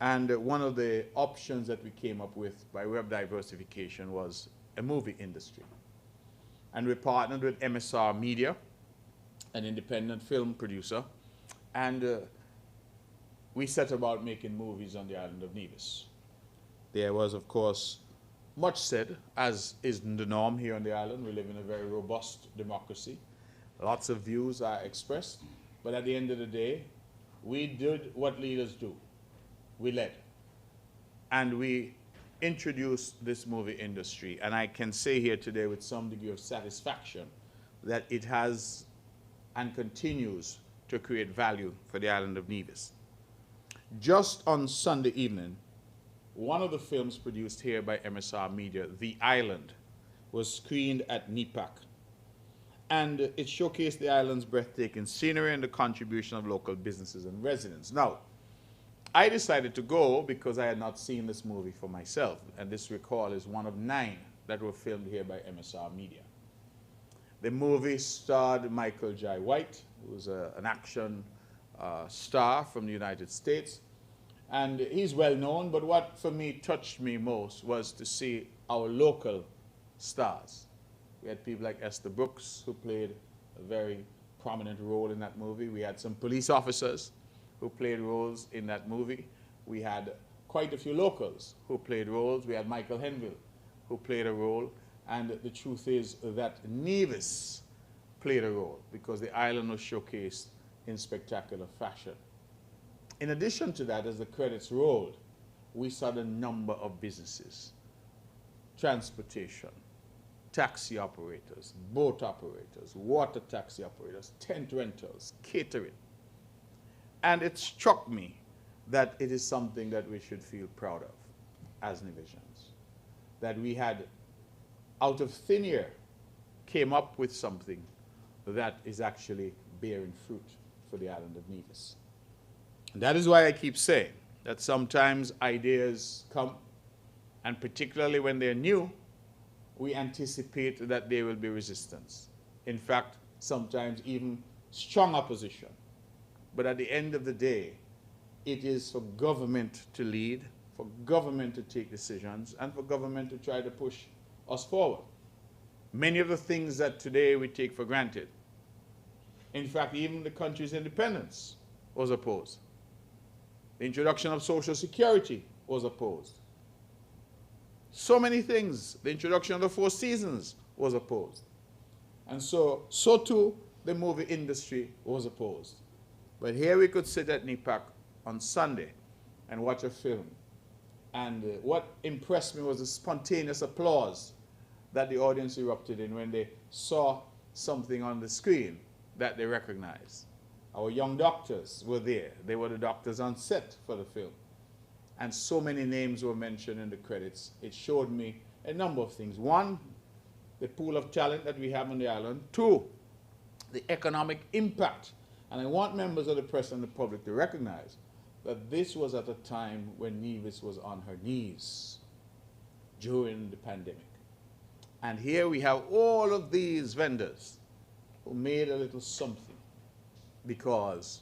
And one of the options that we came up with by way of diversification was a movie industry. And we partnered with MSR Media, an independent film producer, and we set about making movies on the island of Nevis. There was, of course, much said, as is the norm here on the island. We live in a very robust democracy. Lots of views are expressed, but at the end of the day, we did what leaders do. We led. And we introduced this movie industry, and I can say here today with some degree of satisfaction that it has and continues to create value for the island of Nevis. Just on Sunday evening, one of the films produced here by MSR Media, The Island, was screened at NEPAC. And it showcased the island's breathtaking scenery and the contribution of local businesses and residents. Now, I decided to go because I had not seen this movie for myself. And this, recall, is one of 9 that were filmed here by MSR Media. The movie starred Michael Jai White, who was an action star from the United States. And he's well known, but what for me touched me most was to see our local stars. We had people like Esther Brooks, who played a very prominent role in that movie. We had some police officers who played roles in that movie. We had quite a few locals who played roles. We had Michael Henville, who played a role. And the truth is that Nevis played a role because the island was showcased in spectacular fashion. In addition to that, as the credits rolled, we saw the number of businesses: transportation, taxi operators, boat operators, water taxi operators, tent rentals, catering. And it struck me that it is something that we should feel proud of as Nevisians. That we had, out of thin air, came up with something that is actually bearing fruit for the island of Nevis. And that is why I keep saying that sometimes ideas come, and particularly when they're new, we anticipate that there will be resistance. In fact, sometimes even strong opposition. But at the end of the day, it is for government to lead, for government to take decisions, and for government to try to push us forward. Many of the things that today we take for granted, in fact, even the country's independence was opposed. The introduction of Social Security was opposed. So many things. The introduction of the 4 seasons was opposed. And so too, the movie industry was opposed. But here we could sit at NEPAC on Sunday and watch a film. And what impressed me was the spontaneous applause that the audience erupted in when they saw something on the screen that they recognized. Our young doctors were there. They were the doctors on set for the film. And so many names were mentioned in the credits. It showed me a number of things. 1, the pool of talent that we have on the island. 2, the economic impact. And I want members of the press and the public to recognize that this was at a time when Nevis was on her knees during the pandemic. And here we have all of these vendors who made a little something because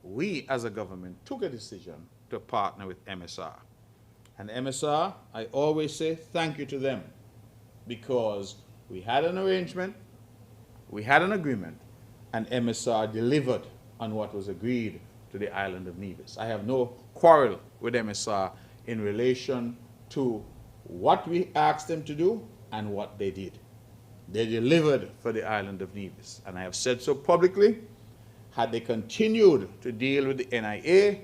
we as a government took a decision to partner with MSR. And MSR, I always say thank you to them because we had an arrangement, we had an agreement, and MSR delivered on what was agreed to the island of Nevis. I have no quarrel with MSR in relation to what we asked them to do and what they did. They delivered for the island of Nevis. And I have said so publicly. Had they continued to deal with the NIA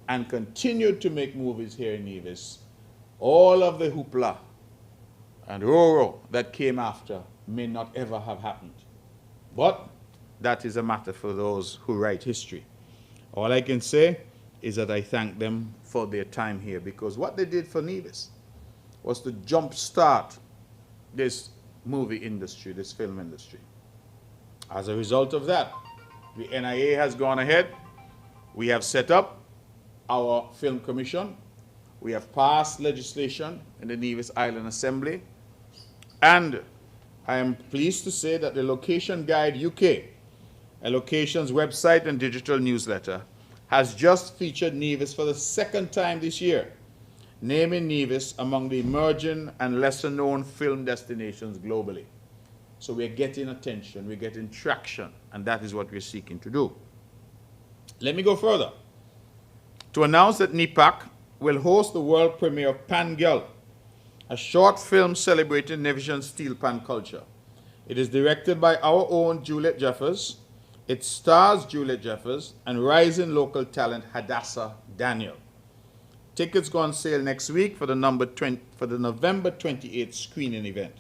and continued to make movies here in Nevis, all of the hoopla and roro that came after may not ever have happened. But that is a matter for those who write history. All I can say is that I thank them for their time here because what they did for Nevis was to jumpstart this movie industry, this film industry. As a result of that, the NIA has gone ahead. We have set up our film commission. We have passed legislation in the Nevis Island Assembly. And I am pleased to say that the Location Guide UK, a location's website and digital newsletter, has just featured Nevis for the second time this year, naming Nevis among the emerging and lesser-known film destinations globally. So we're getting attention, we're getting traction, and that is what we're seeking to do. Let me go further to announce that NEPAC will host the world premiere of Pan Girl, a short film celebrating Nevisian steel pan culture. It is directed by our own Juliet Jeffers. It stars Juliet Jeffers and rising local talent Hadassah Daniel. Tickets go on sale next week for the November 28th screening event.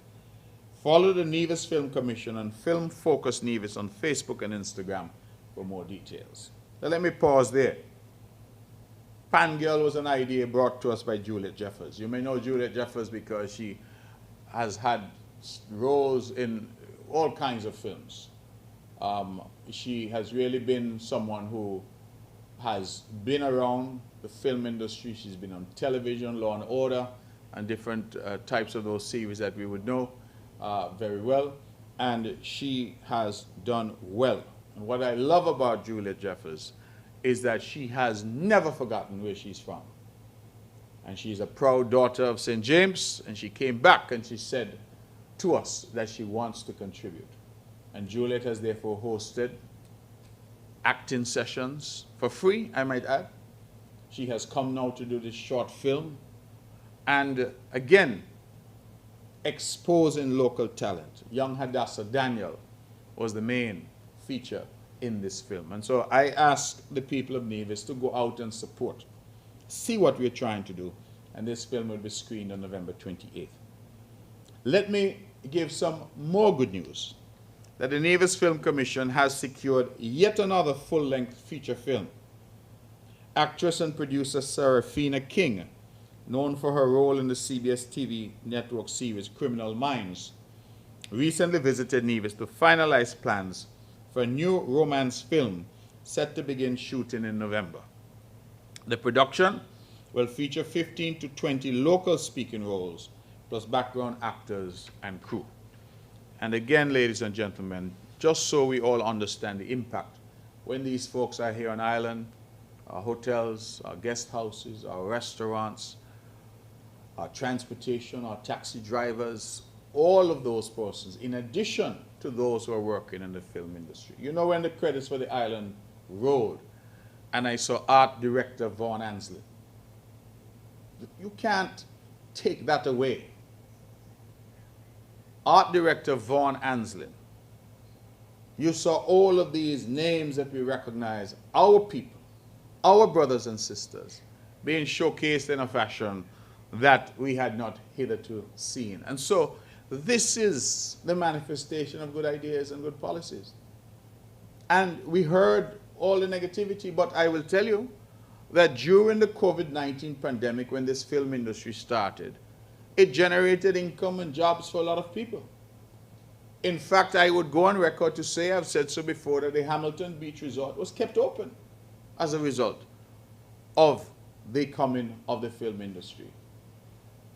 Follow the Nevis Film Commission and Film Focus Nevis on Facebook and Instagram for more details. Now let me pause there. Pan Girl was an idea brought to us by Juliet Jeffers. You may know Juliet Jeffers because she has had roles in all kinds of films. She has really been someone who has been around the film industry. She's been on television, Law and Order, and different types of those series that we would know very well. And she has done well. And what I love about Juliet Jeffers is that she has never forgotten where she's from. And she's a proud daughter of St. James, and she came back and she said to us that she wants to contribute. And Juliet has therefore hosted acting sessions for free, I might add. She has come now to do this short film, and again, exposing local talent. Young Hadassah Daniel was the main feature in this film. And so I ask the people of Nevis to go out and support, see what we're trying to do, and this film will be screened on November 28th. Let me give some more good news, that the Nevis Film Commission has secured yet another full-length feature film. Actress and producer Serafina King, known for her role in the CBS TV network series Criminal Minds, recently visited Nevis to finalize plans for a new romance film set to begin shooting in November. The production will feature 15 to 20 local speaking roles, plus background actors and crew. And again, ladies and gentlemen, just so we all understand the impact, when these folks are here on island, our hotels, our guest houses, our restaurants, our transportation, our taxi drivers, all of those persons, in addition to those who are working in the film industry. You know, when the credits for the island rolled, and I saw art director Vaughn Ansley, you can't take that away. Art director Vaughn Ansley. You saw all of these names that we recognize, our people, our brothers and sisters, being showcased in a fashion that we had not hitherto seen. And so this is the manifestation of good ideas and good policies. And we heard all the negativity, but I will tell you that during the COVID-19 pandemic, when this film industry started, it generated income and jobs for a lot of people. In fact, I would go on record to say, I've said so before, that the Hamilton Beach Resort was kept open as a result of the coming of the film industry.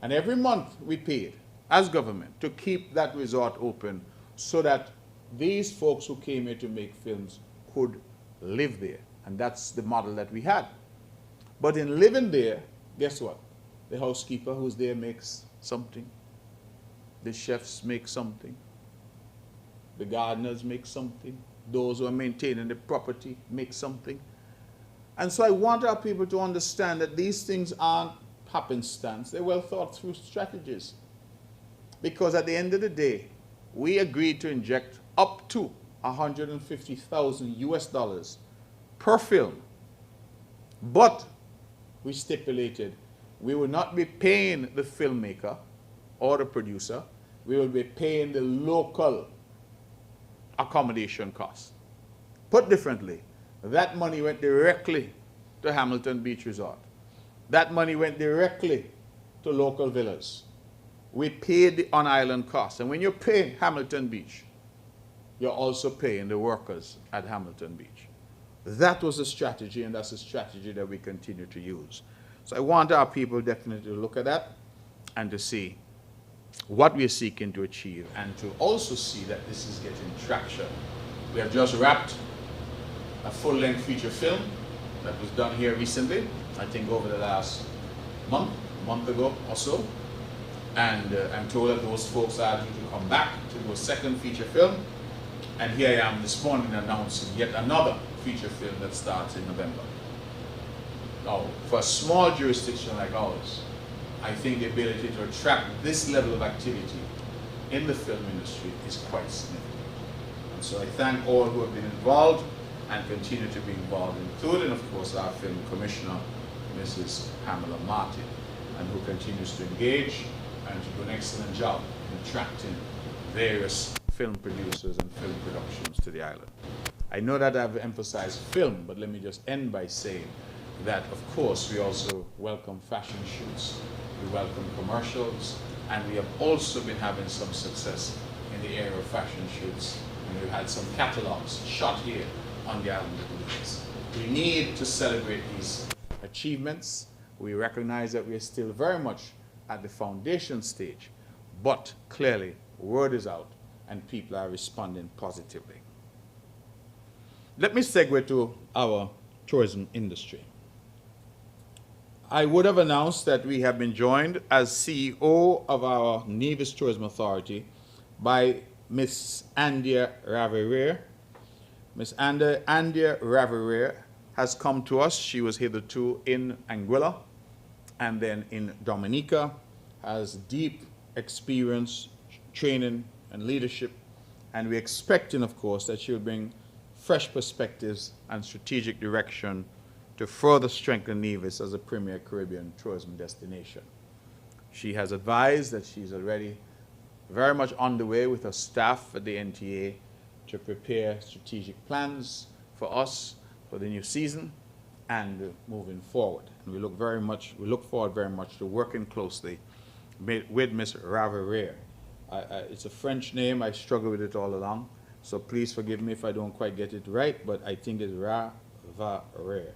And every month we paid, as government, to keep that resort open so that these folks who came here to make films could live there. And that's the model that we had. But in living there, guess what? The housekeeper who's there makes something. The chefs make something. The gardeners make something. Those who are maintaining the property make something. And so I want our people to understand that these things aren't happenstance. They're well thought through strategies. Because at the end of the day, we agreed to inject up to $150,000 US per film. But we stipulated we will not be paying the filmmaker or the producer. We will be paying the local accommodation costs. Put differently, that money went directly to Hamilton Beach Resort. That money went directly to local villas. We paid the on-island costs. And when you pay Hamilton Beach, you're also paying the workers at Hamilton Beach. That was a strategy, and that's a strategy that we continue to use. So I want our people definitely to look at that and to see what we're seeking to achieve, and to also see that this is getting traction. We have just wrapped a full-length feature film that was done here recently, I think over the last month ago or so. And I'm told that those folks are due to come back to do a second feature film. And here I am this morning announcing yet another feature film that starts in November. Now, for a small jurisdiction like ours, I think the ability to attract this level of activity in the film industry is quite significant. And so I thank all who have been involved and continue to be involved, including, of course, our film commissioner, Mrs. Pamela Martin, and who continues to engage and to do an excellent job in attracting various film producers and film productions to the island. I know that I've emphasized film, but let me just end by saying that, of course, we also welcome fashion shoots, we welcome commercials, and we have also been having some success in the area of fashion shoots, and we've had some catalogs shot here on the island of Nevis. We need to celebrate these achievements. We recognize that we are still very much at the foundation stage, but clearly word is out and people are responding positively. Let me segue to our tourism industry. I would have announced that we have been joined as CEO of our Nevis Tourism Authority by Miss Andia Raverier. Miss Andia Raverier has come to us. She was hitherto in Anguilla and then in Dominica, has deep experience, training, and leadership. And we're expecting, of course, that she'll bring fresh perspectives and strategic direction to further strengthen Nevis as a premier Caribbean tourism destination. She has advised that she's already very much on the way with her staff at the NTA to prepare strategic plans for us for the new season and moving forward. And we look forward very much to working closely with Ms. Raverier. It's a French name, I struggle with it all along, so please forgive me if I don't quite get it right, but I think it's Raverier.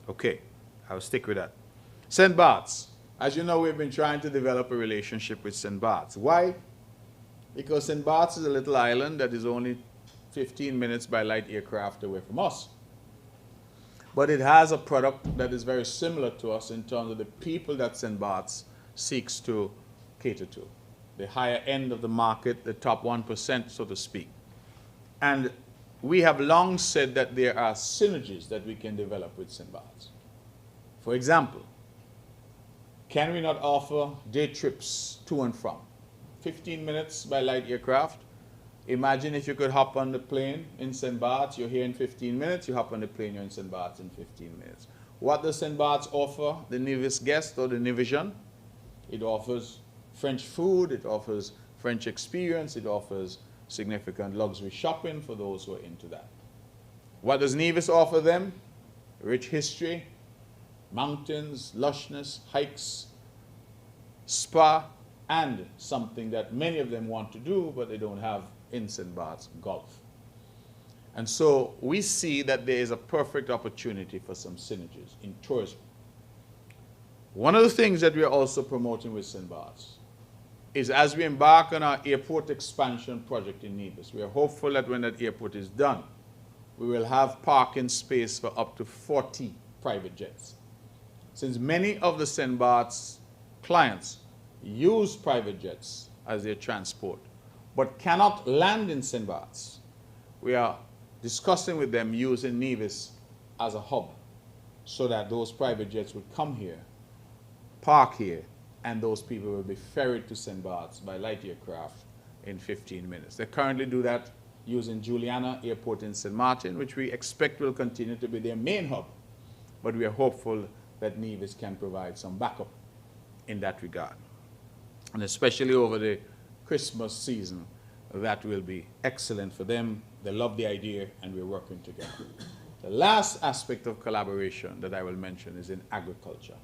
Okay, I'll stick with that. St. Bart's. As you know, we've been trying to develop a relationship with St. Bart's. Why? Because St. Bart's is a little island that is only 15 minutes by light aircraft away from us. But it has a product that is very similar to us in terms of the people that St. Bart's seeks to cater to. The higher end of the market, the top 1%, so to speak. And we have long said that there are synergies that we can develop with St. Bart's. For example, can we not offer day trips to and from? 15 minutes by light aircraft. Imagine if you could hop on the plane in St. Bart's, you're here in 15 minutes, you hop on the plane, you're in St. Bart's in 15 minutes. What does St. Bart's offer the Nevis guest or the Nevisian? It offers French food, it offers French experience, it offers significant luxury shopping for those who are into that. What does Nevis offer them? Rich history, mountains, lushness, hikes, spa, and something that many of them want to do but they don't have in St. Bart's, golf. And so we see that there is a perfect opportunity for some synergies in tourism. One of the things that we are also promoting with St. Bart's is as we embark on our airport expansion project in Nevis, we are hopeful that when that airport is done, we will have parking space for up to 40 private jets. Since many of the St. Bart's clients use private jets as their transport, but cannot land in St. Bart's, we are discussing with them using Nevis as a hub so that those private jets would come here, park here, and those people will be ferried to St. Bart's by light aircraft in 15 minutes. They currently do that using Juliana Airport in St. Martin, which we expect will continue to be their main hub, but we are hopeful that Nevis can provide some backup in that regard. And especially over the Christmas season, that will be excellent for them. They love the idea and we're working together. The last aspect of collaboration that I will mention is in agriculture.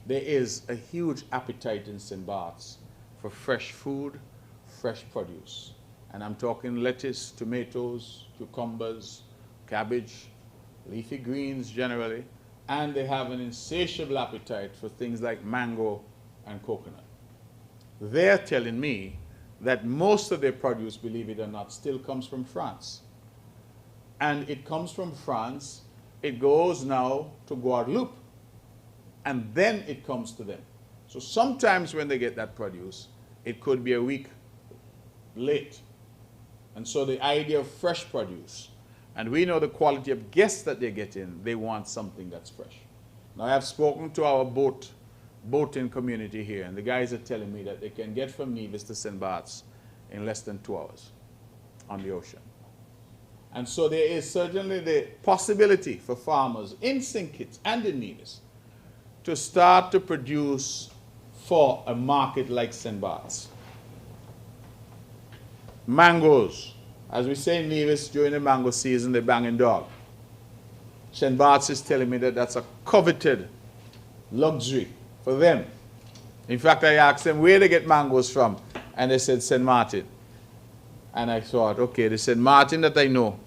There is a huge appetite in St. Bart's for fresh food, fresh produce. And I'm talking lettuce, tomatoes, cucumbers, cabbage, leafy greens generally, and they have an insatiable appetite for things like mango and coconut. They're telling me that most of their produce, believe it or not, still comes from France. and it comes from France. It goes now to Guadeloupe, and then it comes to them. So sometimes when they get that produce, it could be a week late. And so the idea of fresh produce, and we know the quality of guests that they get in, they want something that's fresh. Now I have spoken to our boating community here, and the guys are telling me that they can get from Nevis to St. Bart's in less than 2 hours on the ocean. And so there is certainly the possibility for farmers in St. Kitts and in Nevis to start to produce for a market like St. Bart's. Mangoes. As we say in Nevis, during the mango season, they're banging dog. St. Bart's is telling me that that's a coveted luxury for them. In fact, I asked them where they get mangoes from, and they said St. Martin. And I thought, okay, they said Martin that I know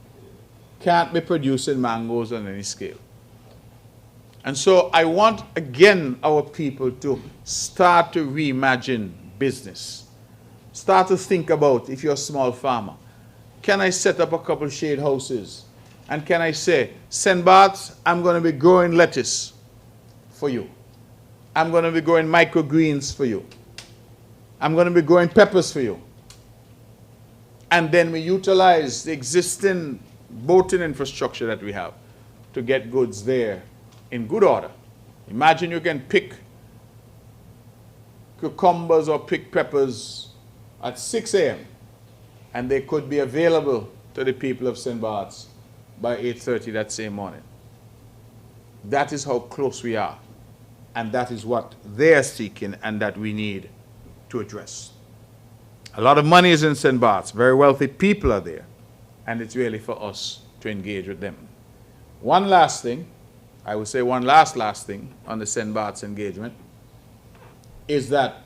can't be producing mangoes on any scale. And so I want, again, our people to start to reimagine business. Start to think about, if you're a small farmer, can I set up a couple shade houses? And can I say, St. Bart's, I'm going to be growing lettuce for you. I'm going to be growing microgreens for you. I'm going to be growing peppers for you. And then we utilize the existing boating infrastructure that we have to get goods there in good order. Imagine you can pick cucumbers or pick peppers at 6 a.m. and they could be available to the people of St. Bart's by 8:30 that same morning. That is how close we are, and that is what they are seeking and that we need to address. A lot of money is in St. Bart's. Very wealthy people are there, and it's really for us to engage with them. One last thing, I would say one last thing on the St. Bart's engagement is that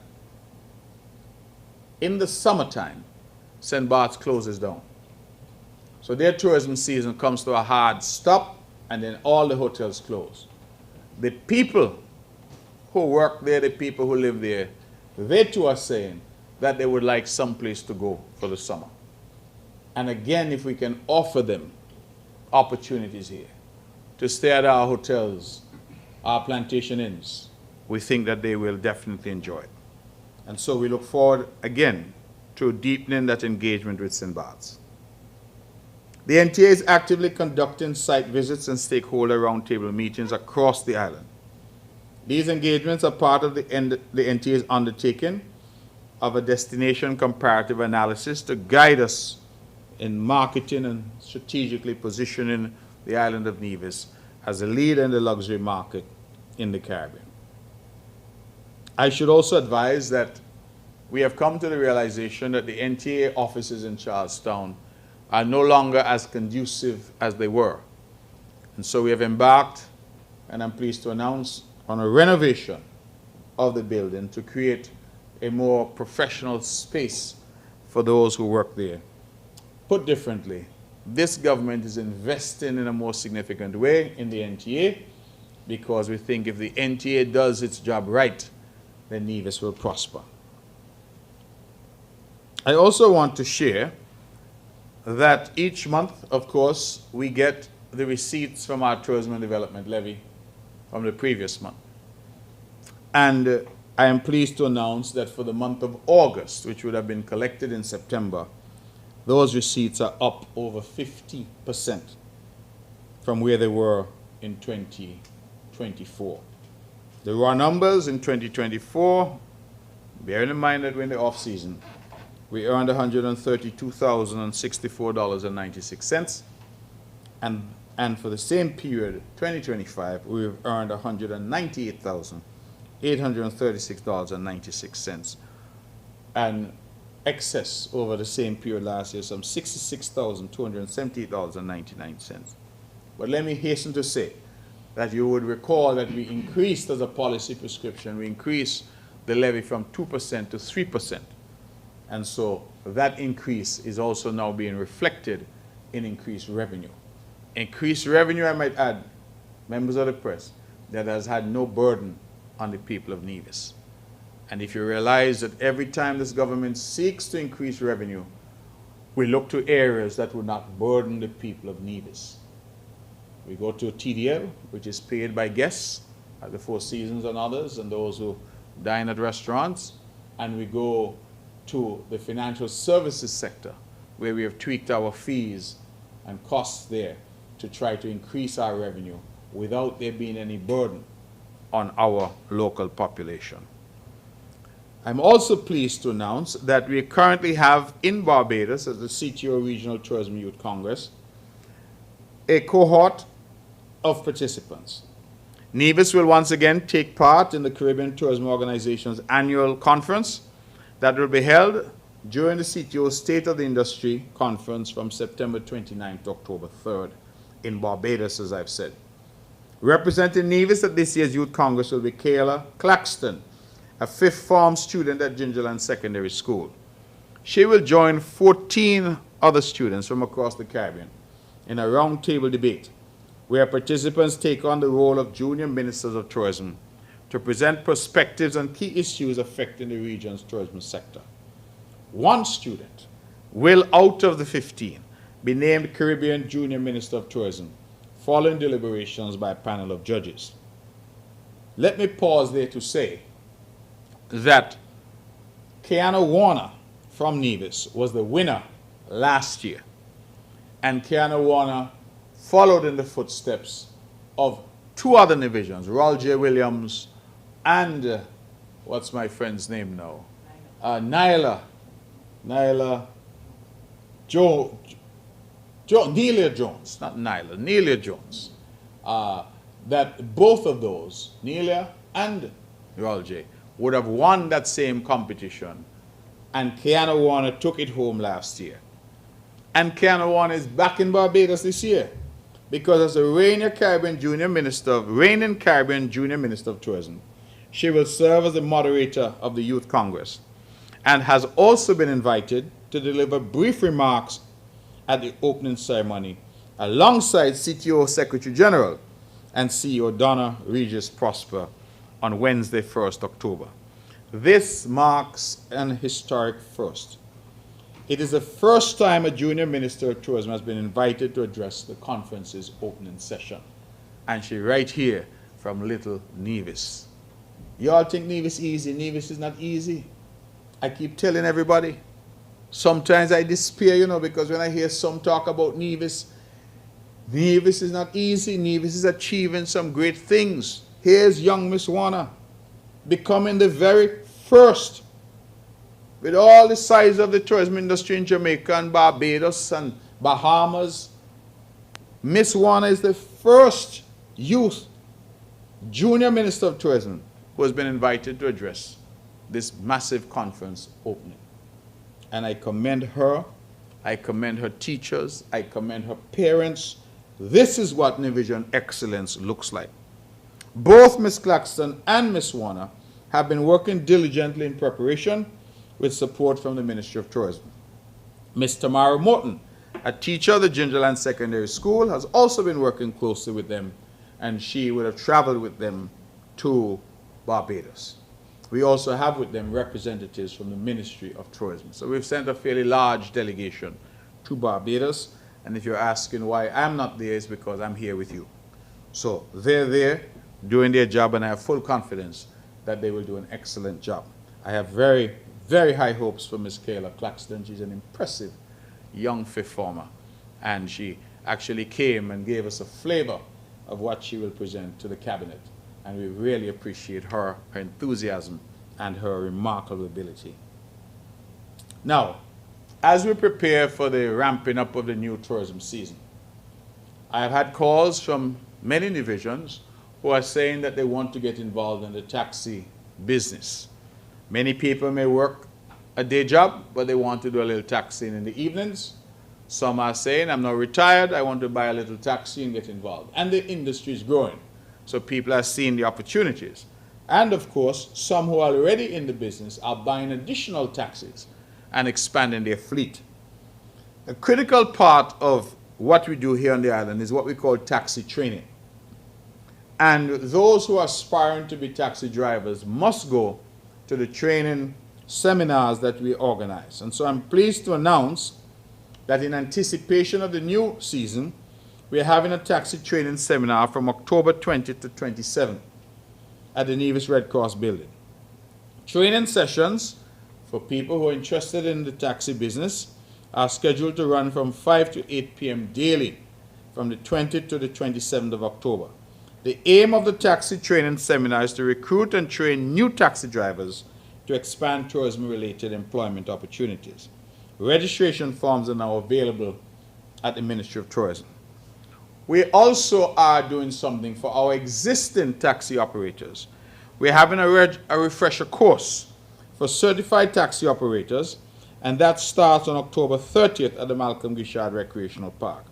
in the summertime, St. Bart's closes down. So their tourism season comes to a hard stop, and then all the hotels close. The people who work there, the people who live there, they too are saying that they would like some place to go for the summer. And again, if we can offer them opportunities here to stay at our hotels, our plantation inns, we think that they will definitely enjoy it. And so we look forward, again, to deepening that engagement with St. Bart's. The NTA is actively conducting site visits and stakeholder roundtable meetings across the island. These engagements are part of the NTA's undertaking of a destination comparative analysis to guide us in marketing and strategically positioning the island of Nevis as a leader in the luxury market in the Caribbean. I should also advise that we have come to the realization that the NTA offices in Charlestown are no longer as conducive as they were. And so we have embarked, and I'm pleased to announce, on a renovation of the building to create a more professional space for those who work there. Put differently, this government is investing in a more significant way in the NTA because we think if the NTA does its job right, then Nevis will prosper. I also want to share that each month, of course, we get the receipts from our Tourism and Development Levy from the previous month. And I am pleased to announce that for the month of August, which would have been collected in September, those receipts are up over 50% from where they were in 2024. The raw numbers in 2024, bearing in mind that we're in the off-season, we earned $132,064.96, and for the same period, 2025, we've earned $198,836.96, and excess over the same period last year, some $66,278.99. But let me hasten to say that you would recall that we increased as a policy prescription, we increased the levy from 2% to 3%. And so that increase is also now being reflected in increased revenue. Increased revenue, I might add, members of the press, that has had no burden on the people of Nevis. And if you realize that every time this government seeks to increase revenue, We look to areas that would not burden the people of Nevis. We go to TDL, which is paid by guests at the Four Seasons and others, and those who dine at restaurants. And we go to the financial services sector, where we have tweaked our fees and costs there to try to increase our revenue without there being any burden on our local population. I'm also pleased to announce that we currently have in Barbados, at the CTO Regional Tourism Youth Congress, a cohort of participants. Nevis will once again take part in the Caribbean Tourism Organization's annual conference that will be held during the CTO State of the Industry Conference from September 29th to October 3rd in Barbados, as I've said. Representing Nevis at this year's Youth Congress will be Kayla Claxton, a fifth form student at Gingerland Secondary School. She will join 14 other students from across the Caribbean in a roundtable debate where participants take on the role of junior ministers of tourism to present perspectives on key issues affecting the region's tourism sector. One student will, out of the 15, be named Caribbean Junior Minister of Tourism following deliberations by a panel of judges. Let me pause there to say that Kiana Warner from Nevis was the winner last year, and Kiana Warner followed in the footsteps of two other divisions, Roll J. Williams and what's my friend's name now? Nelia Jones, not Nyla, Nelia Jones. That both of those, Nelia and Roll J, would have won that same competition, and Kiana Warner took it home last year. And Kiana Warner is back in Barbados this year, because as a reigning Caribbean Junior Minister of Tourism, she will serve as the moderator of the Youth Congress and has also been invited to deliver brief remarks at the opening ceremony alongside CTO Secretary General and CEO Donna Regis Prosper on Wednesday, 1st October. This marks an historic first. It is the first time a junior minister of tourism has been invited to address the conference's opening session. And she right here from Little Nevis. You all think Nevis easy? Nevis is not easy. I keep telling everybody. Sometimes I despair, you know, because when I hear some talk about Nevis, Nevis is not easy. Nevis is achieving some great things. Here's young Miss Warner becoming the very first, with all the size of the tourism industry in Jamaica and Barbados and Bahamas. Miss Warner is the first youth junior minister of tourism who has been invited to address this massive conference opening. And I commend her, I commend her teachers, I commend her parents. This is what Nevision excellence looks like. Both Ms. Claxton and Ms. Warner have been working diligently in preparation with support from the Ministry of Tourism. Ms. Tamara Morton, a teacher at the Gingerland Secondary School, has also been working closely with them, and she would have traveled with them to Barbados. We also have with them representatives from the Ministry of Tourism. So we've sent a fairly large delegation to Barbados, and if you're asking why I'm not there, it's because I'm here with you. So they're there doing their job, and I have full confidence that they will do an excellent job. I have very, very high hopes for Ms. Kayla Claxton. She's an impressive young fifth former, and she actually came and gave us a flavor of what she will present to the cabinet, and we really appreciate her enthusiasm and her remarkable ability. Now, as we prepare for the ramping up of the new tourism season, I have had calls from many divisions who are saying that they want to get involved in the taxi business. Many people may work a day job, but they want to do a little taxiing in the evenings. Some are saying, I'm now retired, I want to buy a little taxi and get involved. And the industry is growing, so people are seeing the opportunities. And of course, some who are already in the business are buying additional taxis and expanding their fleet. A critical part of what we do here on the island is what we call taxi training. And those who are aspiring to be taxi drivers must go to the training seminars that we organize. And so I'm pleased to announce that in anticipation of the new season, we are having a taxi training seminar from October 20th to 27th at the Nevis Red Cross building. Training sessions for people who are interested in the taxi business are scheduled to run from 5 to 8 p.m. daily from the 20th to the 27th of October. The aim of the taxi training seminar is to recruit and train new taxi drivers to expand tourism-related employment opportunities. Registration forms are now available at the Ministry of Tourism. We also are doing something for our existing taxi operators. We're having a refresher course for certified taxi operators, and that starts on October 30th at the Malcolm Gishard Recreational Park.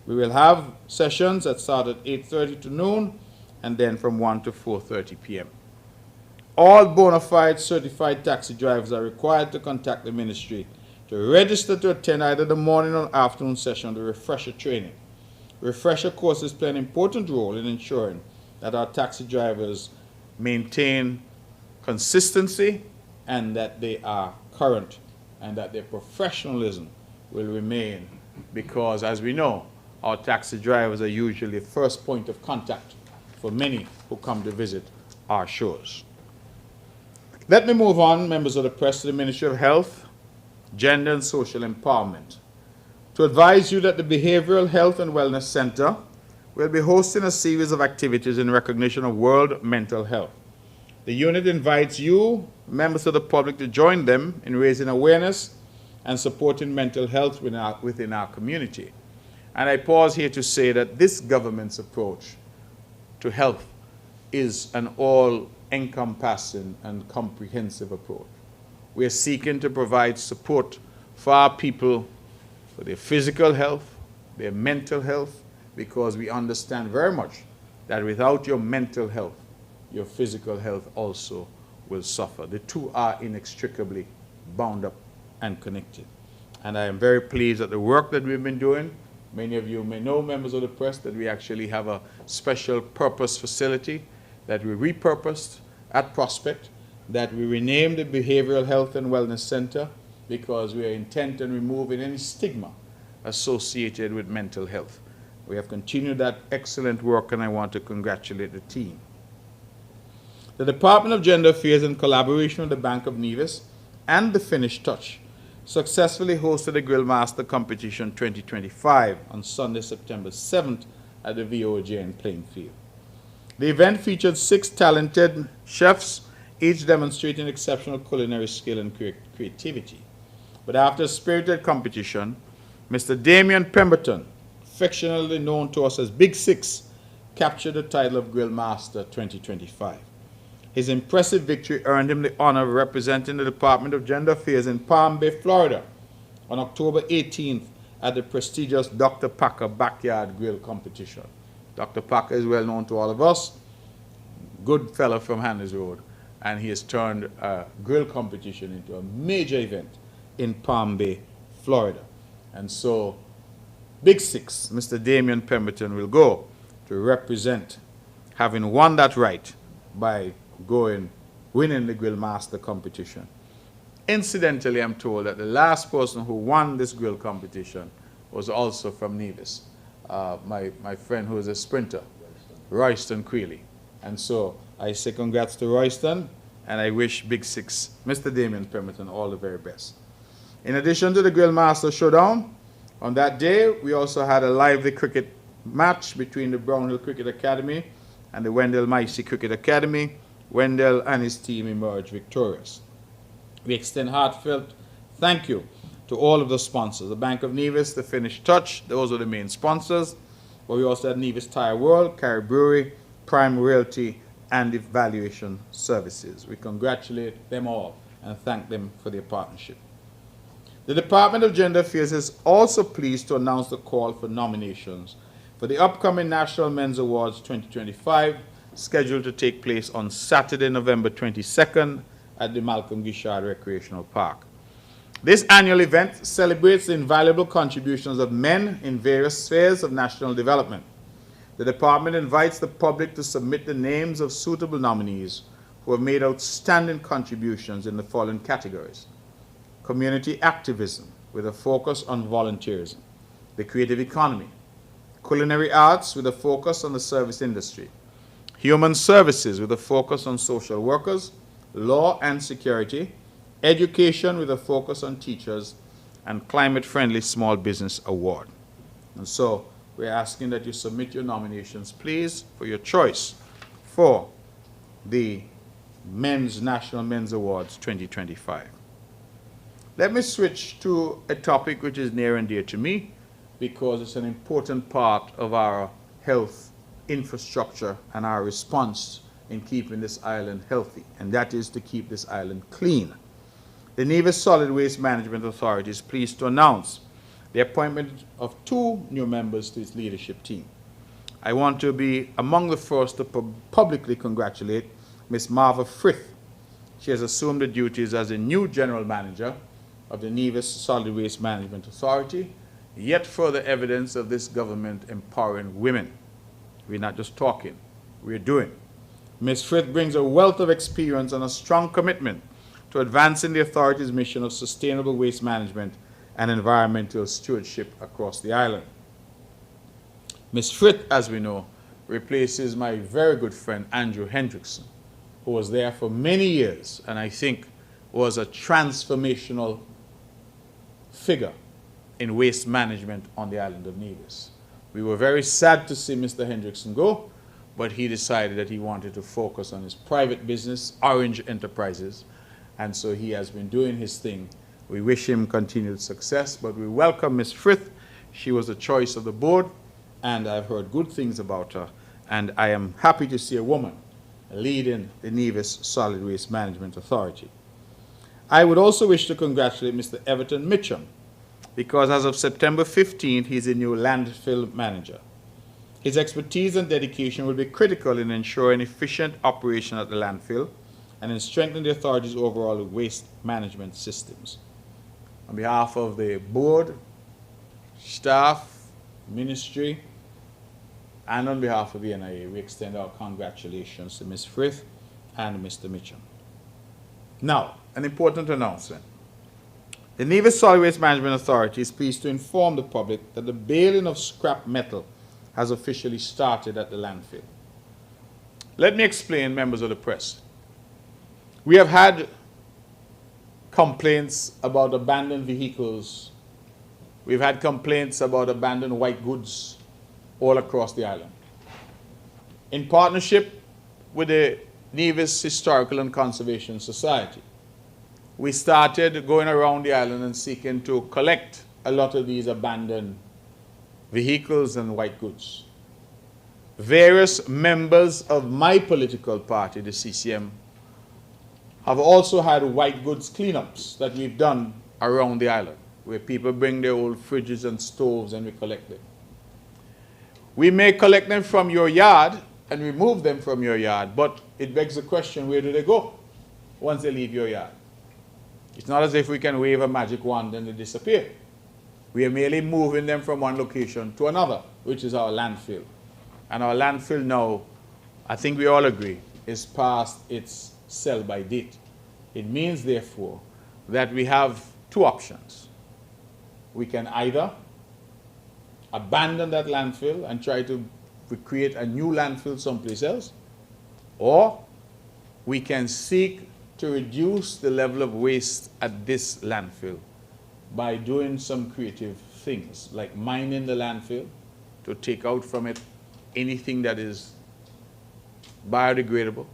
We will have sessions that start at 8:30 to noon and then from 1 to 4:30 p.m. All bona fide certified taxi drivers are required to contact the ministry to register to attend either the morning or afternoon session of the refresher training. Refresher courses play an important role in ensuring that our taxi drivers maintain consistency and that they are current and that their professionalism will remain, because as we know, our taxi drivers are usually the first point of contact for many who come to visit our shows. Let me move on, members of the press, to the Ministry of Health, Gender and Social Empowerment, to advise you that the Behavioral Health and Wellness Center will be hosting a series of activities in recognition of World Mental Health. The unit invites you, members of the public, to join them in raising awareness and supporting mental health within our community. And I pause here to say that this government's approach to health is an all-encompassing and comprehensive approach. We are seeking to provide support for our people, for their physical health, their mental health, because we understand very much that without your mental health, your physical health also will suffer. The two are inextricably bound up and connected. And I am very pleased at the work that we've been doing. Many of you may know, members of the press, that we actually have a special purpose facility that we repurposed at Prospect, that we renamed the Behavioral Health and Wellness Center, because we are intent on removing any stigma associated with mental health. We have continued that excellent work, and I want to congratulate the team. The Department of Gender Affairs, in collaboration with the Bank of Nevis and the Finnish Touch, successfully hosted the Grill Master Competition 2025 on Sunday, September 7th at the VOJ in Plainfield. The event featured 6 talented chefs, each demonstrating exceptional culinary skill and creativity. But after a spirited competition, Mr. Damian Pemberton, affectionately known to us as Big Six, captured the title of Grill Master 2025. His impressive victory earned him the honor of representing the Department of Gender Affairs in Palm Bay, Florida, on October 18th at the prestigious Dr. Packer Backyard Grill Competition. Dr. Packer is well known to all of us, good fellow from Hannes Road, and he has turned a grill competition into a major event in Palm Bay, Florida. And so, Big Six, Mr. Damian Pemberton, will go to represent, having won that right by winning the Grill Master competition. Incidentally, I'm told that the last person who won this grill competition was also from Nevis, my friend who is a sprinter, Royston Creeley. And so I say congrats to Royston, and I wish Big Six, Mr. Damian Pemberton, all the very best. In addition to the Grill Master Showdown, on that day we also had a lively cricket match between the Brownhill Cricket Academy and the Wendell Micey Cricket Academy. Wendell and his team emerged victorious. We extend heartfelt thank you to all of the sponsors, the Bank of Nevis, the Finnish Touch, those are the main sponsors, but we also had Nevis Tire World, Carrie Brewery, Prime Realty, and Evaluation Services. We congratulate them all and thank them for their partnership. The Department of Gender Affairs is also pleased to announce the call for nominations for the upcoming National Men's Awards 2025, scheduled to take place on Saturday, November 22nd at the Malcolm Gishard Recreational Park. This annual event celebrates the invaluable contributions of men in various spheres of national development. The department invites the public to submit the names of suitable nominees who have made outstanding contributions in the following categories: community activism, with a focus on volunteerism, the creative economy, culinary arts with a focus on the service industry, human services with a focus on social workers, law and security, education with a focus on teachers, and climate-friendly small business award. And so we're asking that you submit your nominations, please, for your choice for the National Men's Awards 2025. Let me switch to a topic which is near and dear to me because it's an important part of our health infrastructure and our response in keeping this island healthy, and that is to keep this island clean. The Nevis Solid Waste Management Authority is pleased to announce the appointment of 2 new members to its leadership team. I want to be among the first to publicly congratulate Ms. Marva Frith. She has assumed the duties as the new General Manager of the Nevis Solid Waste Management Authority, yet further evidence of this government empowering women. We're not just talking, we're doing. Ms. Frith brings a wealth of experience and a strong commitment to advancing the authority's mission of sustainable waste management and environmental stewardship across the island. Ms. Frith, as we know, replaces my very good friend Andrew Hendrickson, who was there for many years and I think was a transformational figure in waste management on the island of Nevis. We were very sad to see Mr. Hendrickson go, but he decided that he wanted to focus on his private business, Orange Enterprises, and so he has been doing his thing. We wish him continued success, but we welcome Ms. Frith. She was a choice of the board, and I've heard good things about her, and I am happy to see a woman leading the Nevis Solid Waste Management Authority. I would also wish to congratulate Mr. Everton Mitchum, because as of September 15th, he's a new landfill manager. His expertise and dedication will be critical in ensuring efficient operation at the landfill and in strengthening the authority's overall waste management systems. On behalf of the board, staff, ministry, and on behalf of the NIA, we extend our congratulations to Ms. Frith and Mr. Mitchum. Now, an important announcement. The Nevis Solid Waste Management Authority is pleased to inform the public that the baling of scrap metal has officially started at the landfill. Let me explain, members of the press. We have had complaints about abandoned vehicles. We've had complaints about abandoned white goods all across the island. In partnership with the Nevis Historical and Conservation Society, we started going around the island and seeking to collect a lot of these abandoned vehicles and white goods. Various members of my political party, the CCM, have also had white goods cleanups that we've done around the island, where people bring their old fridges and stoves and we collect them. We may collect them from your yard and remove them from your yard, but it begs the question, where do they go once they leave your yard? It's not as if we can wave a magic wand and they disappear. We are merely moving them from one location to another, which is our landfill. And our landfill now, I think we all agree, is past its sell-by date. It means, therefore, that we have 2 options. We can either abandon that landfill and try to create a new landfill someplace else, or we can seek to reduce the level of waste at this landfill by doing some creative things, like mining the landfill to take out from it anything that is biodegradable,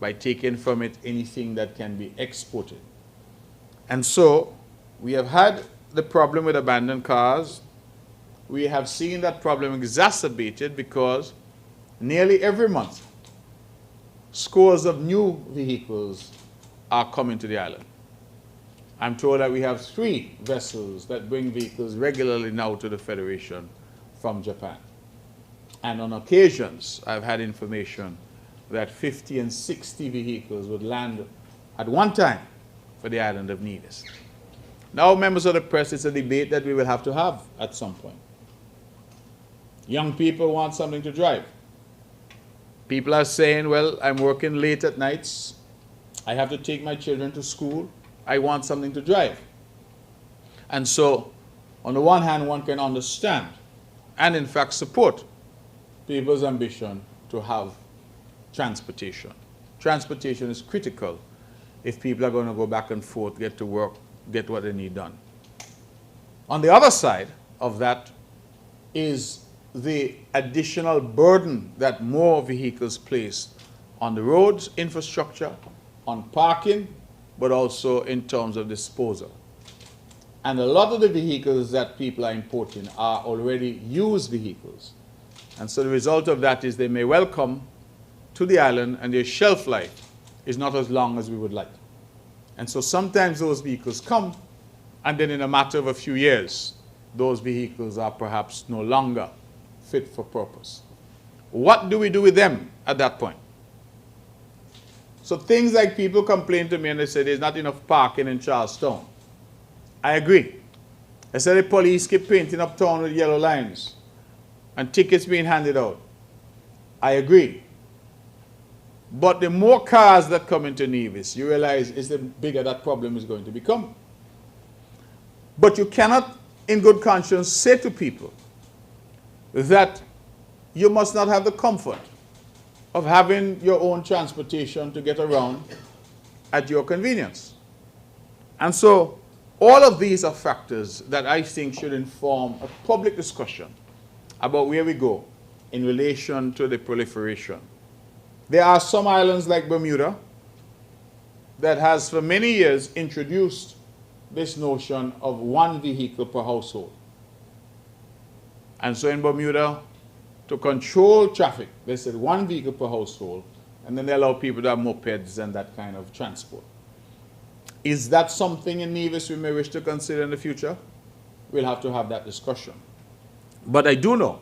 by taking from it anything that can be exported. And so we have had the problem with abandoned cars. We have seen that problem exacerbated because nearly every month, scores of new vehicles are coming to the island. I'm told that we have 3 vessels that bring vehicles regularly now to the Federation from Japan. And on occasions, I've had information that 50 and 60 vehicles would land at one time for the island of Nevis. Now, members of the press, it's a debate that we will have to have at some point. Young people want something to drive. People are saying, well, I'm working late at nights. I have to take my children to school. I want something to drive. And so, on the one hand, one can understand and in fact support people's ambition to have transportation. Transportation is critical if people are going to go back and forth, get to work, get what they need done. On the other side of that is the additional burden that more vehicles place on the roads, infrastructure, on parking, but also in terms of disposal. And a lot of the vehicles that people are importing are already used vehicles. And so the result of that is they may well come to the island and their shelf life is not as long as we would like. And so sometimes those vehicles come, and then in a matter of a few years, those vehicles are perhaps no longer fit for purpose. What do we do with them at that point? So things like people complain to me and they say there's not enough parking in Charlestown. I agree. I said the police keep painting up town with yellow lines and tickets being handed out. I agree. But the more cars that come into Nevis, you realize is the bigger that problem is going to become. But you cannot, in good conscience, say to people that you must not have the comfort of having your own transportation to get around at your convenience. And so all of these are factors that I think should inform a public discussion about where we go in relation to the proliferation. There are some islands like Bermuda that has for many years introduced this notion of one vehicle per household. And so in Bermuda, to control traffic, they said one vehicle per household, and then they allow people to have mopeds and that kind of transport. Is that something in Nevis we may wish to consider in the future? We'll have to have that discussion. But I do know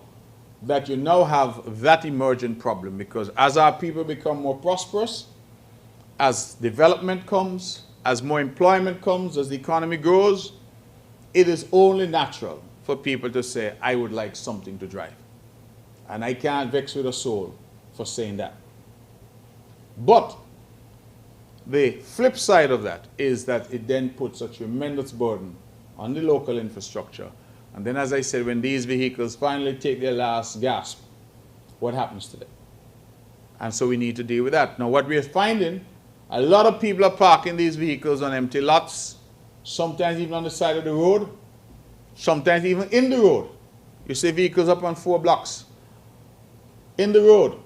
that you now have that emergent problem, because as our people become more prosperous, as development comes, as more employment comes, as the economy grows, it is only natural for people to say, I would like something to drive. And I can't vex with a soul for saying that. But the flip side of that is that it then puts a tremendous burden on the local infrastructure. And then, as I said, when these vehicles finally take their last gasp, what happens to them? And so we need to deal with that. Now, what we are finding, a lot of people are parking these vehicles on empty lots, sometimes even on the side of the road, sometimes even in the road. You see vehicles up on 4 blocks in the road.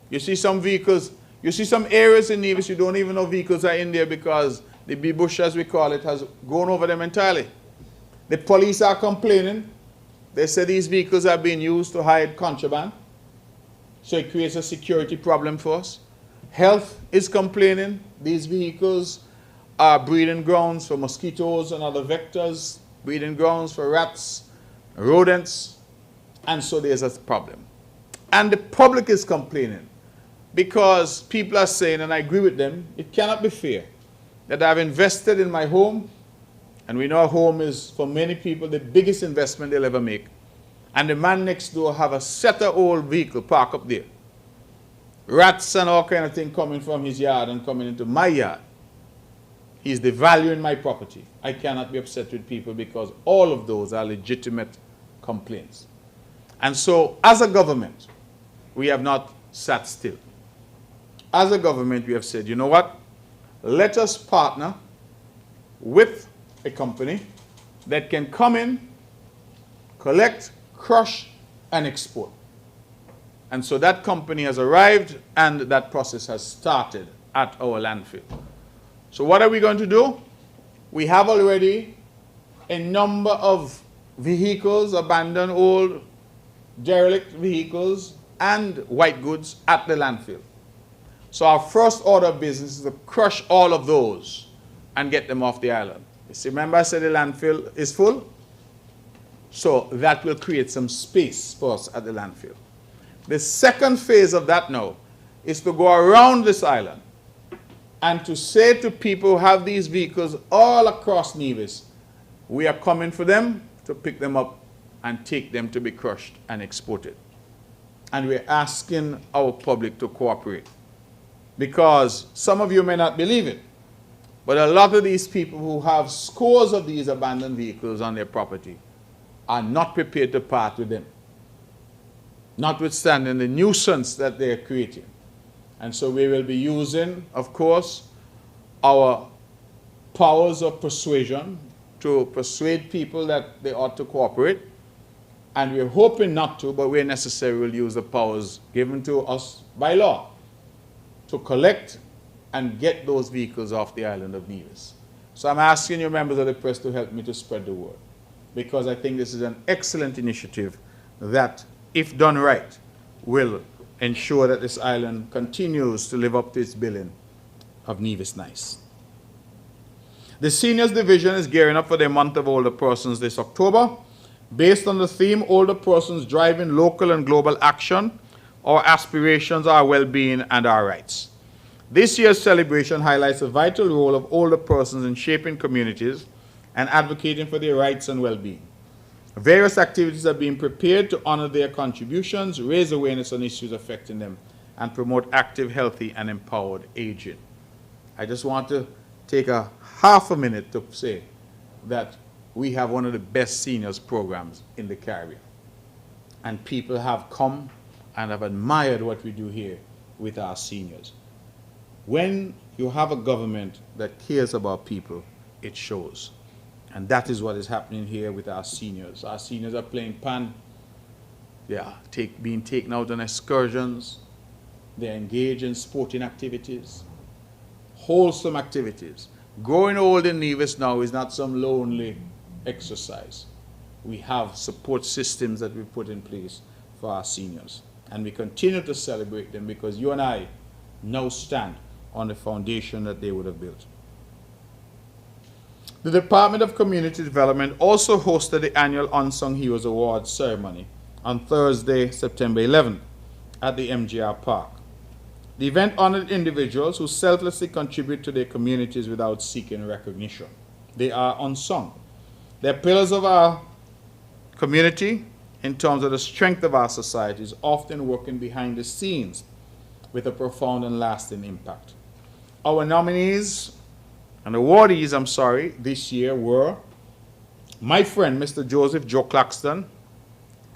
You see some vehicles, you see some areas in Nevis you don't even know vehicles are in there because the bee bush, as we call it, has gone over them entirely. The police are complaining. They say these vehicles are being used to hide contraband. So it creates a security problem for us. Health is complaining. These vehicles are breeding grounds for mosquitoes and other vectors, breeding grounds for rats, rodents, and so there's a problem. And the public is complaining because people are saying, and I agree with them, it cannot be fair that I've invested in my home, and we know a home is, for many people, the biggest investment they'll ever make, and the man next door have a set of old vehicle parked up there. Rats and all kind of thing coming from his yard and coming into my yard. He's devaluing my property. I cannot be upset with people because all of those are legitimate complaints. And so, as a government, we have not sat still. As a government, we have said, you know what? Let us partner with a company that can come in, collect, crush, and export. And so that company has arrived and that process has started at our landfill. So what are we going to do? We have already a number of vehicles, abandoned old derelict vehicles and white goods at the landfill. So our first order of business is to crush all of those and get them off the island. You see, remember I said the landfill is full? So that will create some space for us at the landfill. The second phase of that now is to go around this island and to say to people who have these vehicles all across Nevis, we are coming for them to pick them up and take them to be crushed and exported. And we're asking our public to cooperate. Because some of you may not believe it, But a lot of these people who have scores of these abandoned vehicles on their property are not prepared to part with them, notwithstanding the nuisance that they are creating. And so we will be using, of course, our powers of persuasion to persuade people that they ought to cooperate. And we're hoping not to, but where necessary, we'll use the powers given to us by law to collect and get those vehicles off the island of Nevis. So I'm asking you, members of the press, to help me to spread the word, because I think this is an excellent initiative that, if done right, will ensure that this island continues to live up to its billing of Nevis Nice. The Seniors Division is gearing up for their month of older persons this October. Based on the theme, Older Persons Driving Local and Global Action, our aspirations, our well-being, and our rights. This year's celebration highlights the vital role of older persons in shaping communities and advocating for their rights and well-being. Various activities are being prepared to honor their contributions, raise awareness on issues affecting them, and promote active, healthy, and empowered aging. I just want to take a half a minute to say that we have one of the best seniors programs in the Caribbean. And people have come and have admired what we do here with our seniors. When you have a government that cares about people, it shows. And that is what is happening here with our seniors. Our seniors are playing pan. They are being taken out on excursions. They're engaged in sporting activities, wholesome activities. Growing old in Nevis now is not some lonely exercise. We have support systems that we put in place for our seniors. And we continue to celebrate them because you and I now stand on the foundation that they would have built. The Department of Community Development also hosted the annual Unsung Heroes Awards ceremony on Thursday, September 11th at the MGR Park. The event honored individuals who selflessly contribute to their communities without seeking recognition. They are unsung. They're pillars of our community in terms of the strength of our societies, often working behind the scenes with a profound and lasting impact. Our nominees and awardees, this year were my friend, Mr. Joseph Joe Claxton.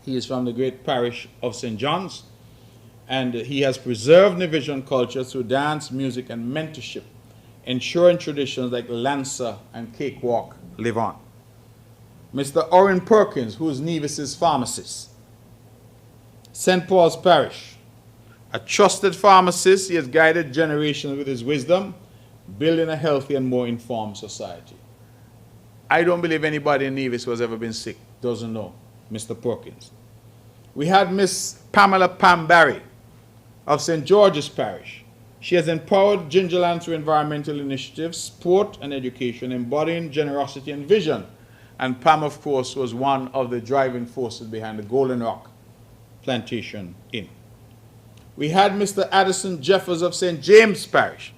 He is from the great parish of St. John's, and he has preserved Nevisian culture through dance, music, and mentorship, ensuring traditions like Lancer and Cakewalk live on. Mr. Orin Perkins, who is Nevis's pharmacist. St. Paul's Parish. A trusted pharmacist, he has guided generations with his wisdom, building a healthy and more informed society. I don't believe anybody in Nevis who has ever been sick doesn't know Mr. Perkins. We had Miss Pamela Pam Barry of St. George's Parish. She has empowered Gingerland through environmental initiatives, sport, and education, embodying generosity and vision. And Pam, of course, was one of the driving forces behind the Golden Rock Plantation Inn. We had Mr. Addison Jeffers of St. James Parish.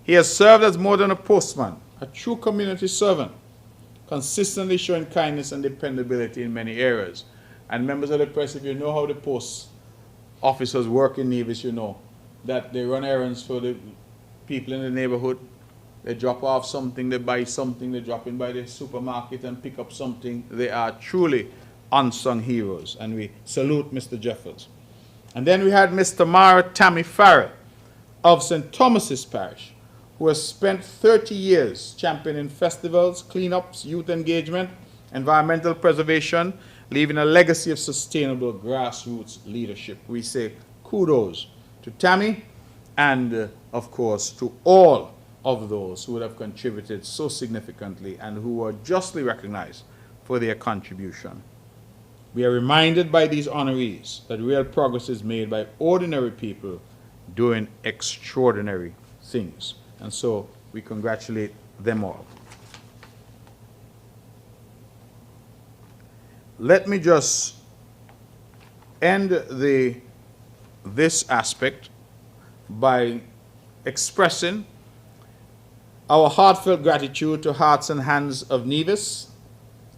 He has served as more than a postman, a true community servant, consistently showing kindness and dependability in many areas. And members of the press, if you know how the post officers work in Nevis, you know that they run errands for the people in the neighborhood. They drop off something, they buy something, they drop in by the supermarket and pick up something. They are truly unsung heroes, and we salute Mr. Jeffers. And then we had Miss Tamara Tammy Farrell of St. Thomas's Parish, who has spent 30 years championing festivals, cleanups, youth engagement, environmental preservation, leaving a legacy of sustainable grassroots leadership. We say kudos to Tammy and, of course, to all of those who would have contributed so significantly and who were justly recognized for their contribution. We are reminded by these honorees that real progress is made by ordinary people doing extraordinary things. And so we congratulate them all. Let me just end this aspect by expressing our heartfelt gratitude to Hearts and Hands of Nevis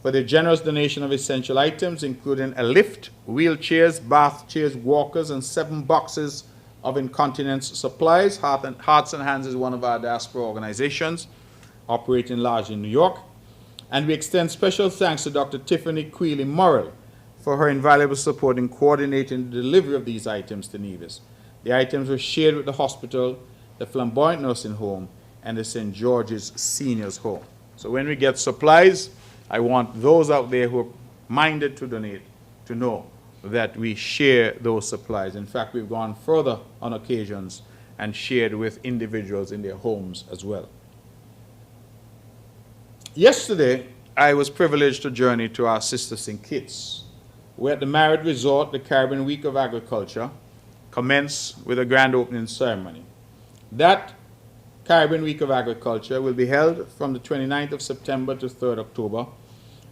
for their generous donation of essential items, including a lift, wheelchairs, bath chairs, walkers, and 7 boxes of incontinence supplies. Hearts and Hands is one of our diaspora organizations, operating largely in New York. And we extend special thanks to Dr. Tiffany Queely Morrill for her invaluable support in coordinating the delivery of these items to Nevis. The items were shared with the hospital, the Flamboyant Nursing Home, and the St. George's Seniors Home. So when we get supplies, I want those out there who are minded to donate to know that we share those supplies. In fact, we've gone further on occasions and shared with individuals in their homes as well. Yesterday, I was privileged to journey to our sister St. Kitts, where at the Marriott Resort, the Caribbean Week of Agriculture commenced with a grand opening ceremony. That Caribbean Week of Agriculture will be held from the 29th of September to 3rd October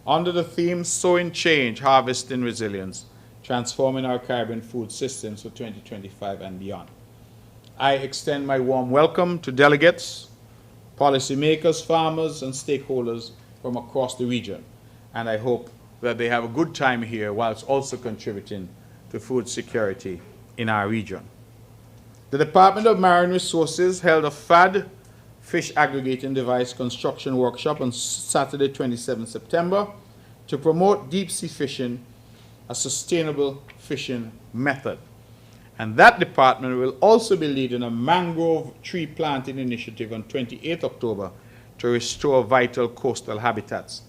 under the theme Sowing Change, Harvesting Resilience, Transforming Our Caribbean Food Systems for 2025 and beyond. I extend my warm welcome to delegates, policymakers, farmers, and stakeholders from across the region, and I hope that they have a good time here whilst also contributing to food security in our region. The Department of Marine Resources held a FAD, Fish Aggregating Device Construction Workshop on Saturday, 27 September, to promote deep-sea fishing, a sustainable fishing method. And that department will also be leading a mangrove tree planting initiative on 28 October to restore vital coastal habitats.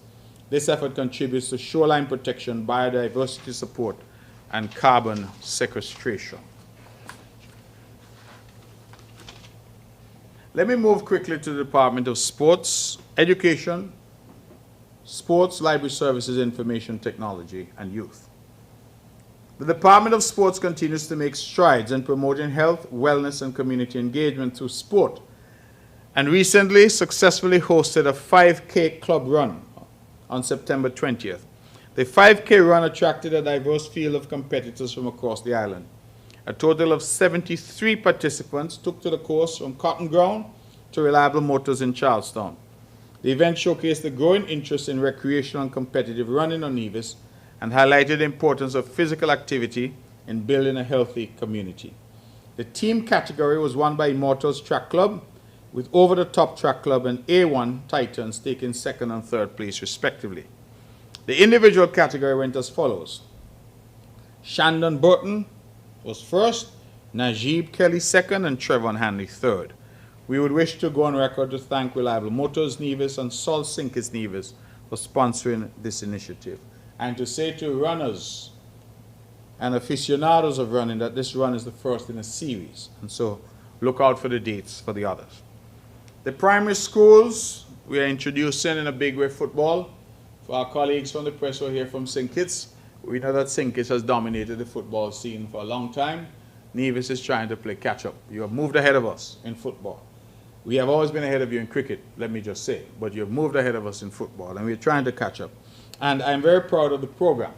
This effort contributes to shoreline protection, biodiversity support, and carbon sequestration. Let me move quickly to the Department of Sports, Education, Sports, Library Services, Information Technology, and Youth. The Department of Sports continues to make strides in promoting health, wellness, and community engagement through sport, and recently successfully hosted a 5K club run on September 20th. The 5K run attracted a diverse field of competitors from across the island. A total of 73 participants took to the course from Cotton Ground to Reliable Motors in Charlestown. The event showcased the growing interest in recreational and competitive running on Nevis and highlighted the importance of physical activity in building a healthy community. The team category was won by Immortals Track Club, with Over the Top Track Club and A1 Titans taking second and third place respectively. The individual category went as follows. Shandon Burton was first, Najib Kelly second, and Trevor Hanley third. We would wish to go on record to thank Reliable Motors Nevis and Salt Sinkers Nevis for sponsoring this initiative, and to say to runners and aficionados of running that this run is the first in a series, and so look out for the dates for the others. The primary schools, we are introducing in a big way football. For our colleagues from the press who are here from St. Kitts, we know that St. Kitts has dominated the football scene for a long time. Nevis is trying to play catch-up. You have moved ahead of us in football. We have always been ahead of you in cricket, let me just say, but you have moved ahead of us in football, and we're trying to catch up. And I'm very proud of the program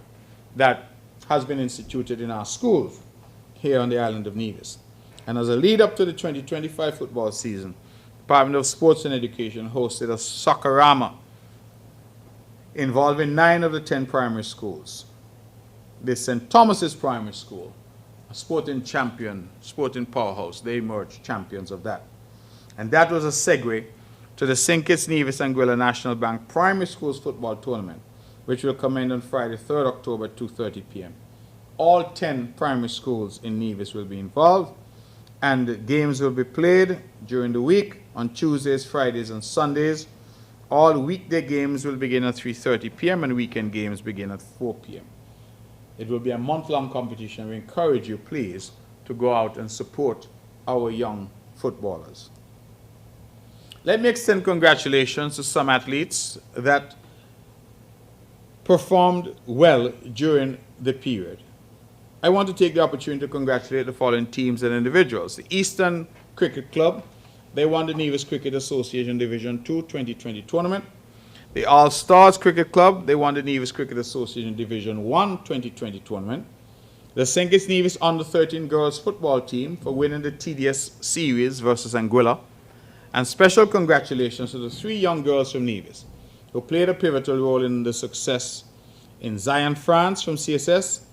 that has been instituted in our schools here on the island of Nevis. And as a lead up to the 2025 football season, Department of Sports and Education hosted a Soccerama involving 9 of the 10 primary schools. The St. Thomas's Primary School, a sporting champion, sporting powerhouse, they emerged champions of that. And that was a segue to the St. Kitts, Nevis, Anguilla National Bank Primary Schools Football Tournament, which will commence on Friday, 3rd October at 2:30 p.m. All 10 primary schools in Nevis will be involved, and games will be played during the week on Tuesdays, Fridays, and Sundays. All weekday games will begin at 3:30 p.m. and weekend games begin at 4 p.m. It will be a month-long competition. We encourage you, please, to go out and support our young footballers. Let me extend congratulations to some athletes that performed well during the period. I want to take the opportunity to congratulate the following teams and individuals. The Eastern Cricket Club, they won the Nevis Cricket Association Division II 2020 tournament. The All-Stars Cricket Club, they won the Nevis Cricket Association Division I 2020 tournament. The St. Kitts Nevis Under-13 girls football team for winning the TDS series versus Anguilla. And special congratulations to the 3 young girls from Nevis who played a pivotal role in the success in Zion France from CSS,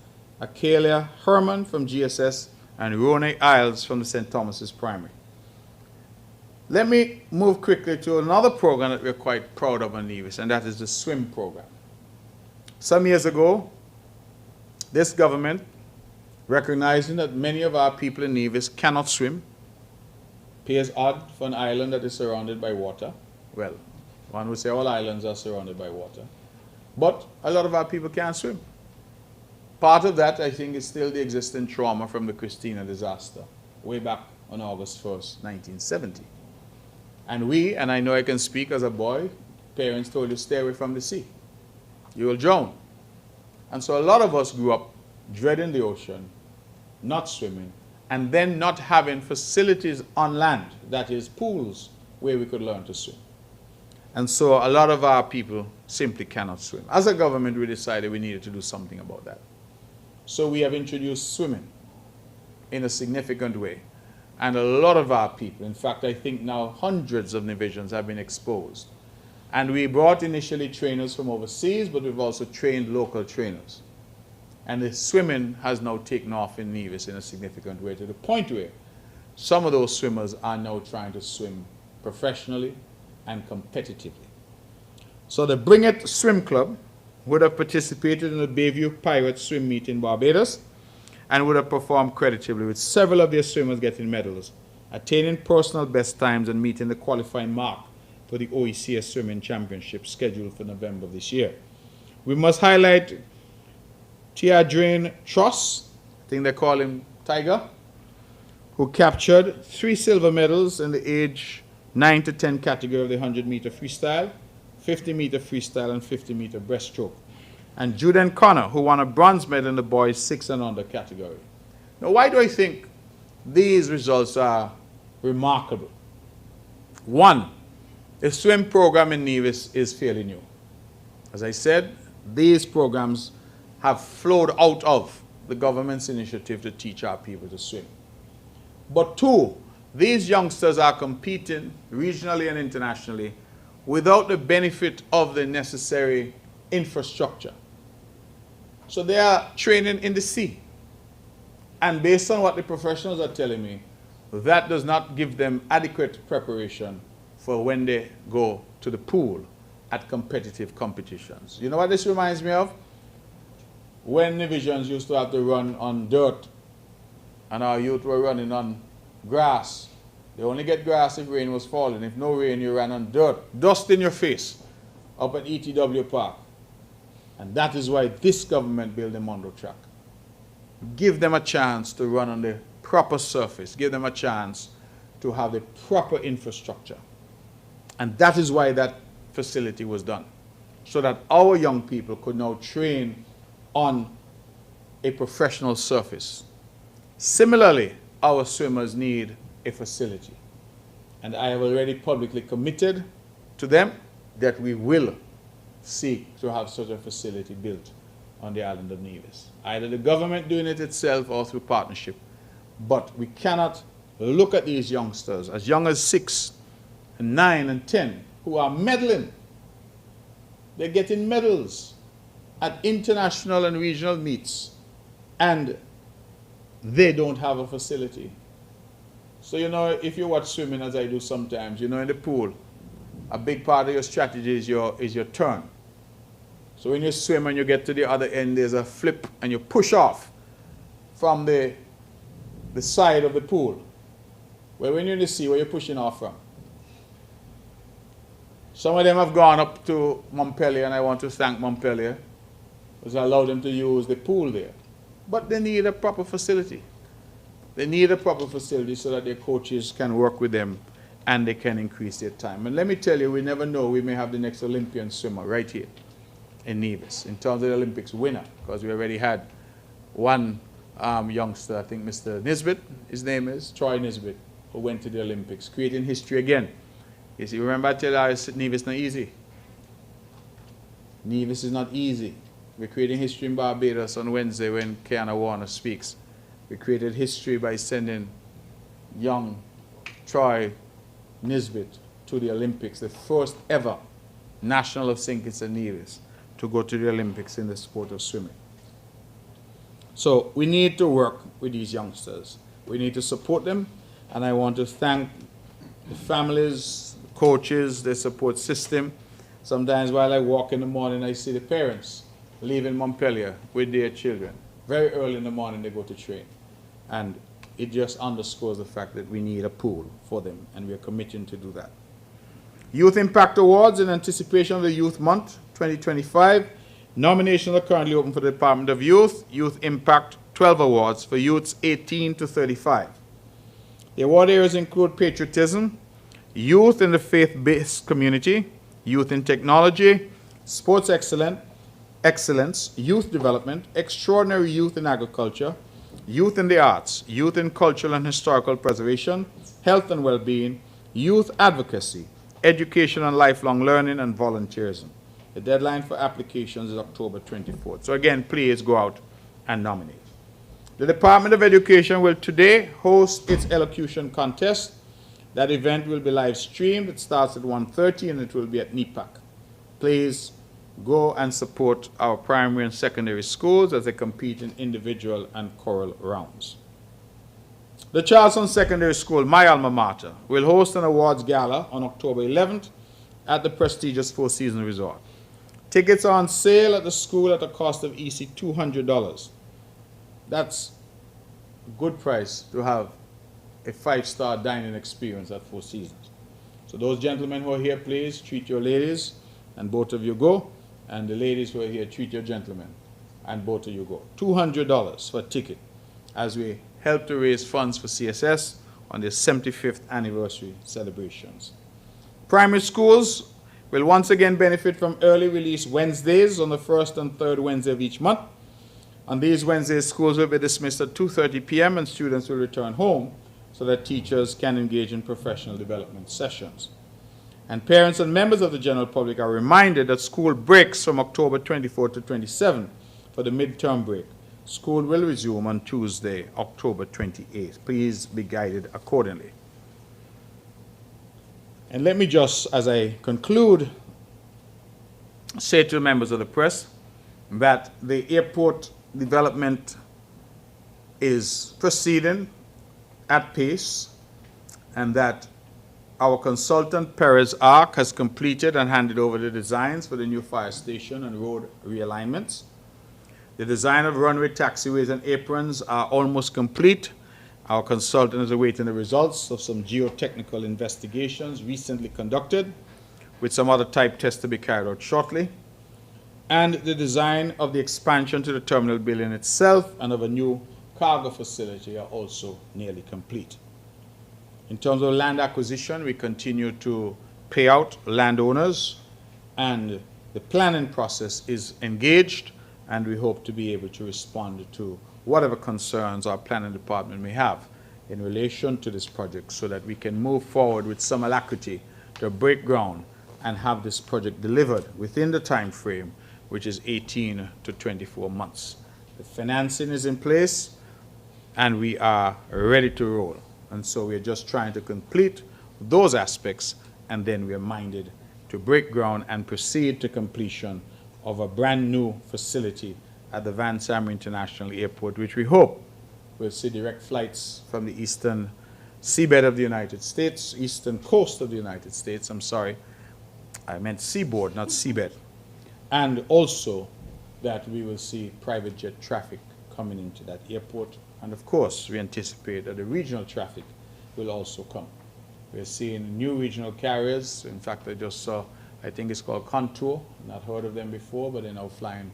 Akelia Herman from GSS, and Rone Isles from the St. Thomas's Primary. Let me move quickly to another program that we're quite proud of in Nevis, and that is the swim program. Some years ago, this government, recognizing that many of our people in Nevis cannot swim, pays odd for an island that is surrounded by water. Well, one would say all islands are surrounded by water, but a lot of our people can't swim. Part of that, I think, is still the existing trauma from the Christina disaster, way back on August 1st, 1970. And we, and I know I can speak as a boy, parents told you, stay away from the sea. You will drown. And so a lot of us grew up dreading the ocean, not swimming, and then not having facilities on land, that is, pools, where we could learn to swim. And so a lot of our people simply cannot swim. As a government, we decided we needed to do something about that. So we have introduced swimming in a significant way. And a lot of our people, in fact, I think now hundreds of Nevisians have been exposed. And we brought initially trainers from overseas, but we've also trained local trainers. And the swimming has now taken off in Nevis in a significant way, to the point where some of those swimmers are now trying to swim professionally and competitively. So the Bring It Swim Club would have participated in the Bayview Pirates swim meet in Barbados and would have performed creditably, with several of their swimmers getting medals, attaining personal best times and meeting the qualifying mark for the OECS Swimming Championship scheduled for November of this year. We must highlight Tiadrain Truss, I think they call him Tiger, who captured 3 silver medals in the age 9 to 10 category of the 100-meter freestyle, 50-meter freestyle, and 50-meter breaststroke. And Juden Connor, who won a bronze medal in the boys 6 and under category. Now, why do I think these results are remarkable? One, the swim program in Nevis is fairly new. As I said, these programs have flowed out of the government's initiative to teach our people to swim. But two, these youngsters are competing regionally and internationally without the benefit of the necessary infrastructure. So they are training in the sea. And based on what the professionals are telling me, that does not give them adequate preparation for when they go to the pool at competitive competitions. You know what this reminds me of? When Nevisians used to have to run on dirt and our youth were running on grass. They only get grass if rain was falling. If no rain, you ran on dirt, dust in your face, up at ETW Park. And that is why this government built the Monroe track. Give them a chance to run on the proper surface. Give them a chance to have the proper infrastructure. And that is why that facility was done, so that our young people could now train on a professional surface. Similarly, our swimmers need a facility. And I have already publicly committed to them that we will seek to have such a facility built on the island of Nevis. Either the government doing it itself or through partnership. But we cannot look at these youngsters as young as 6 and 9 and 10 who are medaling. They're getting medals at international and regional meets, and they don't have a facility. So, you know, if you watch swimming, as I do sometimes, you know, in the pool, a big part of your strategy is your turn. So when you swim and you get to the other end, there's a flip and you push off from the side of the pool. Well, when you're in the sea, where you're pushing off from? Some of them have gone up to Montpellier, and I want to thank Montpellier, because I allowed them to use the pool there. But they need a proper facility. They need a proper facility so that their coaches can work with them and they can increase their time. And let me tell you, we never know, we may have the next Olympian swimmer right here in Nevis, in terms of the Olympics winner, because we already had one youngster, I think Mr. Nisbet, his name is, Troy Nisbet, who went to the Olympics, creating history again. You see, remember I tell you, Nevis is not easy. Nevis is not easy. We're creating history in Barbados on Wednesday when Kiana Warner speaks. We created history by sending young Troy Nisbet to the Olympics, the first ever national of St. Kitts and Nevis to go to the Olympics in the sport of swimming. So we need to work with these youngsters. We need to support them, and I want to thank the families, coaches, their support system. Sometimes while I walk in the morning, I see the parents leaving Montpelier with their children. Very early in the morning, they go to train. And it just underscores the fact that we need a pool for them, and we are committing to do that. Youth Impact Awards in anticipation of the Youth Month 2025. Nominations are currently open for the Department of Youth. Youth Impact 12 Awards for youths 18 to 35. The award areas include patriotism, youth in the faith-based community, youth in technology, sports excellence, youth development, extraordinary youth in agriculture, youth in the arts, youth in cultural and historical preservation, health and well-being, youth advocacy, education and lifelong learning, and volunteerism. The deadline for applications is October 24th. So again, please go out and nominate. The Department of Education will today host its elocution contest. That event will be live streamed. It starts at 1:30 and it will be at NEPAC. Please go and support our primary and secondary schools as they compete in individual and choral rounds. The Charleston Secondary School, my alma mater, will host an awards gala on October 11th at the prestigious Four Seasons Resort. Tickets are on sale at the school at a cost of EC $200. That's a good price to have a 5-star dining experience at Four Seasons. So those gentlemen who are here, please treat your ladies, and both of you go. And the ladies who are here, treat your gentlemen, and both of you go. $200 for a ticket as we help to raise funds for CSS on their 75th anniversary celebrations. Primary schools will once again benefit from early release Wednesdays on the first and third Wednesday of each month. On these Wednesdays, schools will be dismissed at 2:30 p.m. and students will return home so that teachers can engage in professional development sessions. And parents and members of the general public are reminded that school breaks from October 24th to 27th for the midterm break. School will resume on Tuesday, October 28th. Please be guided accordingly. And let me just, as I conclude, say to members of the press that the airport development is proceeding at pace, and that our consultant, Perez Arc, has completed and handed over the designs for the new fire station and road realignments. The design of runway, taxiways, and aprons are almost complete. Our consultant is awaiting the results of some geotechnical investigations recently conducted, with some other type tests to be carried out shortly. And the design of the expansion to the terminal building itself and of a new cargo facility are also nearly complete. In terms of land acquisition, we continue to pay out landowners, and the planning process is engaged, and we hope to be able to respond to whatever concerns our planning department may have in relation to this project, so that we can move forward with some alacrity to break ground and have this project delivered within the time frame, which is 18 to 24 months. The financing is in place, and we are ready to roll. And so we're just trying to complete those aspects, and then we're minded to break ground and proceed to completion of a brand new facility at the Van Sammer International Airport, which we hope will see direct flights from the eastern seabed of the United States, eastern coast of the United States, I'm sorry. I meant seaboard, not seabed. And also that we will see private jet traffic coming into that airport. And of course, we anticipate that the regional traffic will also come. We're seeing new regional carriers. In fact, I just saw, I think it's called Contour. Not heard of them before, but they're now flying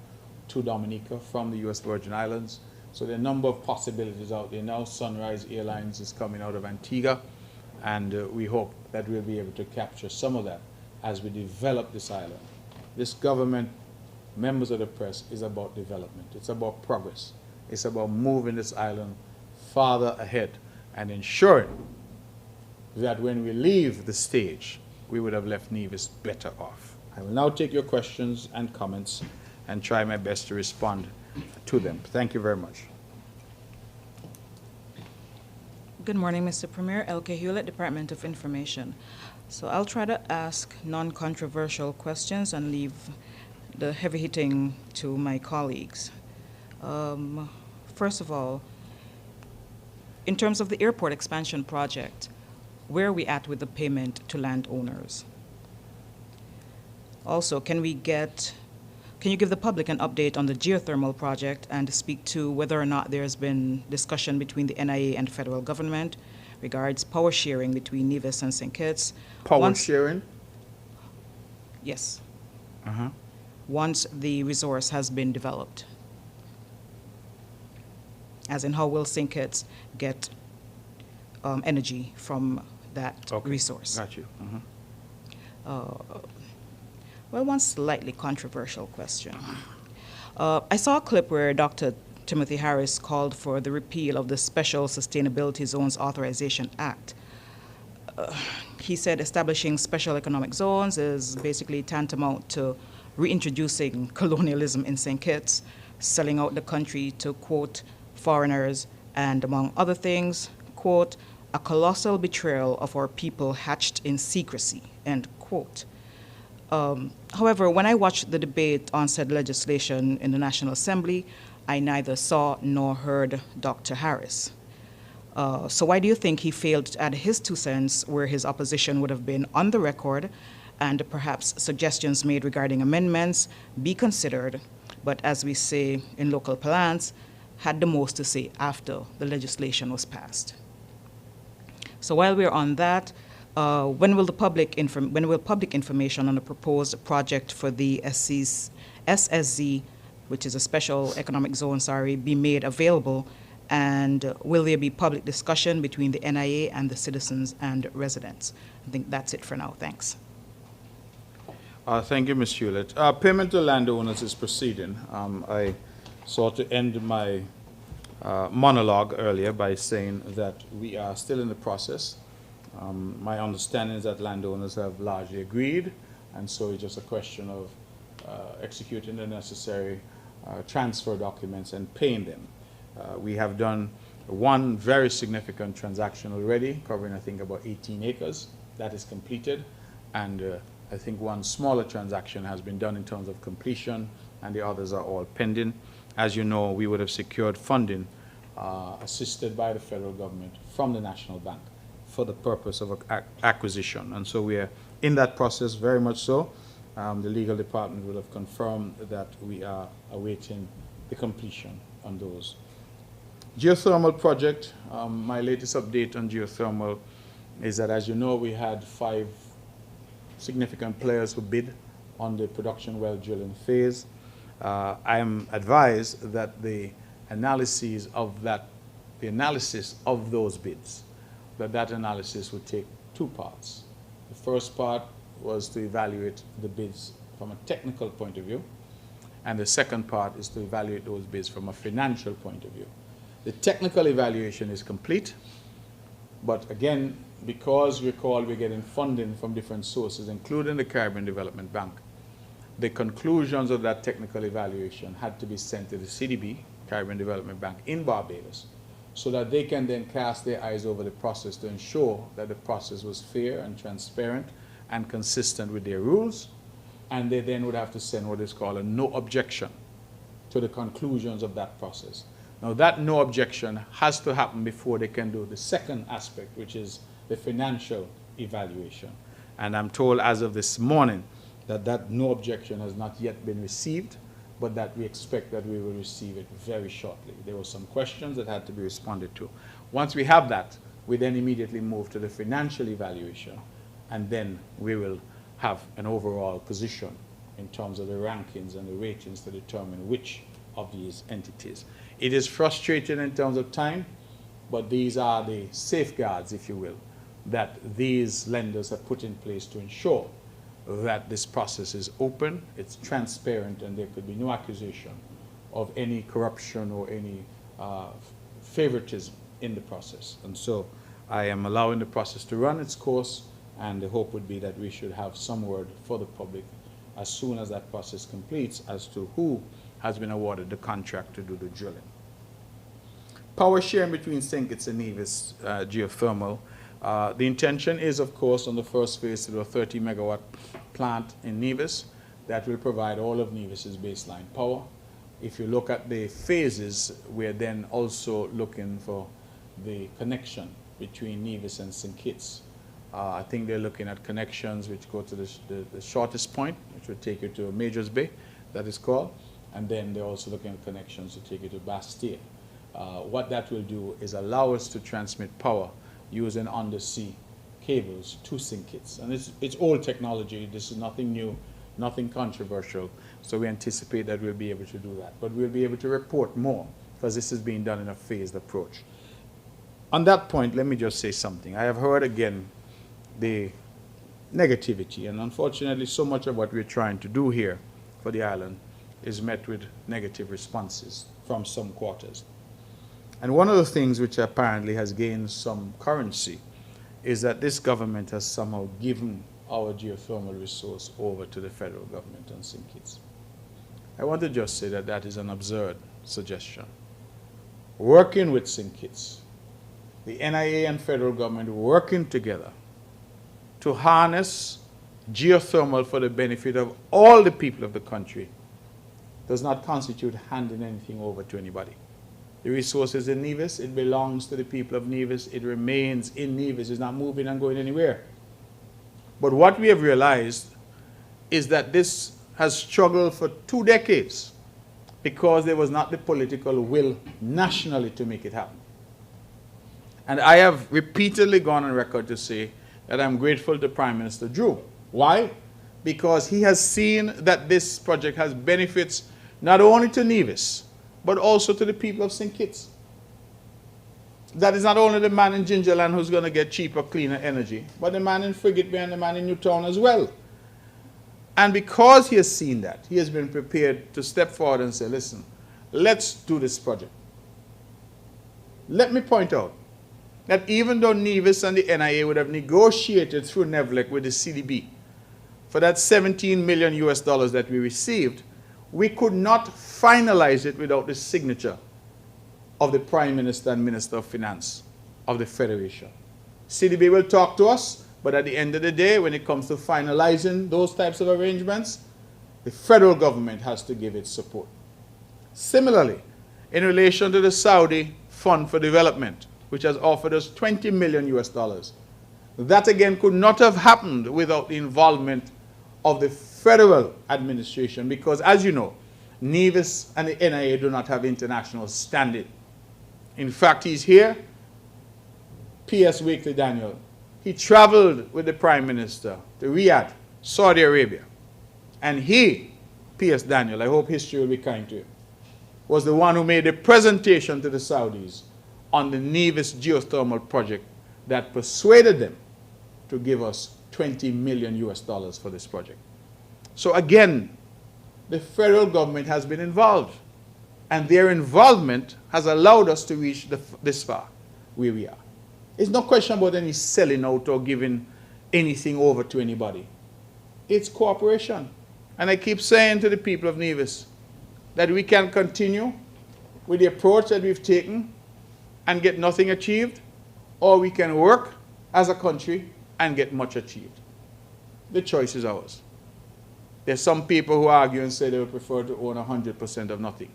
to Dominica from the U.S. Virgin Islands. So there are a number of possibilities out there now. Sunrise Airlines is coming out of Antigua, and we hope that we'll be able to capture some of that as we develop this island. This government, members of the press, is about development. It's about progress. It's about moving this island farther ahead and ensuring that when we leave the stage, we would have left Nevis better off. I will now take your questions and comments and try my best to respond to them. Thank you very much. Good morning, Mr. Premier. L.K. Hewlett, Department of Information. So I'll try to ask non-controversial questions and leave the heavy hitting to my colleagues. First of all, in terms of the airport expansion project, where are we at with the payment to landowners? Also, can you give the public an update on the geothermal project and speak to whether or not there's been discussion between the NIA and the federal government regards power sharing between Nevis and St. Kitts? Power sharing? Yes. Uh-huh. Once the resource has been developed. As in, how will St. Kitts get energy from that resource? Got you. Well, one slightly controversial question. I saw a clip where Dr. Timothy Harris called for the repeal of the Special Sustainability Zones Authorization Act. He said establishing special economic zones is basically tantamount to reintroducing colonialism in St. Kitts, selling out the country to, quote, foreigners, and among other things, quote, a colossal betrayal of our people hatched in secrecy, end quote. However, when I watched the debate on said legislation in the National Assembly, I neither saw nor heard Dr. Harris. So why do you think he failed to add his 2 cents where his opposition would have been on the record and perhaps suggestions made regarding amendments be considered, but as we say in local parlance, had the most to say after the legislation was passed? So while we're on that, when will public information on the proposed project for the SSZ, which is a special economic zone, be made available? And will there be public discussion between the NIA and the citizens and residents? I think that's it for now. Thanks. Thank you, Ms. Hewlett. Payment to landowners is proceeding. I sought to end my monologue earlier by saying that we are still in the process. My understanding is that landowners have largely agreed, and so it's just a question of executing the necessary transfer documents and paying them. We have done one very significant transaction already, covering I think about 18 acres. That is completed, and I think one smaller transaction has been done in terms of completion, and the others are all pending. As you know, we would have secured funding assisted by the federal government from the National Bank for the purpose of acquisition. And so we are in that process very much so. The legal department will have confirmed that we are awaiting the completion on those. Geothermal project, my latest update on geothermal is that, as you know, we had 5 significant players who bid on the production well drilling phase. I am advised that the analysis of those bids, that analysis would take 2 parts. The first part was to evaluate the bids from a technical point of view, and the second part is to evaluate those bids from a financial point of view. The technical evaluation is complete, but again, because recall we're getting funding from different sources, including the Caribbean Development Bank, the conclusions of that technical evaluation had to be sent to the CDB, Caribbean Development Bank, in Barbados, so that they can then cast their eyes over the process to ensure that the process was fair and transparent and consistent with their rules, and they then would have to send what is called a no objection to the conclusions of that process. Now that no objection has to happen before they can do the second aspect, which is the financial evaluation. And I'm told as of this morning that that no objection has not yet been received, but that we expect that we will receive it very shortly. There were some questions that had to be responded to. Once we have that, we then immediately move to the financial evaluation, and then we will have an overall position in terms of the rankings and the ratings to determine which of these entities. It is frustrating in terms of time, but these are the safeguards, if you will, that these lenders have put in place to ensure that this process is open, it's transparent, and there could be no accusation of any corruption or any favoritism in the process. And so I am allowing the process to run its course, and the hope would be that we should have some word for the public as soon as that process completes as to who has been awarded the contract to do the drilling. Power sharing between St. Kitts and Nevis geothermal. The intention is, of course, on the first phase to do a 30 megawatt plant in Nevis that will provide all of Nevis's baseline power. If you look at the phases, we're then also looking for the connection between Nevis and St. Kitts I think they're looking at connections which go to the shortest point, which would take you to Majors Bay, that is called. And then they're also looking at connections to take you to Bastille. What that will do is allow us to transmit power using undersea cables to St. Kitts. And it's old technology. This is nothing new, nothing controversial. So we anticipate that we'll be able to do that. But we'll be able to report more because this is being done in a phased approach. On that point, let me just say something. I have heard again the negativity, and unfortunately so much of what we're trying to do here for the island is met with negative responses from some quarters. And one of the things which apparently has gained some currency is that this government has somehow given our geothermal resource over to the federal government on St. Kitts. I want to just say that that is an absurd suggestion. Working with St. Kitts, the NIA and federal government working together to harness geothermal for the benefit of all the people of the country does not constitute handing anything over to anybody. The resources in Nevis, it belongs to the people of Nevis. It remains in Nevis. It's not moving and going anywhere. But what we have realized is that this has struggled for 2 decades because there was not the political will nationally to make it happen. And I have repeatedly gone on record to say that I'm grateful to Prime Minister Drew. Why? Because he has seen that this project has benefits not only to Nevis, but also to the people of St. Kitts. That is not only the man in Gingerland who's going to get cheaper, cleaner energy, but the man in Frigate Bay and the man in Newtown as well. And because he has seen that, he has been prepared to step forward and say, listen, let's do this project. Let me point out that even though Nevis and the NIA would have negotiated through NEVLEC with the CDB for that $17 million US that we received, we could not finalize it without the signature of the Prime Minister and Minister of Finance of the Federation. CDB will talk to us, but at the end of the day, when it comes to finalizing those types of arrangements, the federal government has to give its support. Similarly, in relation to the Saudi Fund for Development, which has offered us $20 million US, that again could not have happened without the involvement of the federal administration, because as you know, Nevis and the NIA do not have international standing. In fact, he's here, P.S. Wakely Daniel. He traveled with the Prime Minister to Riyadh, Saudi Arabia. And he, P.S. Daniel, I hope history will be kind to him, was the one who made a presentation to the Saudis on the Nevis geothermal project that persuaded them to give us $20 million US for this project. So again, the federal government has been involved, and their involvement has allowed us to reach this far where we are. It's no question about any selling out or giving anything over to anybody. It's cooperation. And I keep saying to the people of Nevis that we can continue with the approach that we've taken and get nothing achieved, or we can work as a country and get much achieved. The choice is ours. There's some people who argue and say they would prefer to own 100% of nothing.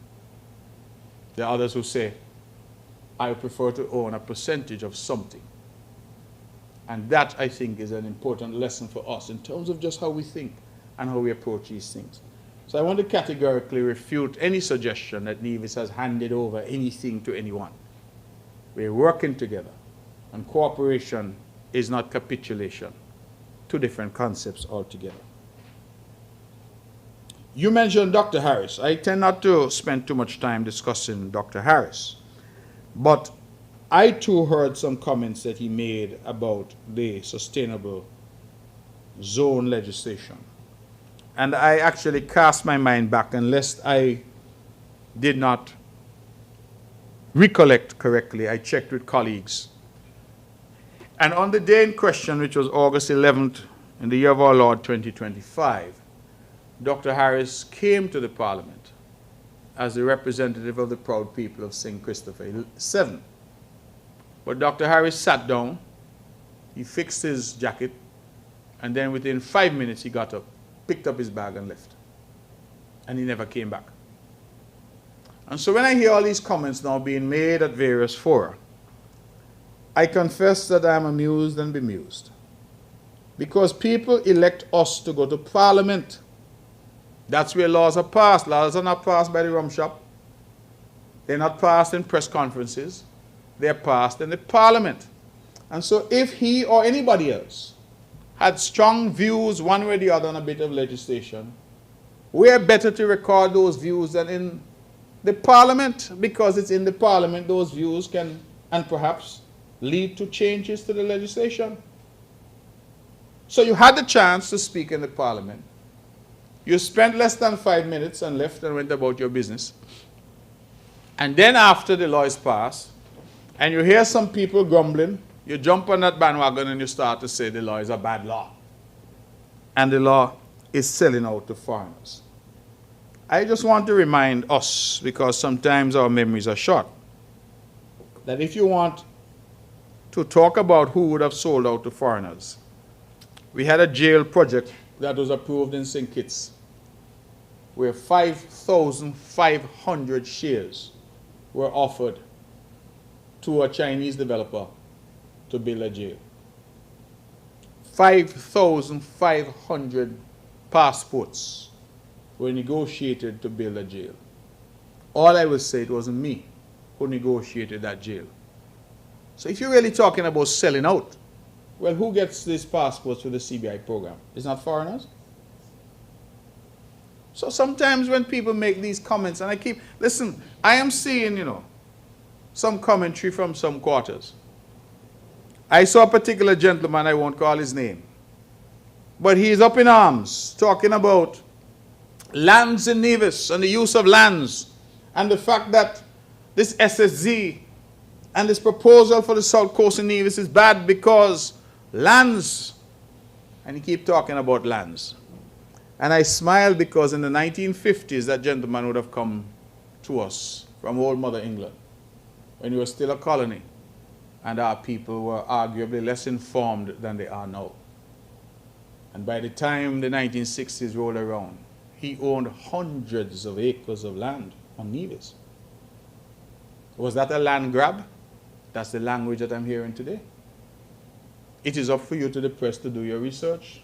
There are others who say, I would prefer to own a percentage of something. And that, I think, is an important lesson for us in terms of just how we think and how we approach these things. So I want to categorically refute any suggestion that Nevis has handed over anything to anyone. We're working together, and cooperation is not capitulation. 2 different concepts altogether. You mentioned Dr. Harris. I tend not to spend too much time discussing Dr. Harris, but I too heard some comments that he made about the sustainable zone legislation. And I actually cast my mind back, and lest I did not recollect correctly, I checked with colleagues. And on the day in question, which was August 11th, in the year of our Lord 2025, Dr. Harris came to the Parliament as the representative of the proud people of St. Christopher 7. But Dr. Harris sat down, he fixed his jacket, and then within 5 minutes he got up, picked up his bag and left. And he never came back. And so when I hear all these comments now being made at various fora, I confess that I am amused and bemused. Because people elect us to go to Parliament. That's where laws are passed. Laws are not passed by the rum shop. They're not passed in press conferences. They're passed in the Parliament. And so if he or anybody else had strong views one way or the other on a bit of legislation, we're better to record those views than in the Parliament, because it's in the Parliament those views can and perhaps lead to changes to the legislation. So you had the chance to speak in the Parliament. You spent less than 5 minutes and left and went about your business. And then after the law is passed, and you hear some people grumbling, you jump on that bandwagon and you start to say the law is a bad law. And the law is selling out to foreigners. I just want to remind us, because sometimes our memories are short, that if you want to talk about who would have sold out to foreigners, we had a jail project that was approved in St. Kitts, where 5,500 shares were offered to a Chinese developer to build a jail. 5,500 passports were negotiated to build a jail. All I will say, it wasn't me who negotiated that jail. So if you're really talking about selling out, well, who gets these passports for the CBI program? It's not foreigners? So sometimes when people make these comments, and listen, I am seeing, some commentary from some quarters. I saw a particular gentleman, I won't call his name, but he's up in arms talking about lands in Nevis and the use of lands, and the fact that this SSZ and this proposal for the South Coast in Nevis is bad because lands, and he keep talking about lands. And I smile because in the 1950s, that gentleman would have come to us from old Mother England, when we were still a colony, and our people were arguably less informed than they are now. And by the time the 1960s rolled around, he owned hundreds of acres of land on Nevis. Was that a land grab? That's the language that I'm hearing today. It is up for you to the press to do your research.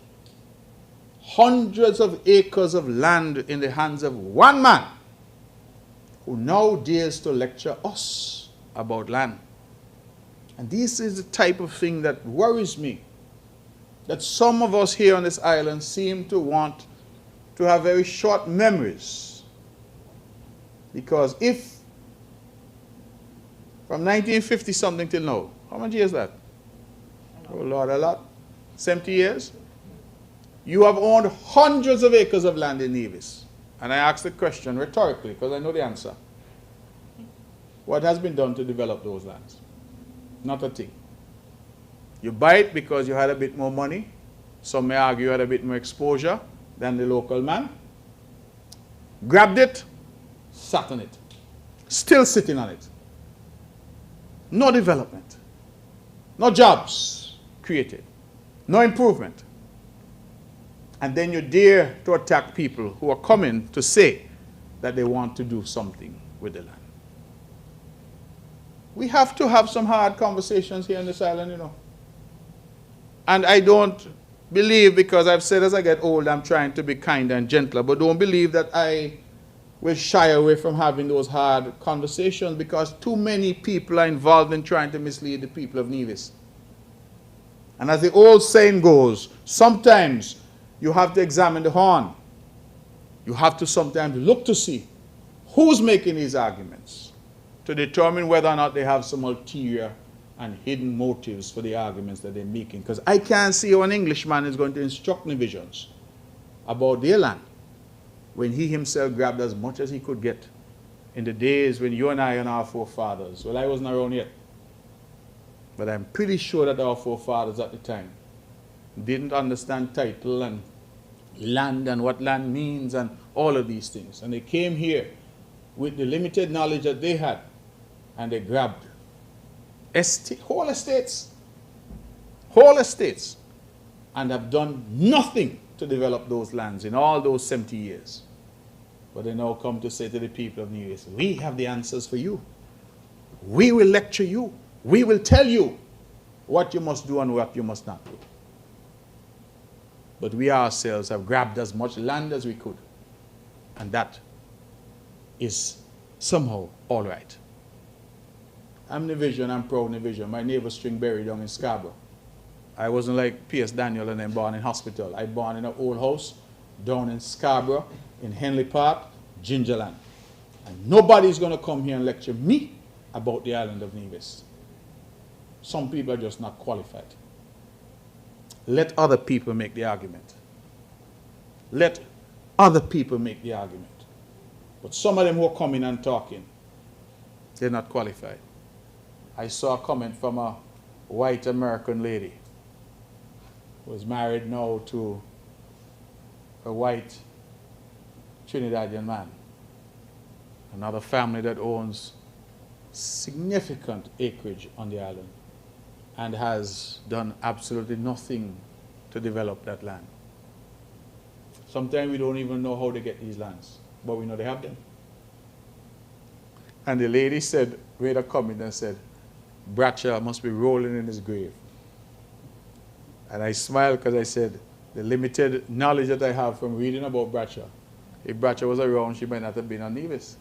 Hundreds of acres of land in the hands of one man who now dares to lecture us about land. And this is the type of thing that worries me, that some of us here on this island seem to want to have very short memories. Because if from 1950 something till now, how many years is that? Oh Lord, a lot. 70 years? You have owned hundreds of acres of land in Nevis. And I ask the question rhetorically, because I know the answer. What has been done to develop those lands? Not a thing. You buy it because you had a bit more money. Some may argue you had a bit more exposure than the local man. Grabbed it, sat on it. Still sitting on it. No development. No jobs created. No improvement. And then you dare to attack people who are coming to say that they want to do something with the land. We have to have some hard conversations here on this island, And I don't believe, because I've said as I get old, I'm trying to be kinder and gentler, but don't believe that I will shy away from having those hard conversations, because too many people are involved in trying to mislead the people of Nevis. And as the old saying goes, sometimes you have to examine the horn. You have to sometimes look to see who's making these arguments, to determine whether or not they have some ulterior and hidden motives for the arguments that they're making. Because I can't see how an Englishman is going to instruct Nevisians about their land when he himself grabbed as much as he could get in the days when you and I and our forefathers, well, I wasn't around yet, but I'm pretty sure that our forefathers at the time didn't understand title and land and what land means and all of these things. And they came here with the limited knowledge that they had, and they grabbed whole estates, and have done nothing to develop those lands in all those 70 years. But they now come to say to the people of Nevis, we have the answers for you. We will lecture you. We will tell you what you must do and what you must not do. But we ourselves have grabbed as much land as we could. And that is somehow all right. I'm Nevision, I'm proud Nevision. My neighbor string buried down in Scarborough. I wasn't like P.S. Daniel and then born in hospital. I born in an old house down in Scarborough, in Henley Park, Gingerland. And nobody's going to come here and lecture me about the island of Nevis. Some people are just not qualified. Let other people make the argument. Let other people make the argument. But some of them who are coming and talking, they're not qualified. I saw a comment from a white American lady who is married now to a white Trinidadian man. Another family that owns significant acreage on the island and has done absolutely nothing to develop that land. Sometimes we don't even know how to get these lands, but we know they have them. And the lady said, made a comment and said, Bradshaw must be rolling in his grave. And I smiled because I said, the limited knowledge that I have from reading about Bradshaw, if Bradshaw was around, she might not have been on Nevis.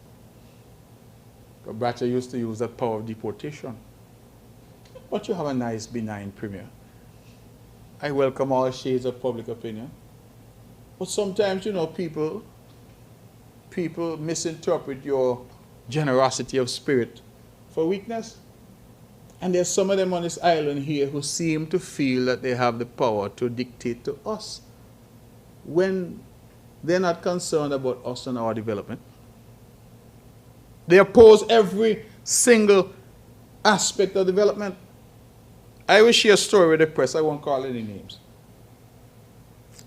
Because Bradshaw used to use that power of deportation. But you have a nice, benign premier. I welcome all shades of public opinion. But sometimes, you know, people misinterpret your generosity of spirit for weakness. And there's some of them on this island here who seem to feel that they have the power to dictate to us when they're not concerned about us and our development. They oppose every single aspect of development. I will share a story with the press. I won't call any names.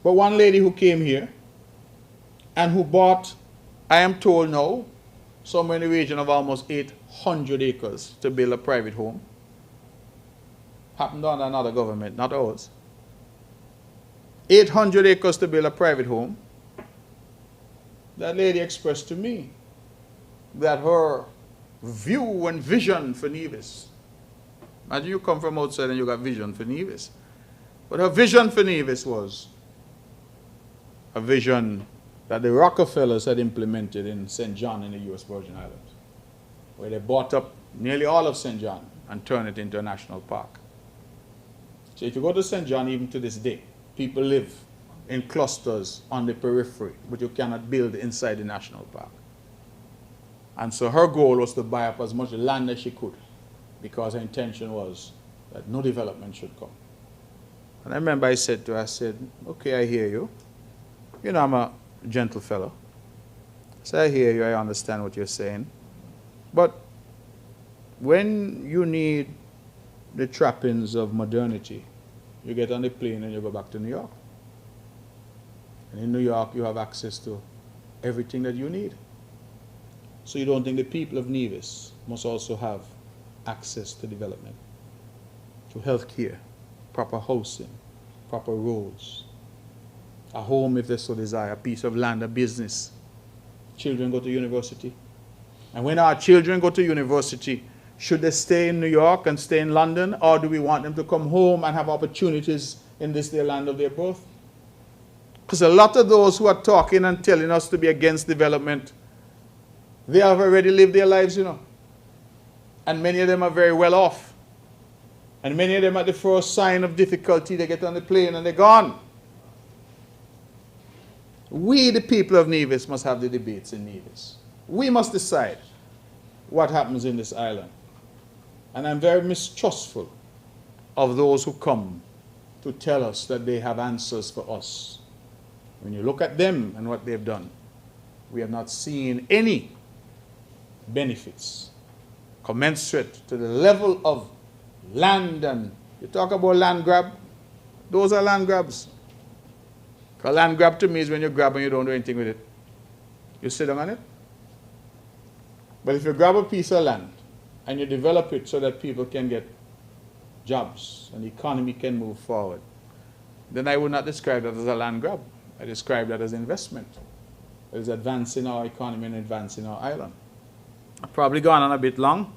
But one lady who came here and who bought, I am told now, somewhere in the region of almost 800 acres to build a private home. Happened under another government, not ours. 800 acres to build a private home. That lady expressed to me that her view and vision for Nevis. Imagine you come from outside and you got vision for Nevis. But her vision for Nevis was a vision that the Rockefellers had implemented in St. John in the U.S. Virgin Islands, where they bought up nearly all of St. John and turned it into a national park. So if you go to St. John, even to this day, people live in clusters on the periphery, but you cannot build inside the national park. And so her goal was to buy up as much land as she could, because her intention was that no development should come. And I remember I said to her, I said, okay, I hear you. You know, I'm a gentle fellow. So I hear you, I understand what you're saying. But when you need the trappings of modernity, you get on the plane and you go back to New York. And in New York, you have access to everything that you need. So you don't think the people of Nevis must also have access to development, to health care, proper housing, proper roads, a home if they so desire, a piece of land, a business. Children go to university. And when our children go to university, should they stay in New York and stay in London, or do we want them to come home and have opportunities in this their land of their birth? Because a lot of those who are talking and telling us to be against development, they have already lived their lives, you know. And many of them are very well off. And many of them at the first sign of difficulty, they get on the plane and they're gone. We, the people of Nevis, must have the debates in Nevis. We must decide what happens in this island. And I'm very mistrustful of those who come to tell us that they have answers for us. When you look at them and what they've done, we have not seen any benefits commensurate to the level of land. And you talk about land grab, those are land grabs. Because land grab to me is when you grab and you don't do anything with it. You sit down on it. But if you grab a piece of land and you develop it so that people can get jobs and the economy can move forward, then I would not describe that as a land grab. I describe that as investment. It is advancing our economy and advancing our island. I've probably gone on a bit long,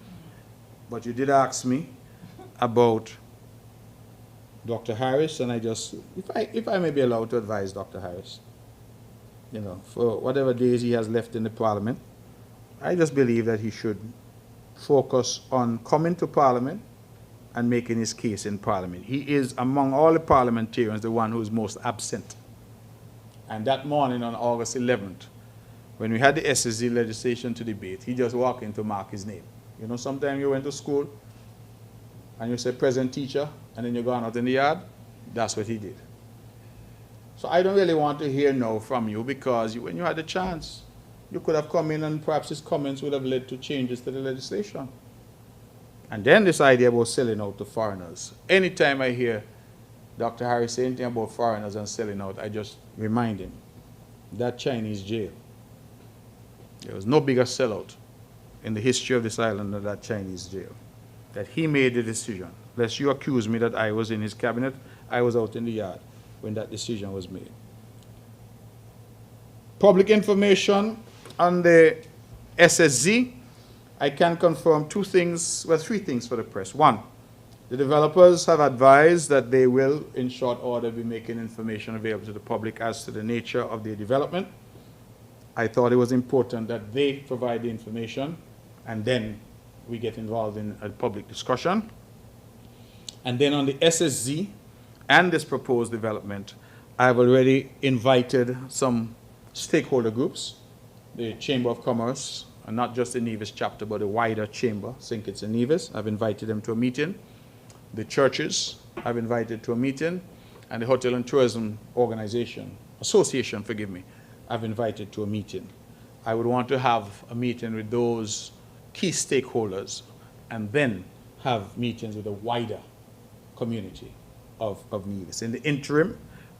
but you did ask me about Dr. Harris, and I just, if I may be allowed to advise Dr. Harris, you know, for whatever days he has left in the Parliament, I just believe that he should focus on coming to Parliament and making his case in Parliament. He is, among all the parliamentarians, the one who is most absent. And that morning on August 11th, when we had the SSD legislation to debate, he just walked in to mark his name. You know, sometimes you went to school and you say, present teacher, and then you go out in the yard. That's what he did. So I don't really want to hear no from you, because when you had the chance, you could have come in and perhaps his comments would have led to changes to the legislation. And then this idea about selling out to foreigners. Anytime I hear Dr. Harris say anything about foreigners and selling out, I just remind him that Chinese jail. There was no bigger sellout in the history of this island than that Chinese jail. That he made the decision. Lest you accuse me that I was in his cabinet, I was out in the yard when that decision was made. Public information on the SSZ, I can confirm two things, well, three things for the press. One, the developers have advised that they will, in short order, be making information available to the public as to the nature of their development. I thought it was important that they provide the information and then we get involved in a public discussion. And then on the SSZ and this proposed development, I've already invited some stakeholder groups, the Chamber of Commerce, and not just the Nevis chapter, but the wider chamber, St. Kitts and Nevis. I've invited them to a meeting. The churches I've invited to a meeting, and the Hotel and Tourism Association, forgive me, I've invited to a meeting. I would want to have a meeting with those key stakeholders and then have meetings with a wider community of Nevis. In the interim,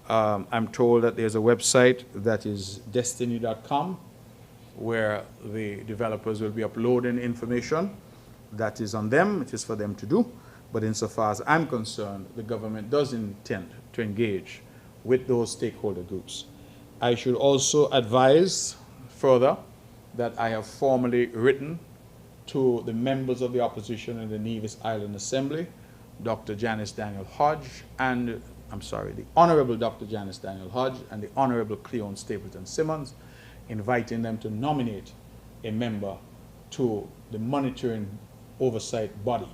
I'm told that there's a website that is destiny.com where the developers will be uploading information that is on them, it is for them to do. But insofar as I'm concerned, the government does intend to engage with those stakeholder groups. I should also advise further that I have formally written to the members of the opposition in the Nevis Island Assembly, Dr. Janice Daniel Hodge, and, the Honorable Dr. Janice Daniel Hodge and the Honorable Cleon Stapleton Simmons, inviting them to nominate a member to the monitoring oversight body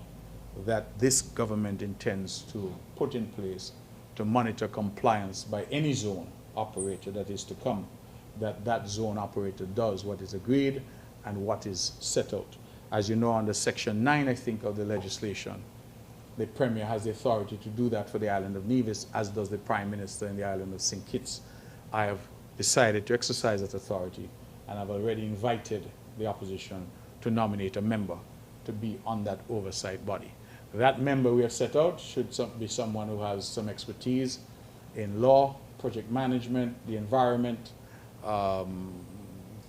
that this government intends to put in place to monitor compliance by any zone operator that is to come, that zone operator does what is agreed and what is set out. As you know, under Section 9, I think, of the legislation, the Premier has the authority to do that for the island of Nevis, as does the Prime Minister in the island of St. Kitts. I have decided to exercise that authority, and I've already invited the opposition to nominate a member to be on that oversight body. That member we have set out should be someone who has some expertise in law, project management, the environment,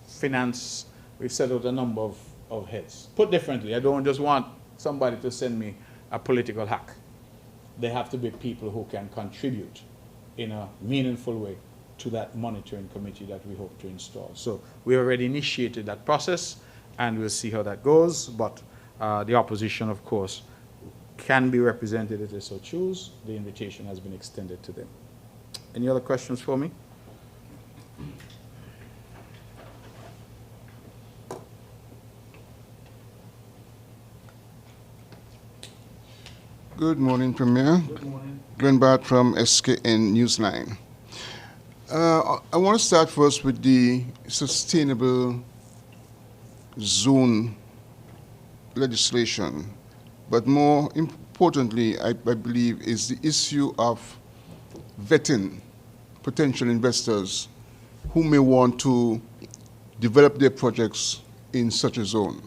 finance. We've set out a number of heads. Put differently, I don't just want somebody to send me a political hack. They have to be people who can contribute in a meaningful way to that monitoring committee that we hope to install. So we already initiated that process, and we'll see how that goes. But the opposition, of course, can be represented if they so choose. The invitation has been extended to them. Any other questions for me? Good morning, Premier. Good morning. Glenn Bart from SKN Newsline. I want to start first with the sustainable zone legislation, but more importantly, I believe, is the issue of vetting potential investors who may want to develop their projects in such a zone.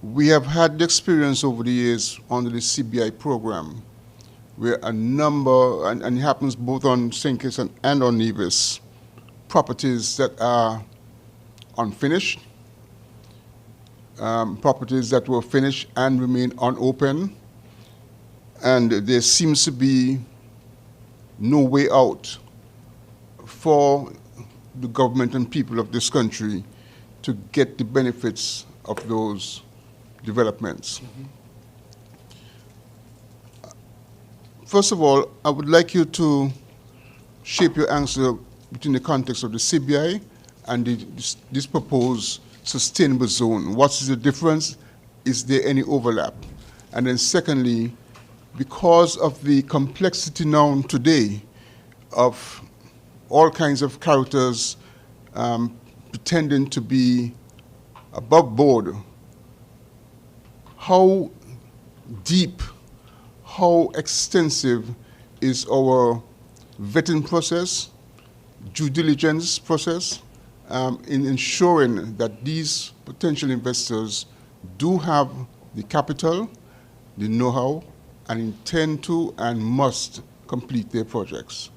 We have had the experience over the years under the CBI program where a number, and it happens both on St. Kitts and on Nevis, properties that are unfinished, properties that were finished and remain unopened, and there seems to be no way out for the government and people of this country to get the benefits of those developments. First of all, I would like you to shape your answer within the context of the CBI and this proposed sustainable zone. What is the difference? Is there any overlap? And then secondly, because of the complexity now today of all kinds of characters pretending to be above board, how deep, how extensive is our vetting process, due diligence process, in ensuring that these potential investors do have the capital, the know-how, and intend to and must complete their projects.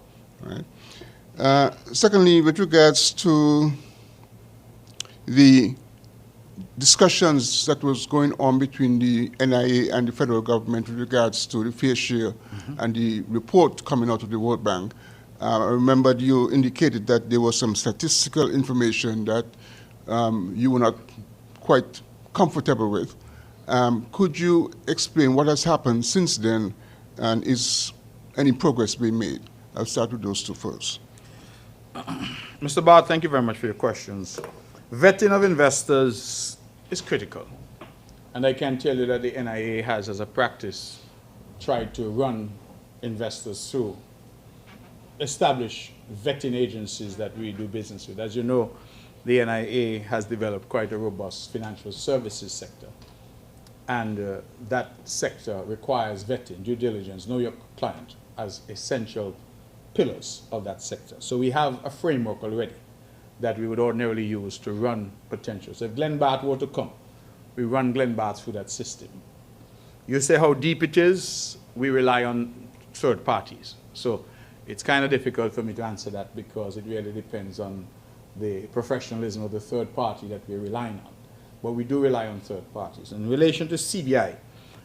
Right? Secondly, with regards to the discussions that was going on between the NIA and the federal government with regards to the fair share and the report coming out of the World Bank, I remember you indicated that there was some statistical information that you were not quite comfortable with. Could you explain what has happened since then, and is any progress being made? I'll start with those two first. Mr. Bart, thank you very much for your questions. Vetting of investors is critical. And I can tell you that the NIA has, as a practice, tried to run investors through established vetting agencies that we do business with. As you know, the NIA has developed quite a robust financial services sector. And that sector requires vetting, due diligence, know your client as essential pillars of that sector. So we have a framework already that we would ordinarily use to run potential. So if Glenn Bart were to come, we run Glenn Bart through that system. You say how deep it is, we rely on third parties. So it's kind of difficult for me to answer that because it really depends on the professionalism of the third party that we're relying on. But we do rely on third parties. In relation to CBI,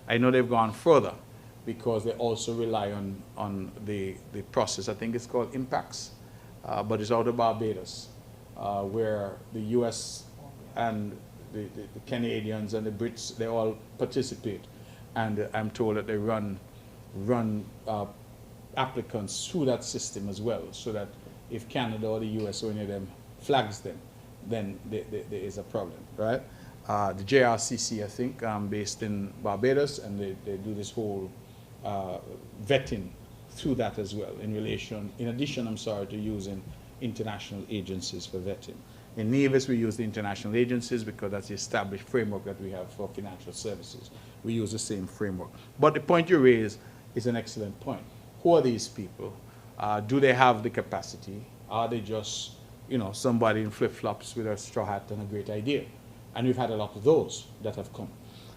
I know they've gone further because they also rely on the process. I think it's called impacts, but it's out of Barbados, where the US and the Canadians and the Brits, they all participate. And I'm told that they run applicants through that system as well, so that if Canada or the US or any of them flags them, then there is a problem, right? The JRCC, I think, based in Barbados, and they do this whole vetting through that as well, in addition, to using international agencies for vetting. In Nevis, we use the international agencies because that's the established framework that we have for financial services. We use the same framework. But the point you raise is an excellent point. Who are these people? Do they have the capacity? Are they just, somebody in flip-flops with a straw hat and a great idea? And we've had a lot of those that have come.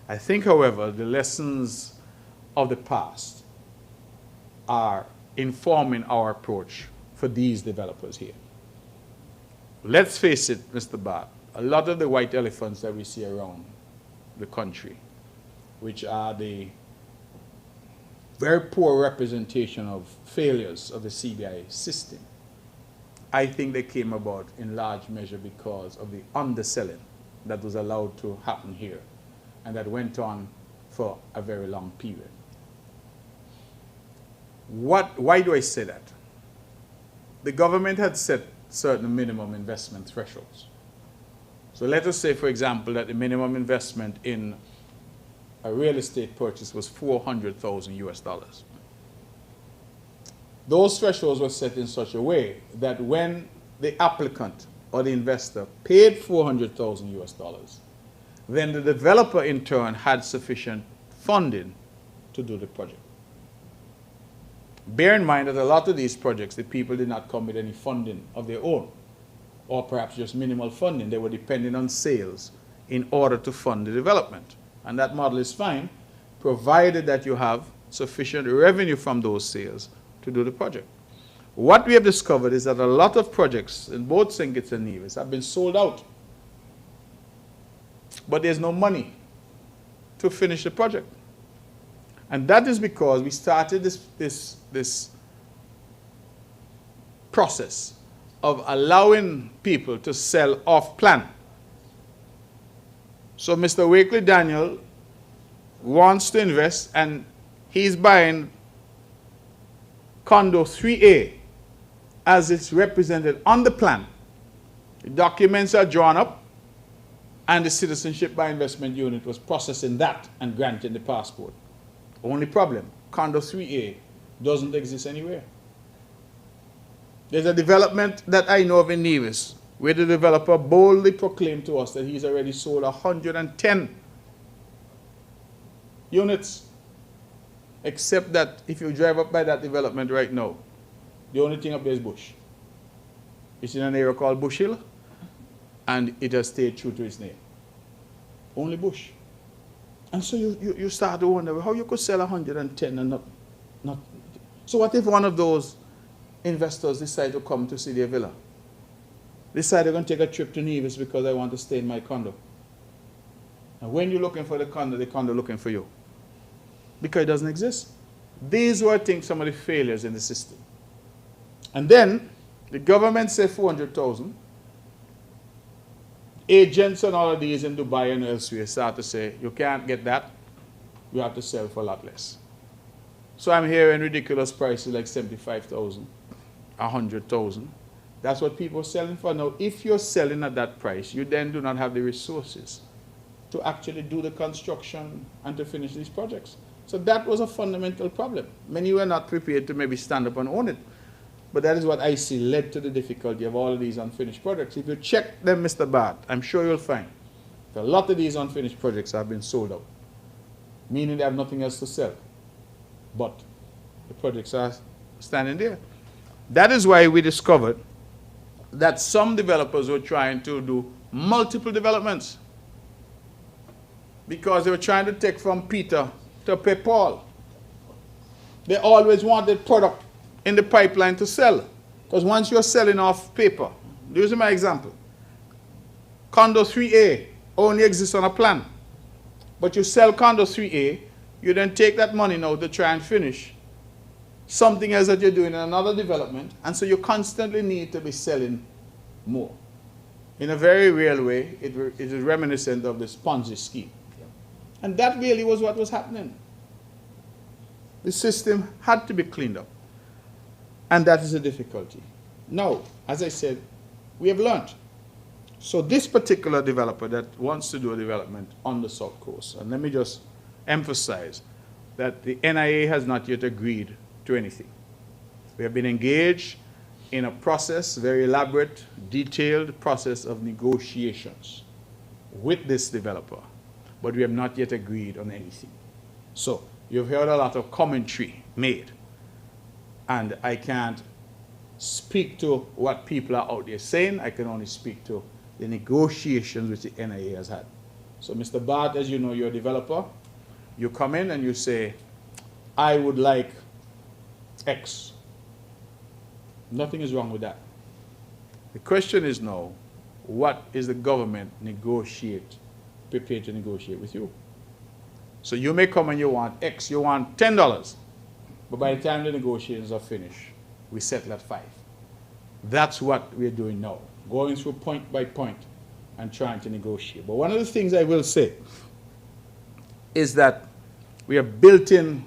I think, however, the lessons of the past are informing our approach for these developers here. Let's face it, Mr. Bart, a lot of the white elephants that we see around the country, which are the very poor representation of failures of the CBI system, I think they came about in large measure because of the underselling that was allowed to happen here and that went on for a very long period. Why do I say that? The government had set certain minimum investment thresholds. So let us say, for example, that the minimum investment in a real estate purchase was $400,000 US. Those thresholds were set in such a way that when the applicant or the investor paid $400,000 US, then the developer in turn had sufficient funding to do the project. Bear in mind that a lot of these projects, the people did not come with any funding of their own, or perhaps just minimal funding. They were depending on sales in order to fund the development. And that model is fine, provided that you have sufficient revenue from those sales to do the project. What we have discovered is that a lot of projects in both St. Kitts and Nevis have been sold out, but there's no money to finish the project. And that is because we started this process of allowing people to sell off plan. So Mr. Wakely Daniel wants to invest, and he's buying condo 3A, as it's represented on the plan, the documents are drawn up, and the citizenship by investment unit was processing that and granting the passport. Only problem, condo 3A doesn't exist anywhere. There's a development that I know of in Nevis, where the developer boldly proclaimed to us that he's already sold 110 units. Except that if you drive up by that development right now, the only thing up there is bush. It's in an area called Bush Hill, and it has stayed true to its name. Only bush. And so you start to wonder how you could sell 110 and not. So what if one of those investors decide to come to see their villa? Decide they're going to take a trip to Nevis because I want to stay in my condo. And when you're looking for the condo looking for you. Because it doesn't exist. These were, I think, some of the failures in the system. And then the government said 400,000. Agents and all of these in Dubai and elsewhere start to say, you can't get that. You have to sell for a lot less. So I'm hearing ridiculous prices like 75,000, 100,000. That's what people are selling for. Now, if you're selling at that price, you then do not have the resources to actually do the construction and to finish these projects. So that was a fundamental problem. Many were not prepared to maybe stand up and own it. But that is what I see led to the difficulty of all of these unfinished projects. If you check them, Mr. Bart, I'm sure you'll find that a lot of these unfinished projects have been sold out, meaning they have nothing else to sell. But the projects are standing there. That is why we discovered that some developers were trying to do multiple developments because they were trying to take from Peter to pay Paul. They always wanted product in the pipeline to sell. Because once you're selling off paper, here's my example. Condo 3A only exists on a plan. But you sell condo 3A, you then take that money now to try and finish something else that you're doing in another development, and so you constantly need to be selling more. In a very real way, it is reminiscent of the Ponzi scheme. And that really was what was happening. The system had to be cleaned up. And that is a difficulty. Now, as I said, we have learned. So this particular developer that wants to do a development on the South Coast, and let me just emphasize that the NIA has not yet agreed to anything. We have been engaged in a process, very elaborate, detailed process of negotiations with this developer, but we have not yet agreed on anything. So you've heard a lot of commentary made, and I can't speak to what people are out there saying. I can only speak to the negotiations which the NIA has had. So Mr. Bart, as you know, you're a developer. You come in and you say, I would like X. Nothing is wrong with that. The question is now, what is the government prepared to negotiate with you? So you may come and you want X, you want $10, but by the time the negotiations are finished, we settle at 5. That's what we're doing now, going through point by point and trying to negotiate. But one of the things I will say is that we have built in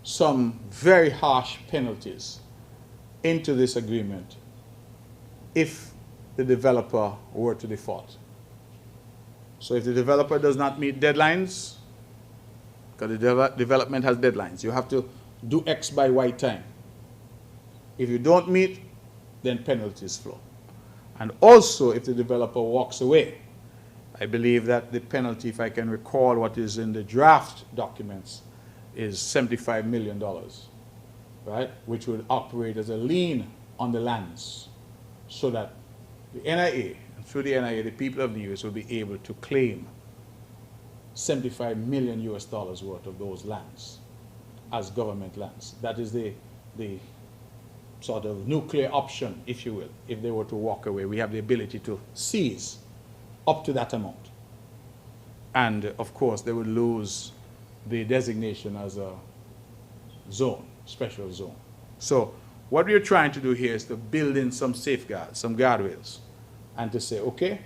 some very harsh penalties into this agreement if the developer were to default. So if the developer does not meet deadlines, because the development has deadlines, you have to do X by Y time. If you don't meet, then penalties flow. And also, if the developer walks away, I believe that the penalty, if I can recall what is in the draft documents, is $75 million, right? Which would operate as a lien on the lands, so that the NIA, and through the NIA, the people of Nevis will be able to claim $75 million worth of those lands as government lands. That is the sort of nuclear option, if you will. If they were to walk away, we have the ability to seize up to that amount. And of course, they would lose the designation as a zone, special zone. So what we are trying to do here is to build in some safeguards, some guardrails, and to say, okay,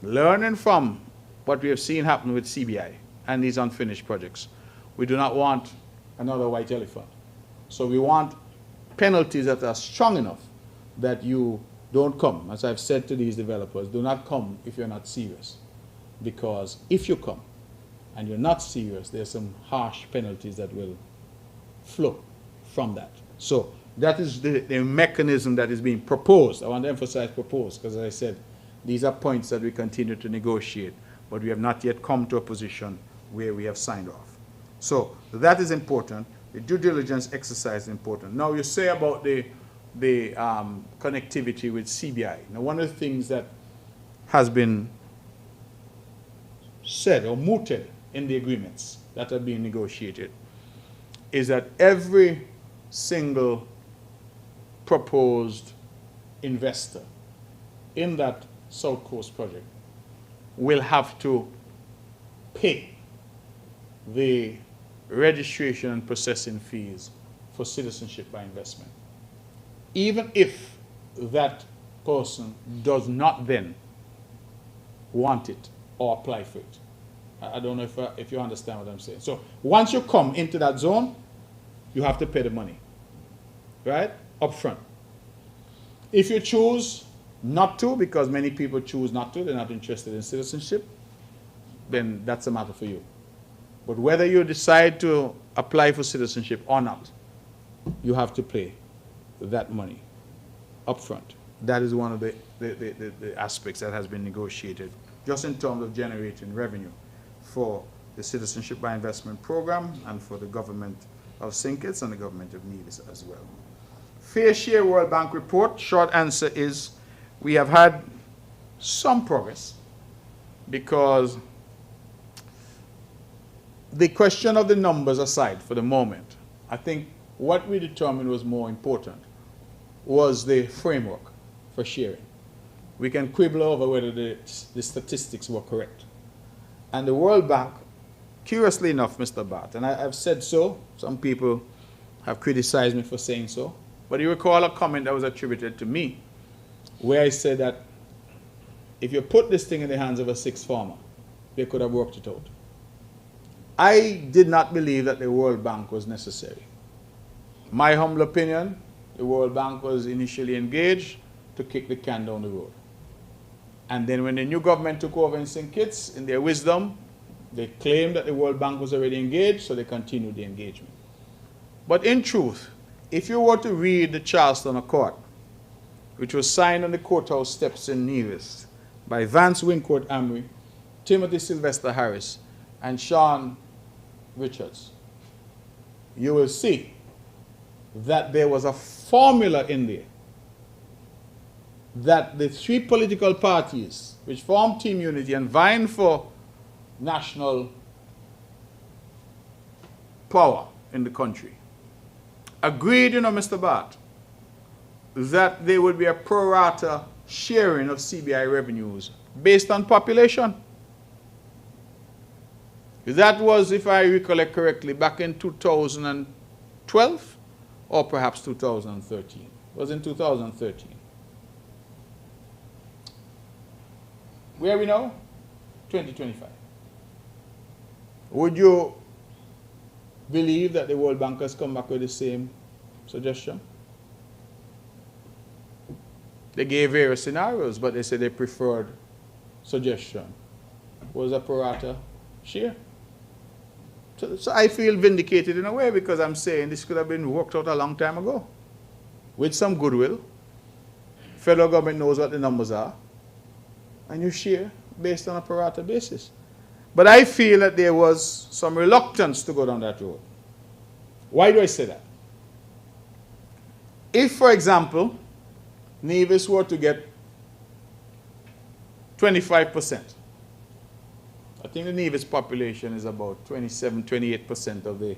learning from what we have seen happen with CBI and these unfinished projects, we do not want another white elephant. So we want penalties that are strong enough that you don't come. As I've said to these developers, do not come if you're not serious. Because if you come and you're not serious, there's some harsh penalties that will flow from that. So that is the mechanism that is being proposed. I want to emphasize proposed, because as I said, these are points that we continue to negotiate, but we have not yet come to a position where we have signed off. So that is important. The due diligence exercise is important. Now you say about the connectivity with CBI. Now one of the things that has been said or mooted in the agreements that are being negotiated is that every single proposed investor in that South Coast project will have to pay the registration and processing fees for citizenship by investment, even if that person does not then want it or apply for it. I don't know if you understand what I'm saying. So once you come into that zone, you have to pay the money, right, up front. If you choose not to, because many people choose not to, they're not interested in citizenship, then that's a matter for you. But whether you decide to apply for citizenship or not, you have to pay that money up front. That is one of the aspects that has been negotiated, just in terms of generating revenue for the Citizenship by Investment program and for the government of St. Kitts and the government of Nevis as well. Fair Share World Bank report, short answer is we have had some progress, because the question of the numbers aside for the moment, I think what we determined was more important was the framework for sharing. We can quibble over whether the statistics were correct. And the World Bank, curiously enough, Mr. Bart, and I've said so, some people have criticized me for saying so, but you recall a comment that was attributed to me where I said that if you put this thing in the hands of a sixth farmer, they could have worked it out. I did not believe that the World Bank was necessary. My humble opinion, the World Bank was initially engaged to kick the can down the road. And then when the new government took over in St. Kitts, in their wisdom, they claimed that the World Bank was already engaged, so they continued the engagement. But in truth, if you were to read the Charleston Accord, which was signed on the courthouse steps in Nevis by Vance Wincourt Amory, Timothy Sylvester Harris, and Sean Richards, you will see that there was a formula in there that the three political parties which formed Team Unity and vying for national power in the country agreed, Mr. Bart, that there would be a pro rata sharing of CBI revenues based on population. That was, if I recollect correctly, back in 2012 or perhaps 2013. It was in 2013. Where are we now? 2025. Would you believe that the World Bank has come back with the same suggestion? They gave various scenarios, but they said their preferred suggestion was a pro rata share. So I feel vindicated in a way, because I'm saying this could have been worked out a long time ago with some goodwill. Federal government knows what the numbers are, and you share based on a pro rata basis. But I feel that there was some reluctance to go down that road. Why do I say that? If, for example, Nevis were to get 25%, I think the Nevis population is about 27, 28% of the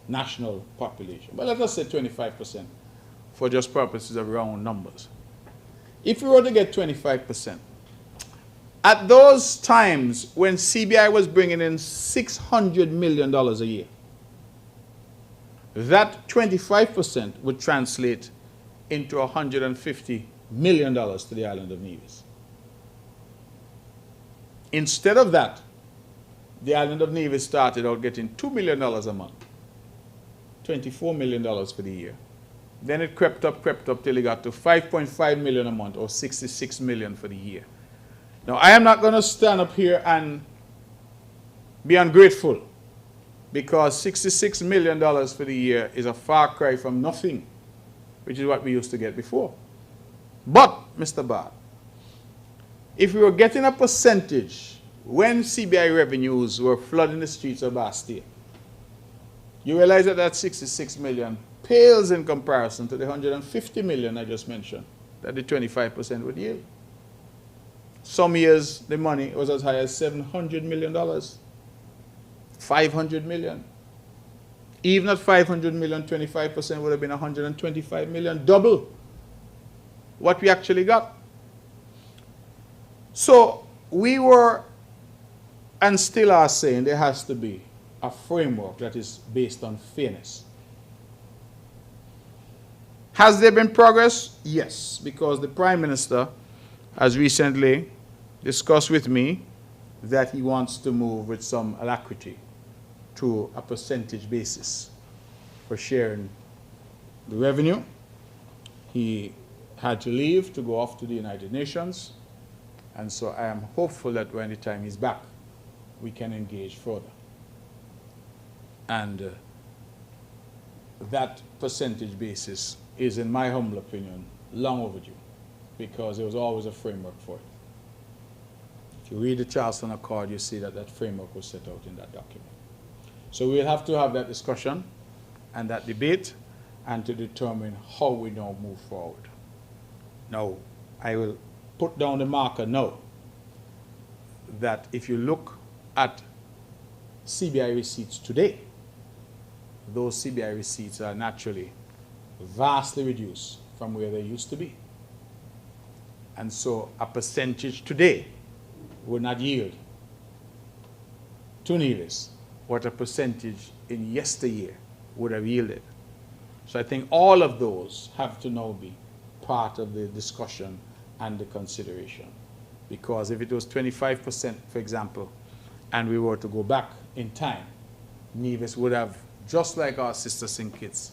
national population. But let us say 25% for just purposes of round numbers. If we were to get 25%, at those times when CBI was bringing in $600 million a year, that 25% would translate into $150 million to the island of Nevis. Instead of that, the island of Nevis started out getting $2 million a month, $24 million for the year. Then it crept up till it got to 5.5 million a month, or 66 million for the year. Now, I am not going to stand up here and be ungrateful, because $66 million for the year is a far cry from nothing, which is what we used to get before. But, Mr. Bard, if we were getting a percentage when CBI revenues were flooding the streets of Bastille, you realize that that 66 million pales in comparison to the 150 million I just mentioned, that the 25% would yield. Some years, the money was as high as $700 million, 500 million. Even at 500 million, 25% would have been 125 million, double what we actually got. So we were, and still are saying, there has to be a framework that is based on fairness. Has there been progress? Yes, because the Prime Minister has recently discussed with me that he wants to move with some alacrity to a percentage basis for sharing the revenue. He had to leave to go off to the United Nations, and so I am hopeful that when the time is back, we can engage further. And that percentage basis is, in my humble opinion, long overdue, because there was always a framework for it. If you read the Charleston Accord, you see that that framework was set out in that document. So we'll have to have that discussion and that debate, and to determine how we now move forward. Now, I will put down the marker now that if you look at CBI receipts today, those CBI receipts are naturally vastly reduced from where they used to be. And so a percentage today would not yield to Nevis what a percentage in yesteryear would have yielded. So I think all of those have to now be part of the discussion and the consideration. Because if it was 25%, for example, and we were to go back in time, Nevis would have, just like our sister St. Kitts,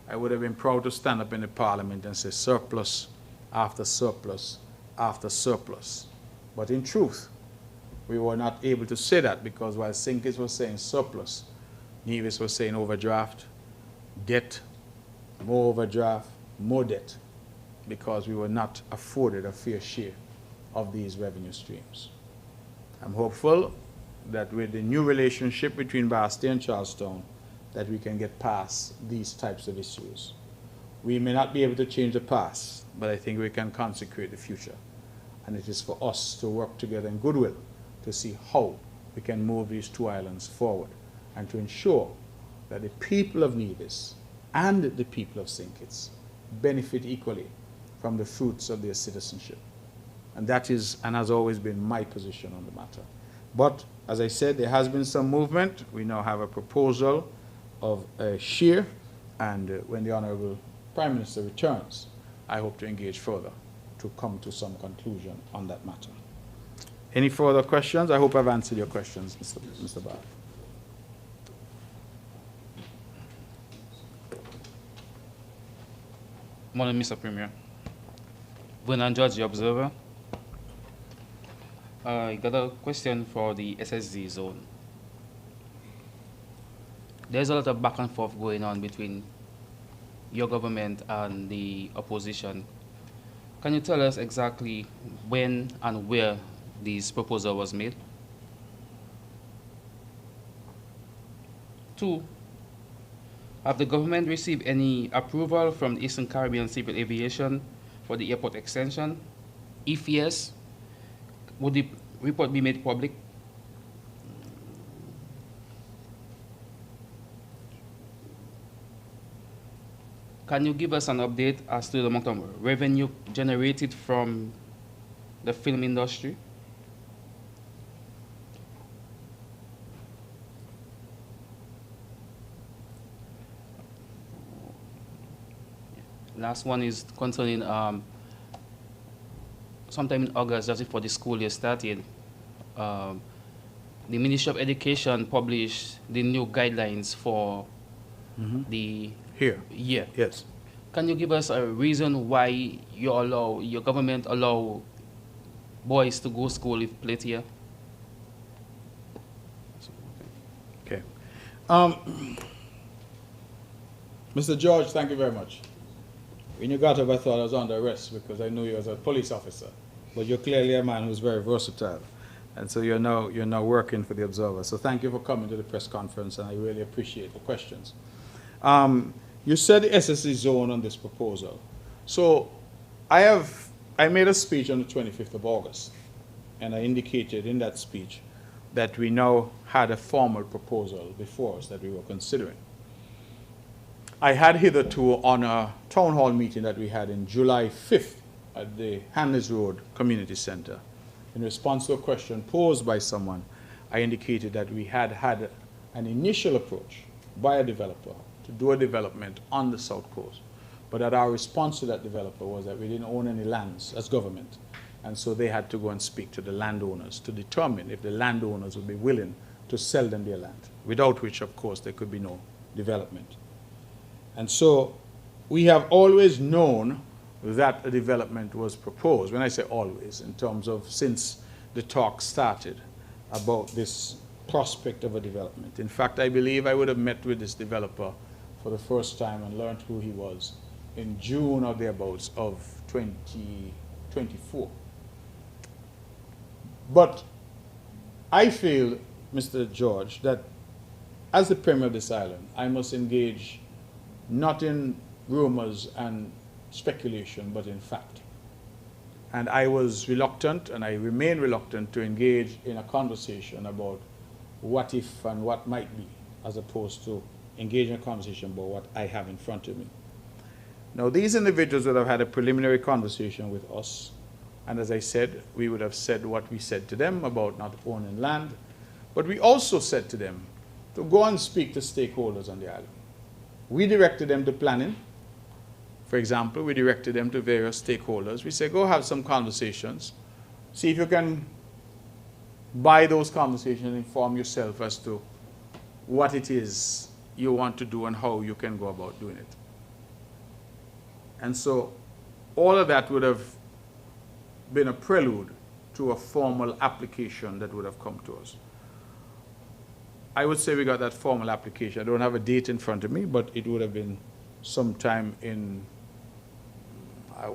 I would have been proud to stand up in the Parliament and say surplus after surplus after surplus. But in truth, we were not able to say that, because while St. Kitts was saying surplus, Nevis was saying overdraft, debt, more overdraft, more debt, because we were not afforded a fair share of these revenue streams. I'm hopeful that with the new relationship between Bastille and Charlestown, that we can get past these types of issues. We may not be able to change the past, but I think we can consecrate the future. And it is for us to work together in goodwill to see how we can move these two islands forward, and to ensure that the people of Nevis and the people of St. Kitts benefit equally from the fruits of their citizenship. And that is, and has always been, my position on the matter. But, as I said, there has been some movement. We now have a proposal of a share, and when the Honorable Prime Minister returns, I hope to engage further to come to some conclusion on that matter. Any further questions? I hope I've answered your questions, Mr. Bard. Morning, Mr. Premier. Vernon George, the Observer. I got a question for the SSD zone. There's a lot of back and forth going on between your government and the opposition. Can you tell us exactly when and where this proposal was made? 2, have the government received any approval from the Eastern Caribbean Civil Aviation for the airport extension? If yes, would the report be made public? Can you give us an update as to the amount of revenue generated from the film industry? Last one is concerning sometime in August, just before the school year started, the Ministry of Education published the new guidelines for the Here. year. Yes. Can you give us a reason why your government allow boys to go school if plate here? Okay. Mr. George, thank you very much. When you got up, I thought I was under arrest because I knew you as a police officer. But you're clearly a man who's very versatile. And so you're now working for the Observer. So thank you for coming to the press conference, and I really appreciate the questions. You said the SSE zone on this proposal. So I made a speech on the 25th of August, and I indicated in that speech that we now had a formal proposal before us that we were considering. I had hitherto, on a town hall meeting that we had in July 5th at the Hanley's Road Community Center, in response to a question posed by someone, I indicated that we had had an initial approach by a developer to do a development on the South Coast, but that our response to that developer was that we didn't own any lands as government, and so they had to go and speak to the landowners to determine if the landowners would be willing to sell them their land, without which, of course, there could be no development. And so we have always known that a development was proposed. When I say always, in terms of since the talk started about this prospect of a development. In fact, I believe I would have met with this developer for the first time and learned who he was in June or thereabouts of 2024. But I feel, Mr. George, that as the Premier of this island, I must engage not in rumors and speculation, but in fact. And I was reluctant, and I remain reluctant, to engage in a conversation about what if and what might be, as opposed to engaging in a conversation about what I have in front of me. Now, these individuals would have had a preliminary conversation with us, and as I said, we would have said what we said to them about not owning land, but we also said to them to go and speak to stakeholders on the island. We directed them to planning. For example, we directed them to various stakeholders. We said, go have some conversations. See if you can, by those conversations, inform yourself as to what it is you want to do and how you can go about doing it. And so all of that would have been a prelude to a formal application that would have come to us. I would say we got that formal application. I don't have a date in front of me, but it would have been sometime in,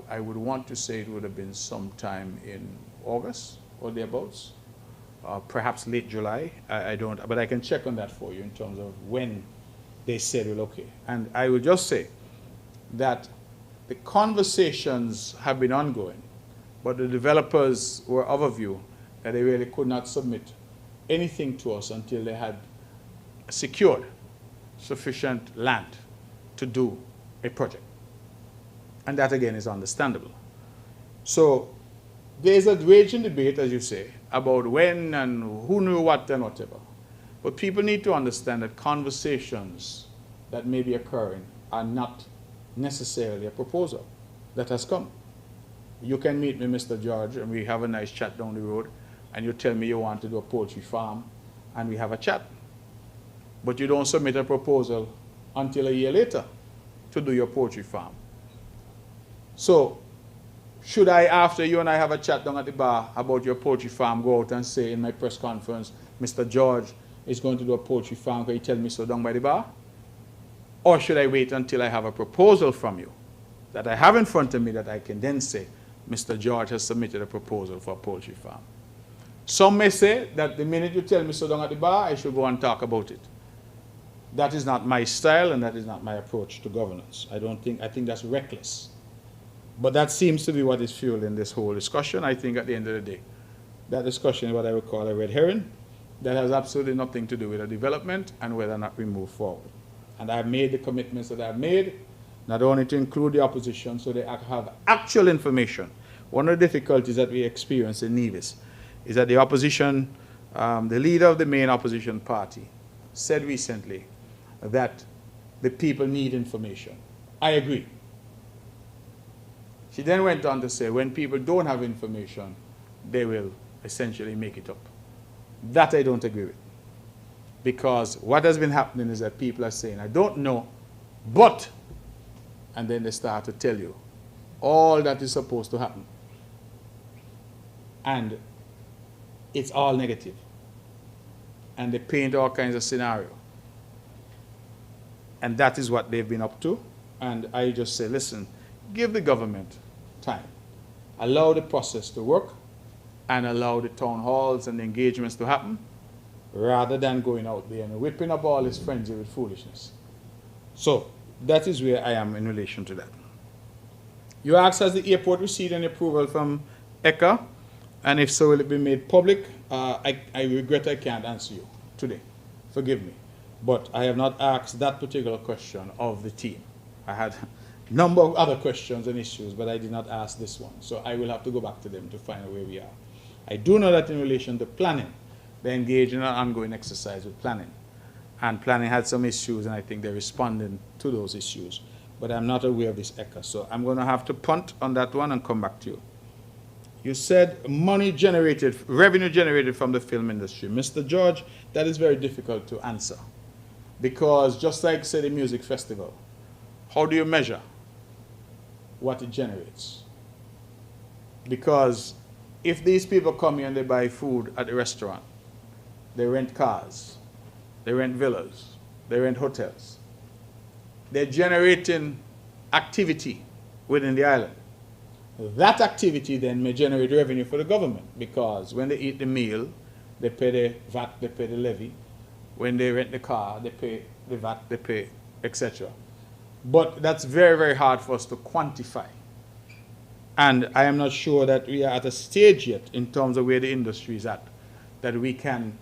I would want to say it would have been sometime in August or thereabouts, perhaps late July. I don't, but I can check on that for you in terms of when they said, well, okay. And I would just say that the conversations have been ongoing, but the developers were of a view that they really could not submit anything to us until they had secured sufficient land to do a project. And that, again, is understandable. So there's a raging debate, as you say, about when and who knew what and whatever. But people need to understand that conversations that may be occurring are not necessarily a proposal that has come. You can meet me, Mr. George, and we have a nice chat down the road, and you tell me you want to do a poultry farm, and we have a chat. But you don't submit a proposal until a year later to do your poultry farm. So, should I, after you and I have a chat down at the bar about your poultry farm, go out and say in my press conference, Mr. George is going to do a poultry farm, can you tell me so down by the bar? Or should I wait until I have a proposal from you that I have in front of me that I can then say, Mr. George has submitted a proposal for a poultry farm? Some may say that the minute you tell me so down at the bar, I should go and talk about it. That is not my style, and that is not my approach to governance. I think that's reckless. But that seems to be what is fueling this whole discussion. I think at the end of the day, that discussion is what I would call a red herring that has absolutely nothing to do with the development and whether or not we move forward. And I've made the commitments that I've made, not only to include the opposition so they have actual information. One of the difficulties that we experience in Nevis is that the opposition, the leader of the main opposition party, said recently that the people need information. I agree. She then went on to say when people don't have information, they will essentially make it up. That I don't agree with. Because what has been happening is that people are saying, I don't know, but And then they start to tell you all that is supposed to happen. And it's all negative. And they paint all kinds of scenarios. And that is what they've been up to. And I just say, listen, give the government time. Allow the process to work and allow the town halls and the engagements to happen rather than going out there and whipping up all this frenzy with foolishness. So that is where I am in relation to that. You asked, has the airport received any approval from ECA? And if so, will it be made public? I regret I can't answer you today. Forgive me. But I have not asked that particular question of the team. I had a number of other questions and issues, but I did not ask this one. So I will have to go back to them to find out where we are. I do know that in relation to planning, they engaged in an ongoing exercise with planning. And planning had some issues, and I think they're responding to those issues. But I'm not aware of this ECA. So I'm going to have to punt on that one and come back to you. You said money generated, revenue generated from the film industry. Mr. George, that is very difficult to answer. Because just like, say, the music festival, how do you measure what it generates? Because if these people come here and they buy food at the restaurant, they rent cars, they rent villas, they rent hotels, they're generating activity within the island. That activity then may generate revenue for the government, because when they eat the meal, they pay the VAT, they pay the levy. When they rent the car, they pay the VAT, they pay, etc. But that's very, very hard for us to quantify. And I am not sure that we are at a stage yet in terms of where the industry is at, that we can,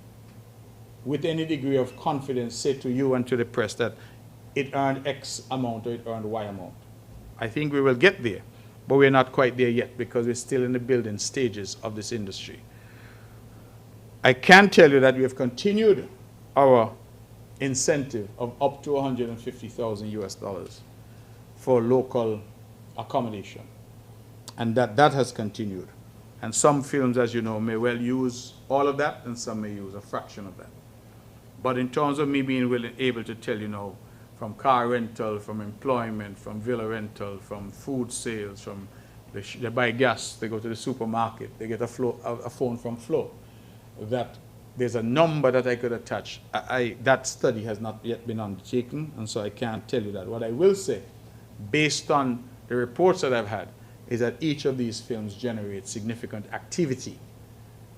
with any degree of confidence, say to you and to the press that it earned X amount or it earned Y amount. I think we will get there, but we're not quite there yet because we're still in the building stages of this industry. I can tell you that we have continued our incentive of up to 150,000 US dollars for local accommodation. And that has continued. And some films, as you know, may well use all of that, and some may use a fraction of that. But in terms of me being able to tell you now, from car rental, from employment, from villa rental, from food sales, from they buy gas, they go to the supermarket, they get a phone from Flo, that there's a number that I could attach. That study has not yet been undertaken, and so I can't tell you that. What I will say, based on the reports that I've had, is that each of these films generates significant activity.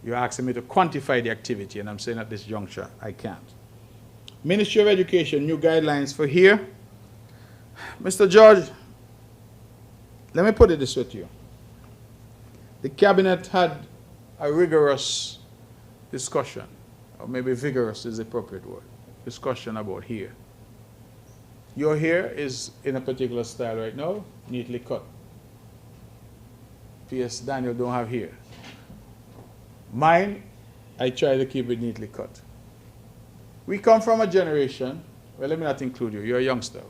You're asking me to quantify the activity, and I'm saying at this juncture, I can't. Ministry of Education, new guidelines for here. Mr. George, let me put it this way to you. The Cabinet had a rigorous discussion, or maybe vigorous is the appropriate word, discussion about here. Your hair is in a particular style right now, neatly cut. P.S. Daniel don't have hair. Mine, I try to keep it neatly cut. We come from a generation, well, let me not include you, you're a youngster.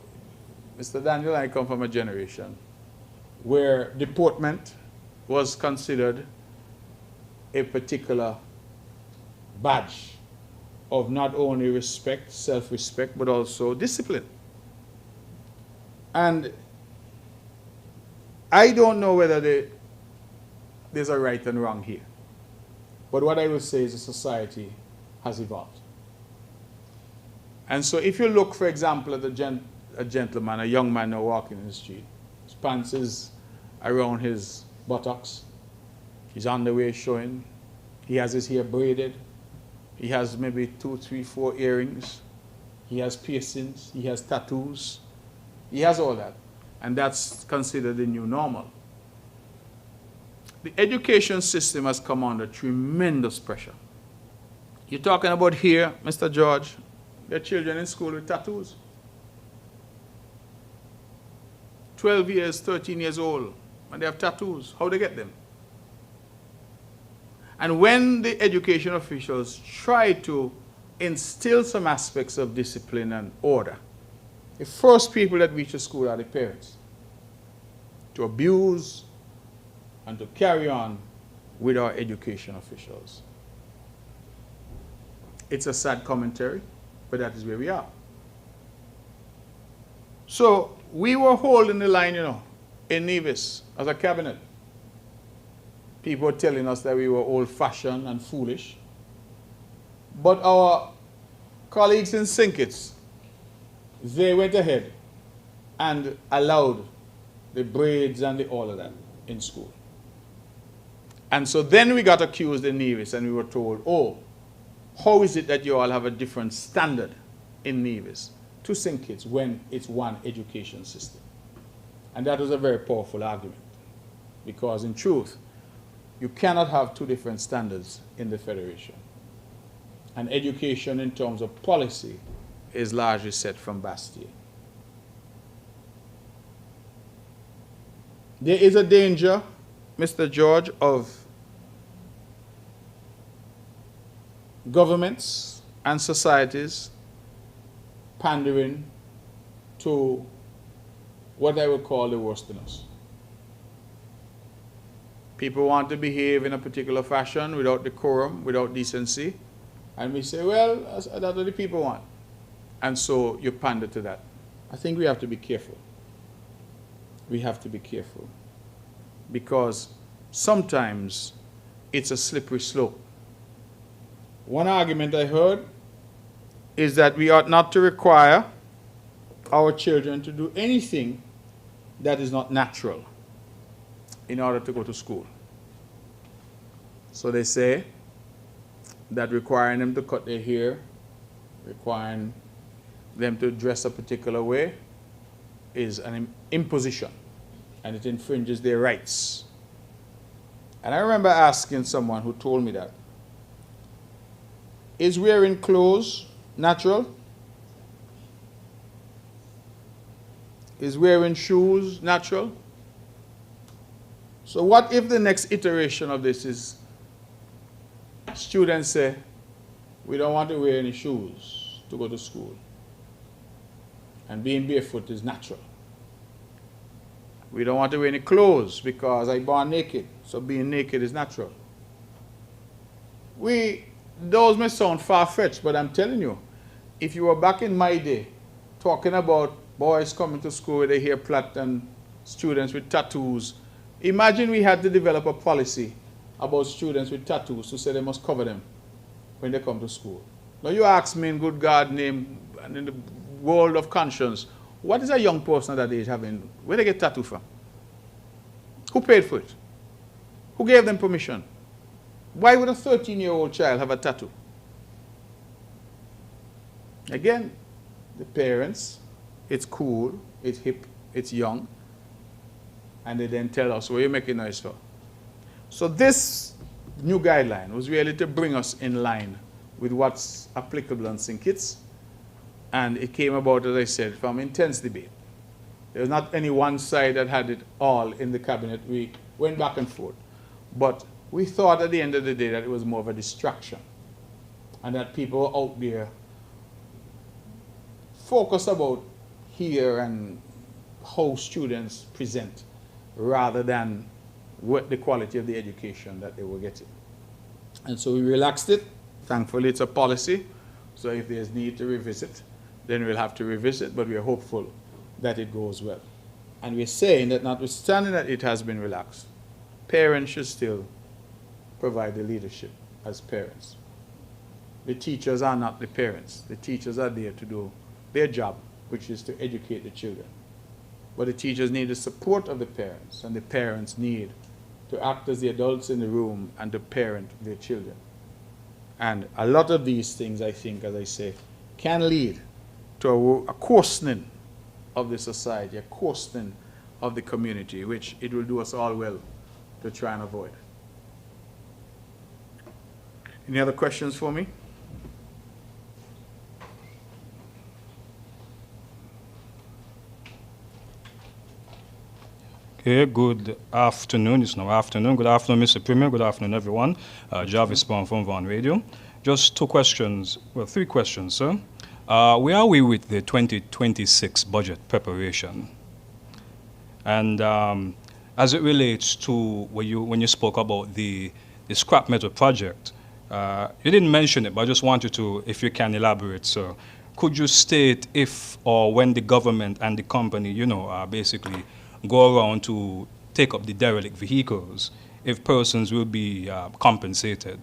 Mr. Daniel and I come from a generation where deportment was considered a particular badge of not only respect, self-respect, but also discipline. And I don't know whether there's a right and wrong here. But what I will say is the society has evolved. And so if you look, for example, at a gentleman, a young man now walking in the street, his pants is around his buttocks, his underwear showing, he has his hair braided, he has maybe 2, 3, 4 earrings, he has piercings, he has tattoos, he has all that. And that's considered the new normal. The education system has come under tremendous pressure. You're talking about here, Mr. George, there are children in school with tattoos. 12 years, 13 years old, and they have tattoos. How do they get them? And when the education officials try to instill some aspects of discipline and order, the first people that reach the school are the parents, to abuse and to carry on with our education officials. It's a sad commentary, but that is where we are. So we were holding the line, you know, in Nevis as a cabinet. People were telling us that we were old-fashioned and foolish. But our colleagues in St. they went ahead and allowed the braids and all of that in school. And so then we got accused in Nevis and we were told, oh, how is it that you all have a different standard in Nevis to St. Kitts when it's one education system? And that was a very powerful argument, because in truth, you cannot have two different standards in the Federation. And education in terms of policy is largely set from Bastille. There is a danger, Mr. George, of governments and societies pandering to what I would call the worst in us. People want to behave in a particular fashion without decorum, without decency, and we say, well, that's what the people want. And so you pander to that. I think we have to be careful. We have to be careful, because sometimes it's a slippery slope. One argument I heard is that we ought not to require our children to do anything that is not natural in order to go to school. So they say that requiring them to cut their hair, requiring them to dress a particular way is an imposition, and it infringes their rights. And I remember asking someone who told me that, is wearing clothes natural? Is wearing shoes natural? So what if the next iteration of this is students say, we don't want to wear any shoes to go to school, and being barefoot is natural. We don't want to wear any clothes because I born naked, so being naked is natural. Those may sound far-fetched, but I'm telling you, if you were back in my day talking about boys coming to school with their hair plait and students with tattoos, imagine we had to develop a policy about students with tattoos to say they must cover them when they come to school. Now you ask me in good God's name and in the world of conscience, what is a young person at that age having, where they get tattoo from? Who paid for it? Who gave them permission? Why would a 13-year-old child have a tattoo? Again, the parents, it's cool, it's hip, it's young, and they then tell us, what are you making noise for? So this new guideline was really to bring us in line with what's applicable in St. Kitts, and it came about, as I said, from intense debate. There was not any one side that had it all in the cabinet. We went back and forth. But we thought at the end of the day that it was more of a distraction, and that people were out there focused about here and how students present rather than what the quality of the education that they were getting. And so we relaxed it. Thankfully, it's a policy. So if there's need to revisit, then we'll have to revisit, but we're hopeful that it goes well. And we're saying that notwithstanding that it has been relaxed, parents should still provide the leadership as parents. The teachers are not the parents. The teachers are there to do their job, which is to educate the children. But the teachers need the support of the parents, and the parents need to act as the adults in the room and to parent their children. And a lot of these things, I think, as I say, can lead to a coarsening of the society, a coarsening of the community, which it will do us all well to try and avoid. Any other questions for me? Okay, good afternoon. It's now afternoon. Good afternoon, Mr. Premier. Good afternoon, everyone. Jarvis Bond from Vaughan Radio. Just two questions, well, three questions, sir. Where are we with the 2026 budget preparation? And as it relates to when you spoke about the scrap metal project, you didn't mention it, but I just wanted to, if you can elaborate, sir, could you state if or when the government and the company, basically go around to take up the derelict vehicles, if persons will be compensated?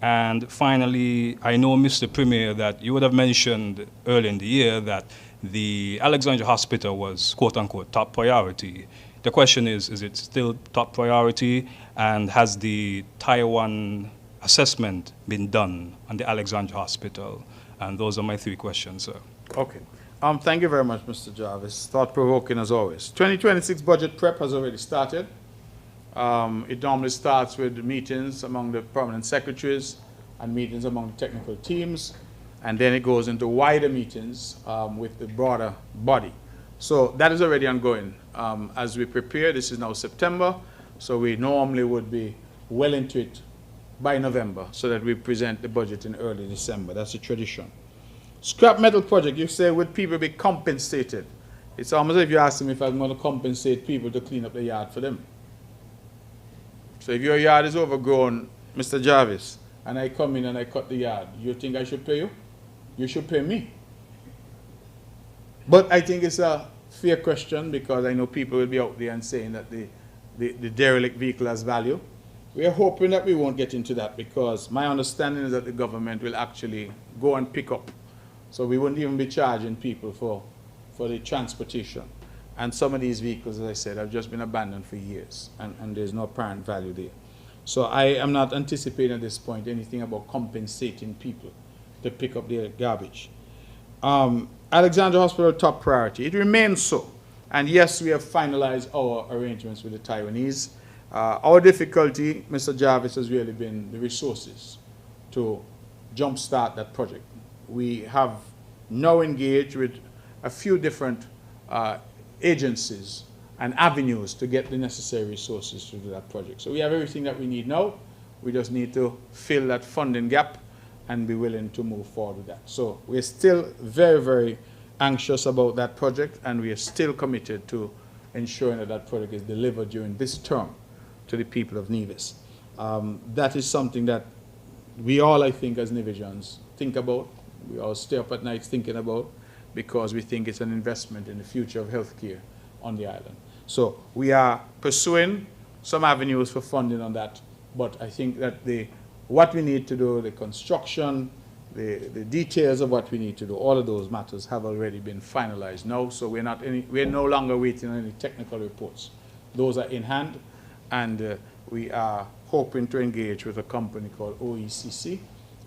And finally, I know, Mr. Premier, that you would have mentioned earlier in the year that the Alexandria Hospital was, quote-unquote, top priority. The question is it still top priority? And has the Taiwan assessment been done on the Alexandria Hospital? And those are my 3 questions, sir. Okay. Thank you very much, Mr. Jarvis. Thought-provoking as always. 2026 budget prep has already started. It normally starts with meetings among the permanent secretaries and meetings among the technical teams, and then it goes into wider meetings with the broader body. So that is already ongoing. As we prepare, this is now September, so we normally would be well into it by November so that we present the budget in early December. That's a tradition. Scrap metal project, you say, would people be compensated? It's almost as if you ask them if I'm going to compensate people to clean up the yard for them. So if your yard is overgrown, Mr. Jarvis, and I come in and I cut the yard, you think I should pay you? You should pay me. But I think it's a fair question because I know people will be out there and saying that the derelict vehicle has value. We are hoping that we won't get into that because my understanding is that the government will actually go and pick up. So we wouldn't even be charging people for the transportation. And some of these vehicles, as I said, have just been abandoned for years, and there's no apparent value there. So I am not anticipating at this point anything about compensating people to pick up their garbage. Alexandria Hospital, top priority. It remains so. And yes, we have finalized our arrangements with the Taiwanese. Our difficulty, Mr. Jarvis, has really been the resources to jumpstart that project. We have now engaged with a few different agencies and avenues to get the necessary resources to do that project. So we have everything that we need now. We just need to fill that funding gap and be willing to move forward with that. So we're still very, very anxious about that project, and we are still committed to ensuring that that project is delivered during this term to the people of Nevis. That is something that we all, I think, as Nevisians, think about. We all stay up at night thinking about, because we think it's an investment in the future of healthcare on the island. So we are pursuing some avenues for funding on that, but I think that what we need to do, the construction, the details of what we need to do, all of those matters have already been finalized now, so we're no longer waiting on any technical reports. Those are in hand, and we are hoping to engage with a company called OECC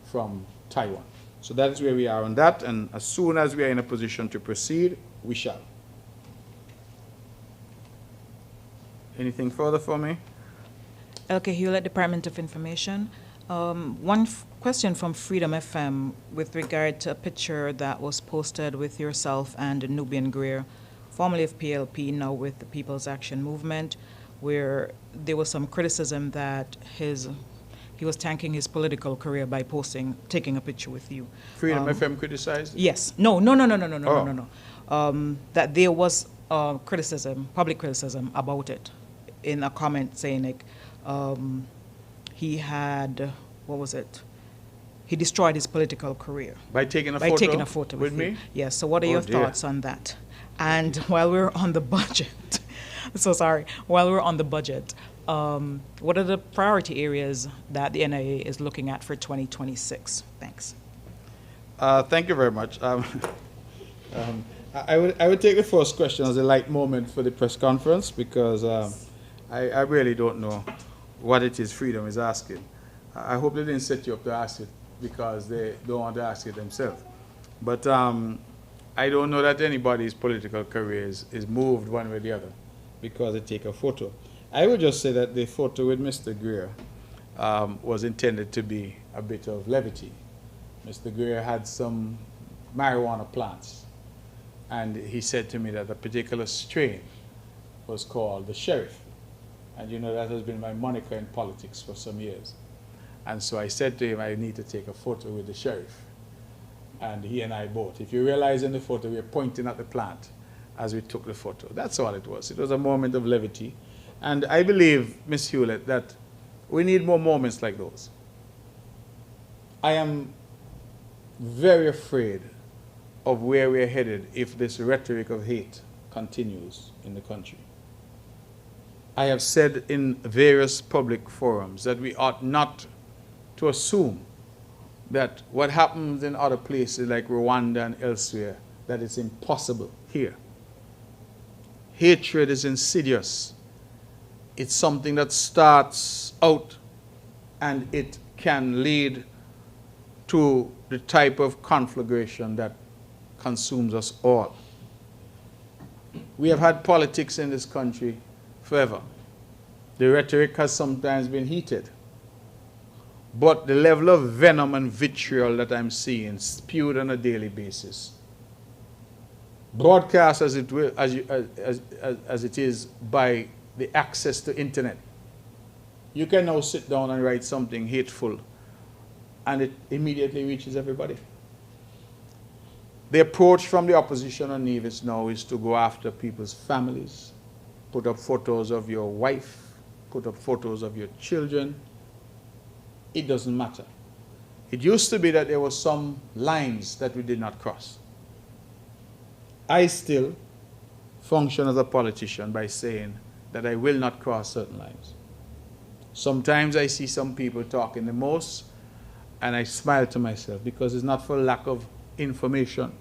from Taiwan. So that is where we are on that, and as soon as we are in a position to proceed, we shall. Anything further for me? Elke Hewlett, Department of Information. One question from Freedom FM with regard to a picture that was posted with yourself and Nubian Greer, formerly of PLP, now with the People's Action Movement, where there was some criticism that he was tanking his political career by taking a picture with you. Freedom FM criticized? Yes. No. That there was criticism, public criticism about it, in a comment saying like he had, what was it? He destroyed his political career. By taking a photo with me? Yes. So what are your thoughts on that? And while we're on the budget, while we're on the budget, what are the priority areas that the NIA is looking at for 2026? Thanks. Thank you very much. I would take the first question as a light moment for the press conference, because I really don't know what it is Freedom is asking. I hope they didn't set you up to ask it because they don't want to ask it themselves. But I don't know that anybody's political career is moved one way or the other because they take a photo. I would just say that the photo with Mr. Greer was intended to be a bit of levity. Mr. Greer had some marijuana plants, and he said to me that a particular strain was called the Sheriff. And you know, that has been my moniker in politics for some years. And so I said to him, I need to take a photo with the Sheriff. And he and I both. If you realize in the photo, we were pointing at the plant as we took the photo. That's all it was. It was a moment of levity. And I believe, Ms. Hewlett, that we need more moments like those. I am very afraid of where we're headed if this rhetoric of hate continues in the country. I have said in various public forums that we ought not to assume that what happens in other places like Rwanda and elsewhere, that it's impossible here. Hatred is insidious. It's something that starts out and it can lead to the type of conflagration that consumes us all. We have had politics in this country forever. The rhetoric has sometimes been heated. But the level of venom and vitriol that I'm seeing spewed on a daily basis, broadcast as it is by the access to internet, you can now sit down and write something hateful and it immediately reaches everybody. The approach from the opposition on Nevis now is to go after people's families, put up photos of your wife, put up photos of your children. It doesn't matter. It used to be that there were some lines that we did not cross. I still function as a politician by saying that I will not cross certain lines. Sometimes I see some people talking the most and I smile to myself because it's not for lack of information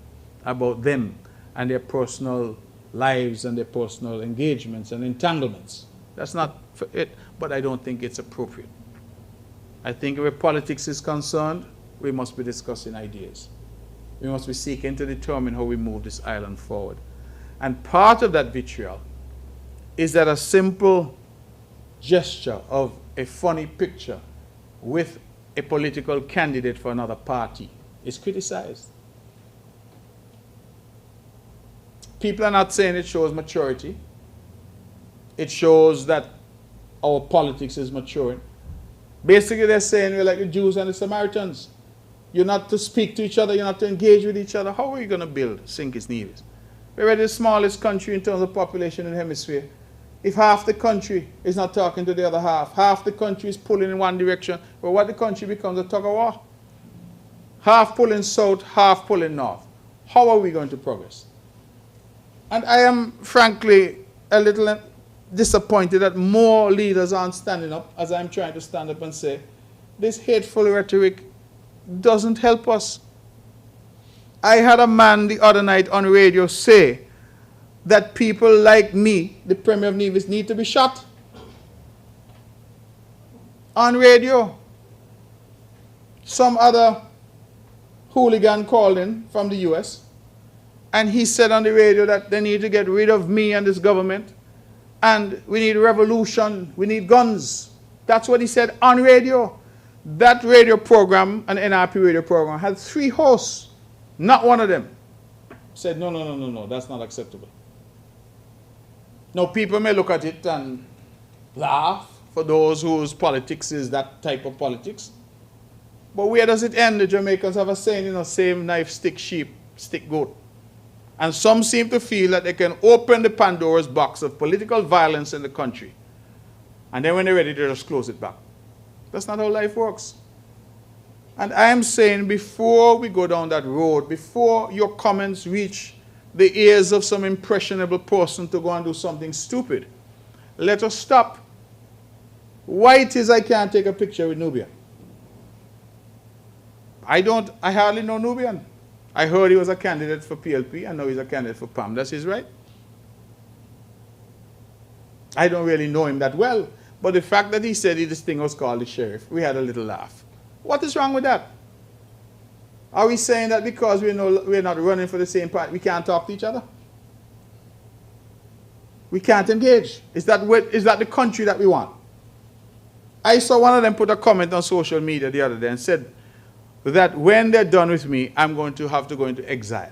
about them and their personal lives and their personal engagements and entanglements. That's not for it, but I don't think it's appropriate. I think where politics is concerned, we must be discussing ideas. We must be seeking to determine how we move this island forward. And part of that vitriol is that a simple gesture of a funny picture with a political candidate for another party is criticized. People are not saying it shows maturity. It shows that our politics is maturing. Basically, they're saying we're like the Jews and the Samaritans. You're not to speak to each other. You're not to engage with each other. How are you going to build St. Nevis? We're the smallest country in terms of population in the hemisphere. If half the country is not talking to the other half the country is pulling in one direction, well, what the country becomes a tug of war. Half pulling south, half pulling north. How are we going to progress? And I am, frankly, a little disappointed that more leaders aren't standing up, as I'm trying to stand up and say, this hateful rhetoric doesn't help us. I had a man the other night on radio say that people like me, the Premier of Nevis, need to be shot. On radio. Some other hooligan called in from the US, and he said on the radio that they need to get rid of me and this government, and we need revolution, we need guns. That's what he said on radio. That radio program, an NRP radio program, had 3 hosts. Not one of them said, no, that's not acceptable. Now, people may look at it and laugh for those whose politics is that type of politics. But where does it end? The Jamaicans have a saying, same knife, stick sheep, stick goat. And some seem to feel that they can open the Pandora's box of political violence in the country. And then when they're ready, they just close it back. That's not how life works. And I am saying, before we go down that road, before your comments reach the ears of some impressionable person to go and do something stupid, let us stop. Why it is I can't take a picture with Nubian? I hardly know Nubian. I heard he was a candidate for PLP, and now he's a candidate for PAM. That's his right. I don't really know him that well, but the fact that he said this thing was called the sheriff, we had a little laugh. What is wrong with that? Are we saying that because we're not running for the same party, we can't talk to each other? We can't engage. Is that the country that we want? I saw one of them put a comment on social media the other day and said that when they're done with me, I'm going to have to go into exile.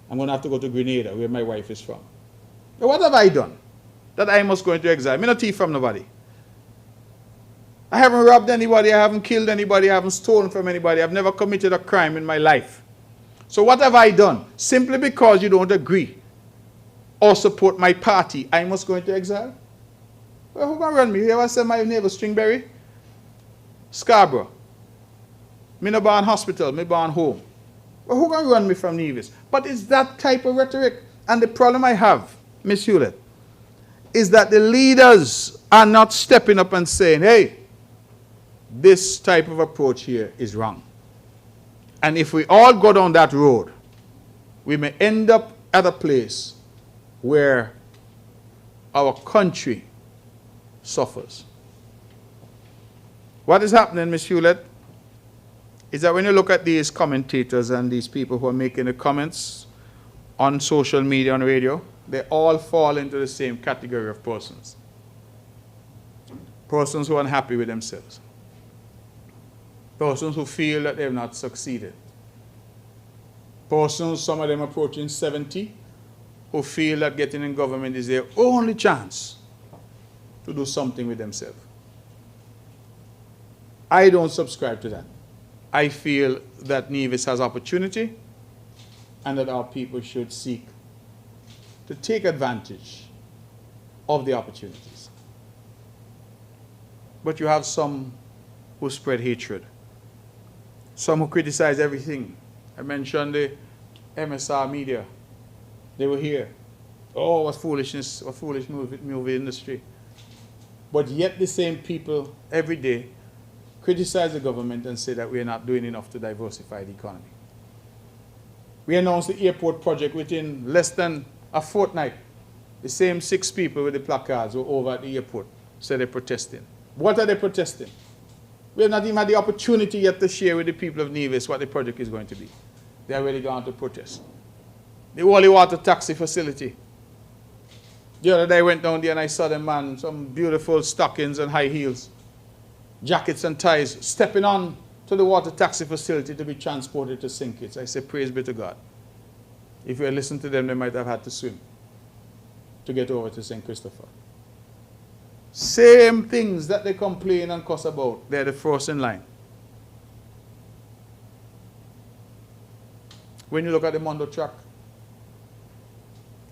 I'm going to have to go to Grenada, where my wife is from. Now, what have I done that I must go into exile? I'm not thief from nobody. I haven't robbed anybody, I haven't killed anybody, I haven't stolen from anybody, I've never committed a crime in my life. So what have I done? Simply because you don't agree or support my party, I must go into exile? Well, who gonna run me? You ever said my neighbor Stringberry? Scarborough. Me no born hospital, me born home. Well, who can run me from Nevis? But it's that type of rhetoric. And the problem I have, Ms. Hewlett, is that the leaders are not stepping up and saying, hey, this type of approach here is wrong. And if we all go down that road, we may end up at a place where our country suffers. What is happening, Ms. Hewlett, is that when you look at these commentators and these people who are making the comments on social media, on radio, they all fall into the same category of persons. Persons who are unhappy with themselves. Persons who feel that they have not succeeded. Persons, some of them approaching 70, who feel that getting in government is their only chance to do something with themselves. I don't subscribe to that. I feel that Nevis has opportunity and that our people should seek to take advantage of the opportunities. But you have some who spread hatred, some who criticize everything. I mentioned the MSR media. They were here. Oh, what foolishness, what foolish movie industry. But yet the same people every day criticize the government and say that we are not doing enough to diversify the economy. We announced the airport project within less than a fortnight. The same 6 people with the placards were over at the airport, said they're protesting. What are they protesting? We have not even had the opportunity yet to share with the people of Nevis what the project is going to be. They are already gone to protest. The Wally Water taxi facility. The other day I went down there and I saw the man, some beautiful stockings and high heels, jackets and ties, stepping on to the water taxi facility to be transported to St. Kitts. I say, praise be to God. If we had listened to them, they might have had to swim to get over to St. Christopher. Same things that they complain and cuss about, they're the first in line. When you look at the Mondo track,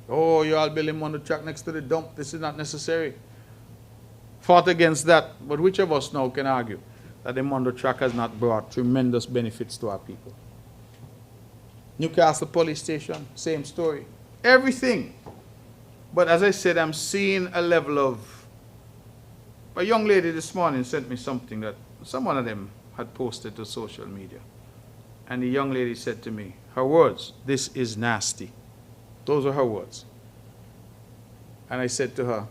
oh, you're all building Mondo track next to the dump. This is not necessary. Fought against that, but which of us now can argue that the Mondo track has not brought tremendous benefits to our people? Newcastle police station, same story. Everything. But as I said, I'm seeing a level of... A young lady this morning sent me something that some one of them had posted to social media. And the young lady said to me, her words, "This is nasty." Those are her words. And I said to her,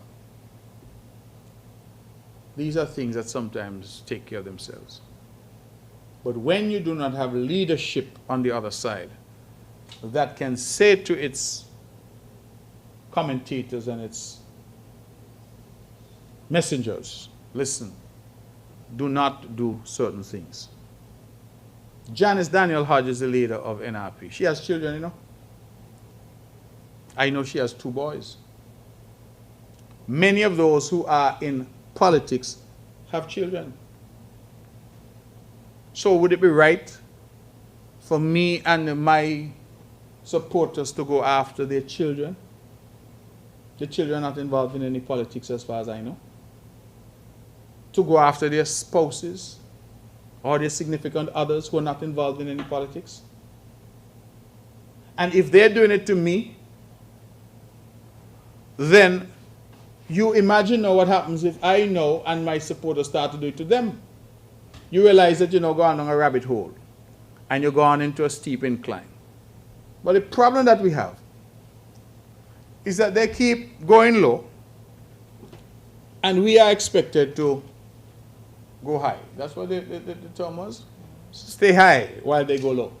these are things that sometimes take care of themselves. But when you do not have leadership on the other side that can say to its commentators and its messengers, listen, do not do certain things. Janice Daniel Hodge is the leader of NRP. She has children, you know. I know she has 2 boys. Many of those who are in politics have children. So would it be right for me and my supporters to go after their children? The children are not involved in any politics as far as I know. To go after their spouses or their significant others who are not involved in any politics? And if they're doing it to me, then you imagine now what happens if I know and my supporters start to do it to them. You realize that you're now going on a rabbit hole and you're going into a steep incline. But the problem that we have is that they keep going low and we are expected to go high. That's what the term was. Stay high while they go low.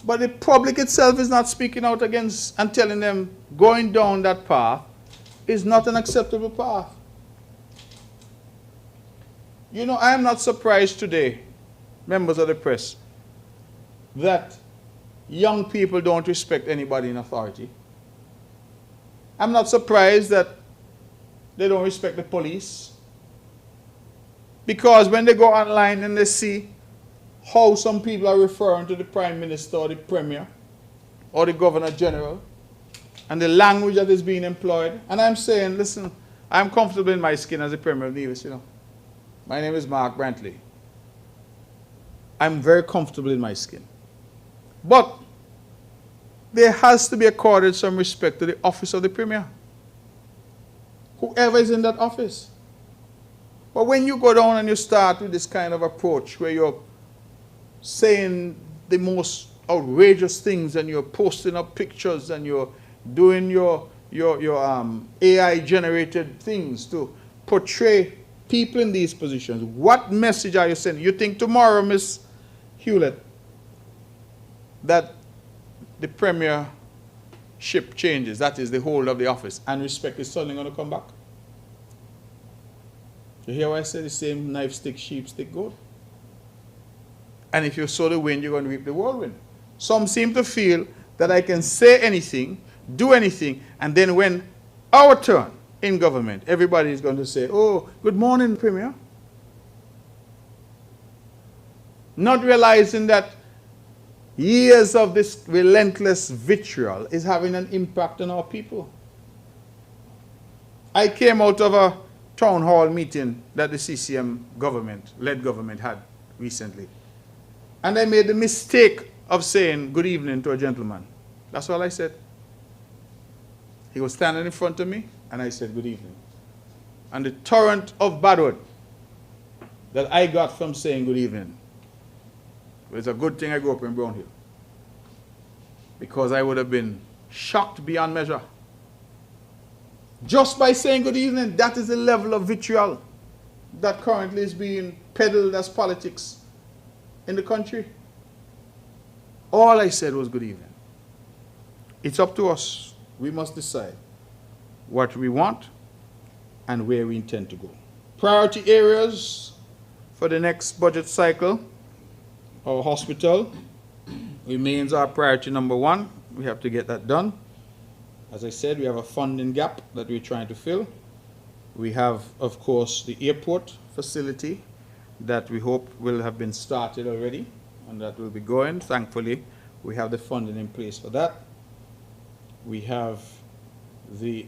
But the public itself is not speaking out against and telling them going down that path is not an acceptable path. You know, I am not surprised today, members of the press, that young people don't respect anybody in authority. I'm not surprised that they don't respect the police. Because when they go online and they see how some people are referring to the Prime Minister or the Premier or the Governor General and the language that is being employed, and I'm saying, listen, I'm comfortable in my skin as the Premier of Nevis, you know. My name is Mark Brantley. I'm very comfortable in my skin. But there has to be accorded some respect to the office of the Premier. Whoever is in that office. But when you go down and you start with this kind of approach where you're saying the most outrageous things and you're posting up pictures and you're doing your AI generated things to portray people in these positions, what message are you sending? You think tomorrow, Ms. Hewlett, that the premiership changes, that is the whole of the office, and respect is suddenly going to come back? You hear what I say? The same knife stick, sheep stick, goat. And if you sow the wind, you're going to reap the whirlwind. Some seem to feel that I can say anything, do anything, and then when our turn in government, everybody is going to say, oh, good morning, Premier. Not realizing that years of this relentless vitriol is having an impact on our people. I came out of a town hall meeting that the CCM led government had recently. And I made the mistake of saying good evening to a gentleman. That's all I said. He was standing in front of me, and I said good evening. And the torrent of bad word that I got from saying good evening, it's a good thing I grew up in Brown Hill, because I would have been shocked beyond measure. Just by saying good evening, that is the level of vitriol that currently is being peddled as politics in the country. All I said was good evening. It's up to us. We must decide what we want and where we intend to go. Priority areas for the next budget cycle. Our hospital remains our priority number one. We have to get that done. As I said, we have a funding gap that we're trying to fill. We have, of course, the airport facility that we hope will have been started already, and that will be going. Thankfully, we have the funding in place for that. We have the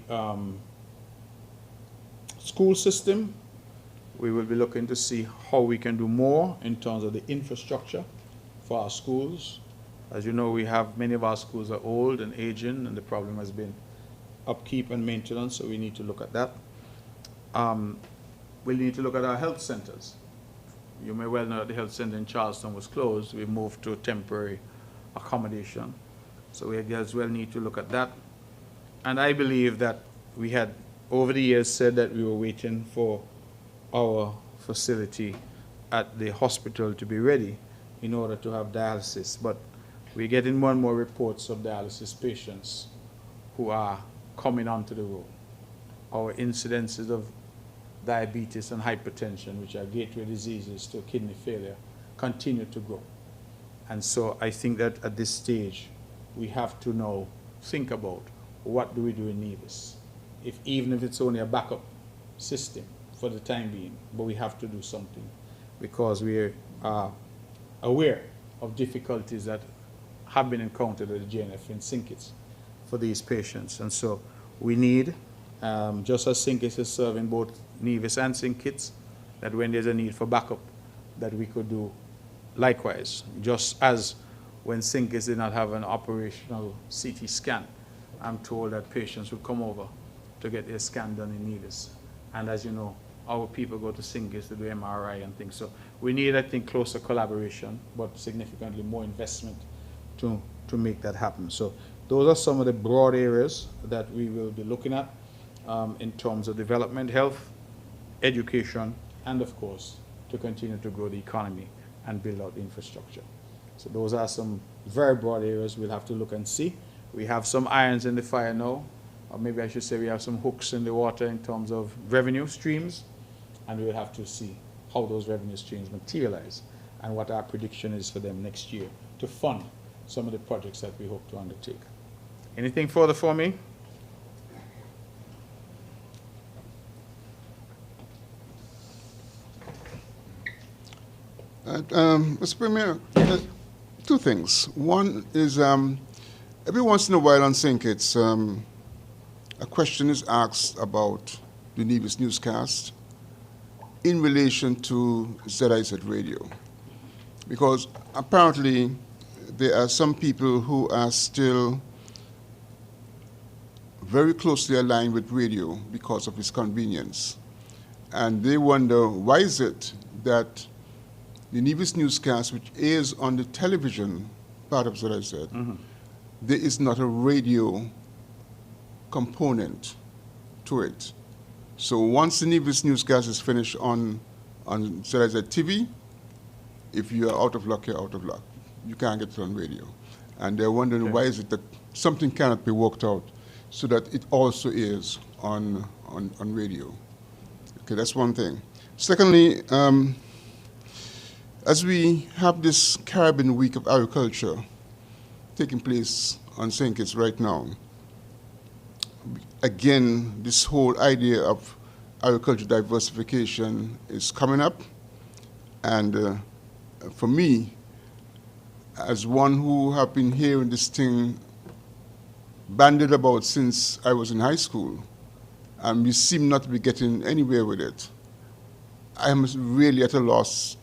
school system. We will be looking to see how we can do more in terms of the infrastructure for our schools. As you know, we have many of our schools are old and aging, and the problem has been upkeep and maintenance, so we need to look at that. We need to look at our health centers. You may well know that the health center in Charleston was closed. We moved to temporary accommodation. So we as well need to look at that. And I believe that we had, over the years, said that we were waiting for our facility at the hospital to be ready in order to have dialysis. But we're getting more and more reports of dialysis patients who are coming onto the road. Our incidences of diabetes and hypertension, which are gateway diseases to kidney failure, continue to grow. And so I think that at this stage, we have to now think about what do we do in Nevis, even if it's only a backup system for the time being, but we have to do something because we are aware of difficulties that have been encountered at the JNF in St. Kitts for these patients. And so we need, just as St. Kitts is serving both Nevis and St. Kitts, that when there's a need for backup, that we could do likewise. Just as when St. Kitts did not have an operational CT scan, I'm told that patients would come over to get their scan done in Nevis. And as you know, our people go to St. Kitts to do MRI and things. So we need, I think, closer collaboration, but significantly more investment to make that happen. So those are some of the broad areas that we will be looking at in terms of development, health, education, and of course, to continue to grow the economy and build out the infrastructure. So those are some very broad areas we'll have to look and see. We have some irons in the fire now, or maybe I should say we have some hooks in the water in terms of revenue streams, and we'll have to see how those revenue streams materialize and what our prediction is for them next year to fund some of the projects that we hope to undertake. Anything further for me? Mr. Premier, two things. One is every once in a while on St. Kitts, a question is asked about the Nevis newscast in relation to ZIZ Radio. because apparently there are some people who are still very closely aligned with radio because of its convenience. And they wonder, why is it that the Nevis newscast, which airs on the television part of what I said, there is not a radio component to it. So once the Nevis newscast is finished on so I said, TV, if you are out of luck, you're out of luck. You can't get it on radio. And they're wondering, why is it that something cannot be worked out so that it also is on radio. Okay, that's one thing. Secondly, as we have this Caribbean Week of Agriculture taking place on St. Kitts right now, again, this whole idea of agriculture diversification is coming up. And for me, as one who have been hearing this thing bandied about since I was in high school, and we seem not to be getting anywhere with it, I am really at a loss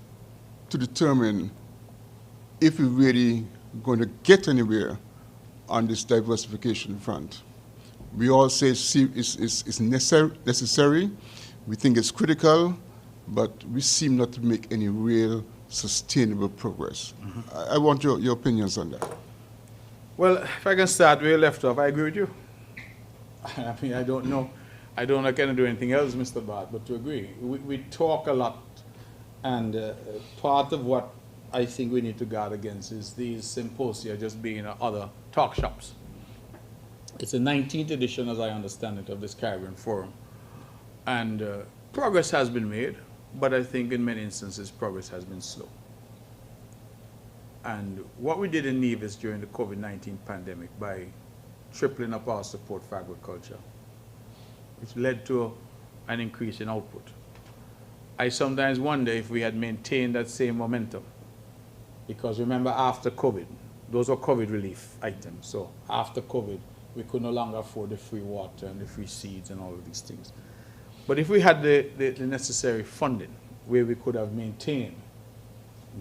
to determine if we're really going to get anywhere on this diversification front. We all say it's necessary, we think it's critical, but we seem not to make any real sustainable progress. I want your opinions on that. Well, if I can start where you left off, I agree with you. I mean, I don't know I cannot do anything else, Mr. Bart, but to agree. We talk a lot, and part of what I think we need to guard against is these symposia just being other talk shops. It's the 19th edition, as I understand it, of this Caribbean Forum. And progress has been made, but I think in many instances progress has been slow. And what we did in Nevis during the COVID-19 pandemic by tripling up our support for agriculture, which led to an increase in output. I sometimes wonder if we had maintained that same momentum, because remember, after COVID, those were COVID relief items. So after COVID, we could no longer afford the free water and the free seeds and all of these things. But if we had the necessary funding where we could have maintained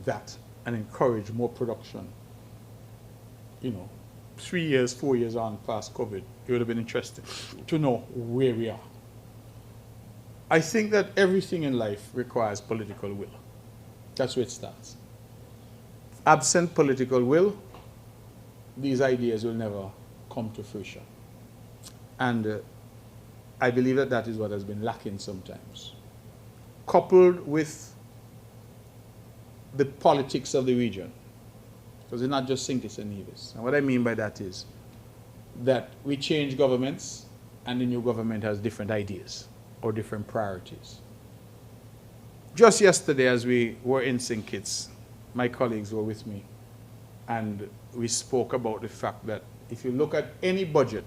that and encouraged more production, 3 years, 4 years on past COVID, it would have been interesting to know where we are. I think that everything in life requires political will. That's where it starts. Absent political will, these ideas will never come to fruition. And I believe that that is what has been lacking sometimes. Coupled with the politics of the region, because it's not just St. Kitts and Nevis. And what I mean by that is that we change governments, and the new government has different ideas or different priorities. Just yesterday, as we were in St. Kitts, my colleagues were with me, and we spoke about the fact that if you look at any budget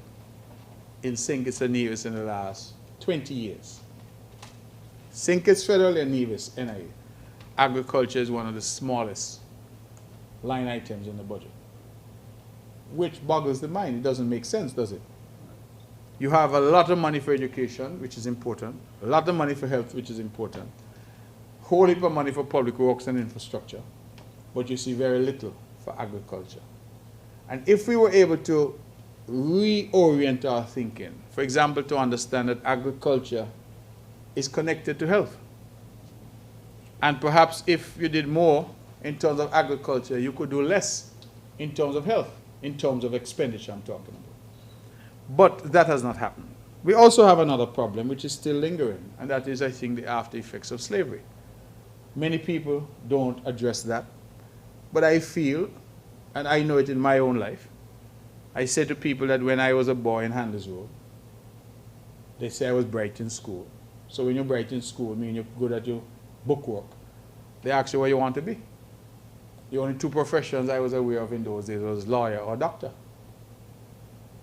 in St. Kitts and Nevis in the last 20 years, St. Kitts Federal and Nevis, NIA, agriculture is one of the smallest line items in the budget, which boggles the mind. It doesn't make sense, does it? You have a lot of money for education, which is important, a lot of money for health, which is important, whole heap of money for public works and infrastructure, but you see very little for agriculture. And if we were able to reorient our thinking, for example, to understand that agriculture is connected to health, and perhaps if you did more in terms of agriculture, you could do less in terms of health, in terms of expenditure I'm talking about. But that has not happened. We also have another problem which is still lingering, and that is, I think, the after effects of slavery. Many people don't address that, but I feel, and I know it in my own life, I say to people that when I was a boy in Handlers Road, they say I was bright in school. So when you're bright in school, meaning you're good at your bookwork, they ask you what you want to be. The only two professions I was aware of in those days was lawyer or doctor.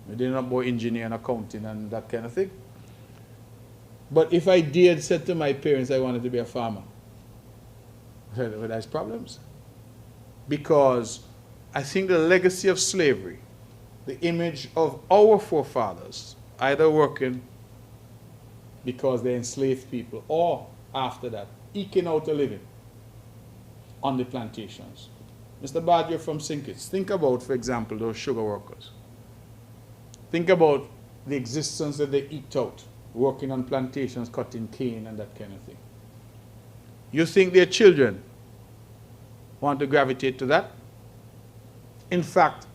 I didn't know about engineer and accounting and that kind of thing. But if I dared said to my parents I wanted to be a farmer, well, there's problems. Because I think the legacy of slavery, the image of our forefathers, either working because they enslaved people or after that, eking out a living, on the plantations. Mr. Bard, you're from St. Kitts. Think about, for example, those sugar workers. Think about the existence that they eked out, working on plantations, cutting cane and that kind of thing. You think their children want to gravitate to that? In fact,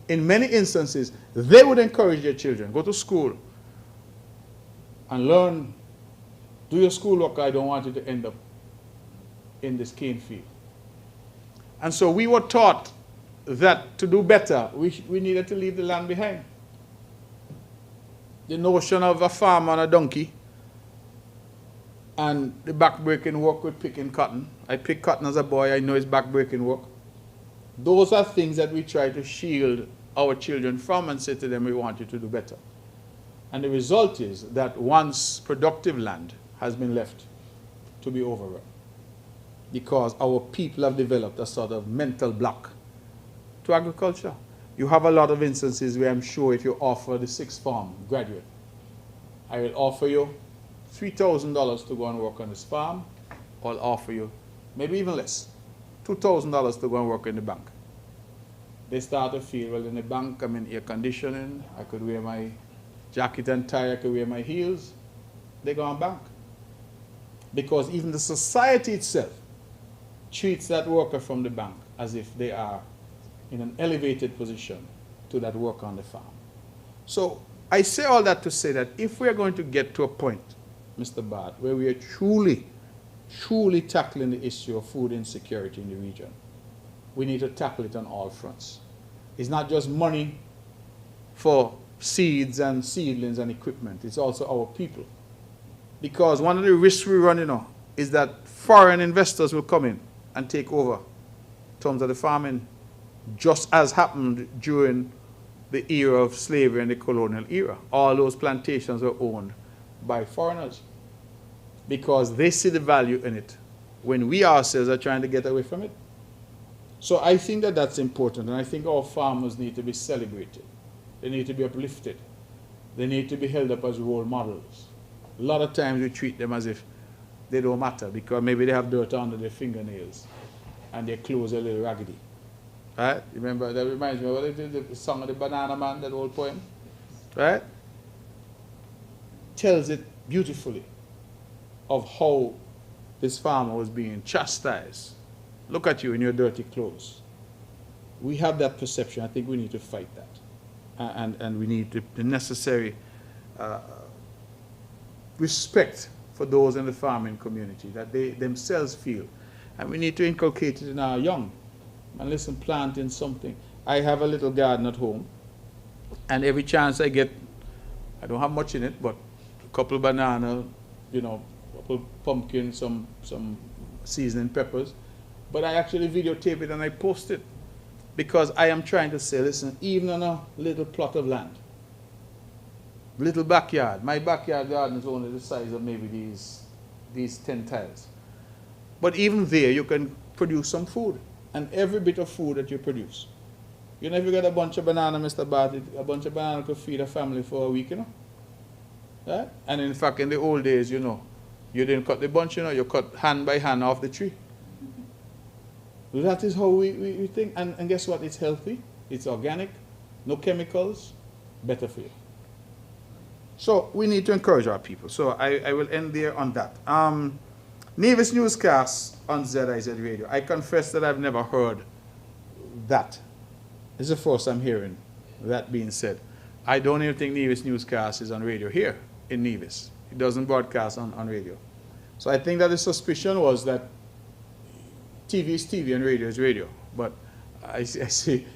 in many instances, they would encourage their children, go to school and learn, do your schoolwork. I don't want you to end up in this cane field. And so we were taught that to do better, we needed to leave the land behind. The notion of a farm on a donkey and the backbreaking work with picking cotton. I picked cotton as a boy, I know it's backbreaking work. Those are things that we try to shield our children from and say to them, we want you to do better. And the result is that once productive land has been left to be overrun, because our people have developed a sort of mental block to agriculture. You have a lot of instances where I'm sure if you offer the sixth farm graduate, I will offer you $3,000 to go and work on this farm, or I'll offer you maybe even less, $2,000 to go and work in the bank. They start to feel, well, in the bank I'm in air conditioning, I could wear my jacket and tie, I could wear my heels. They go on bank. Because even the society itself treats that worker from the bank as if they are in an elevated position to that worker on the farm. So I say all that to say that if we are going to get to a point, Mr. Bard, where we are truly tackling the issue of food insecurity in the region, we need to tackle it on all fronts. It's not just money for seeds and seedlings and equipment, it's also our people. Because one of the risks we run, is that foreign investors will come in and take over in terms of the farming, just as happened during the era of slavery and the colonial era. All those plantations were owned by foreigners because they see the value in it when we ourselves are trying to get away from it. So I think that that's important, and I think our farmers need to be celebrated. They need to be uplifted. They need to be held up as role models. A lot of times we treat them as if they don't matter because maybe they have dirt under their fingernails and their clothes are a little raggedy. Right? Remember, that reminds me of what it is, the song of the Banana Man, that old poem. Right? Tells it beautifully of how this farmer was being chastised. Look at you in your dirty clothes. We have that perception. I think we need to fight that. And we need the necessary respect for those in the farming community that they themselves feel. And we need to inculcate it in our young. And listen, planting something. I have a little garden at home, and every chance I get, I don't have much in it, but a couple of bananas, a couple of pumpkins, some seasoning peppers. But I actually videotape it and I post it because I am trying to say, listen, even on a little plot of land, little backyard, my backyard garden is only the size of maybe these 10 tiles. But even there, you can produce some food. And every bit of food that you produce. If you get a bunch of banana, Mr. Bart, a bunch of banana could feed a family for a week, Right? And in fact, in the old days, you didn't cut the bunch, you cut hand by hand off the tree. That is how we think. And guess what? It's healthy, it's organic, no chemicals, better for you. So we need to encourage our people. So I will end there on that. Nevis newscast on ZIZ Radio. I confess that I've never heard that. This is the first I'm hearing that being said. I don't even think Nevis newscast is on radio here in Nevis. It doesn't broadcast on radio. So I think that the suspicion was that TV is TV and radio is radio. But I see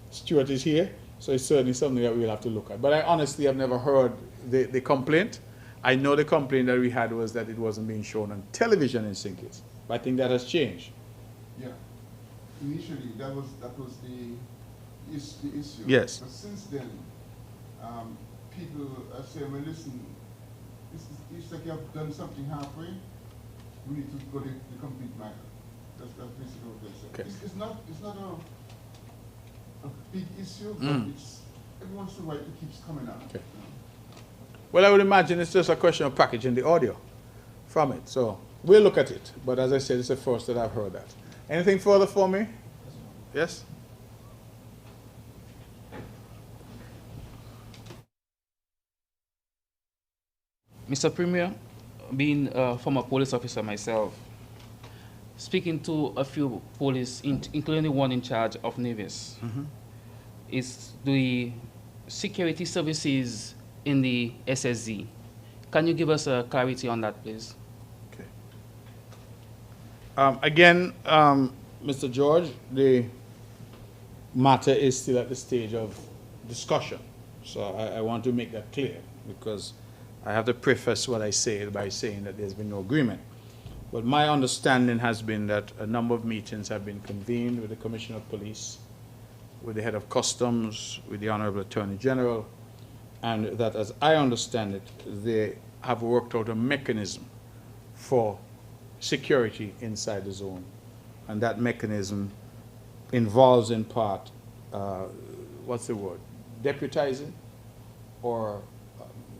Stuart is here, so it's certainly something that we'll have to look at. But I honestly have never heard the complaint. I know the complaint that we had was that it wasn't being shown on television in St. Kitts. But I think that has changed. Yeah. Initially, that was the issue. Yes. But since then, people are saying, well, listen, it's like you have done something halfway. We need to go the complete matter. That's basically what they're saying. Okay. It's not a big issue, but it's every once in a while it keeps coming out. Okay. Well, I would imagine it's just a question of packaging the audio from it. So we'll look at it. But as I said, it's the first that I've heard that. Anything further for me? Yes? Mr. Premier, being a former police officer myself, speaking to a few police, including the one in charge of Nevis, is the security services in the SSZ. Can you give us a clarity on that, please? Okay. Again, Mr. George, the matter is still at the stage of discussion. So I want to make that clear, because I have to preface what I say by saying that there's been no agreement. But my understanding has been that a number of meetings have been convened with the Commissioner of Police, with the Head of Customs, with the Honorable Attorney General, and that, as I understand it, they have worked out a mechanism for security inside the zone. And that mechanism involves, in part, what's the word? Deputizing? Or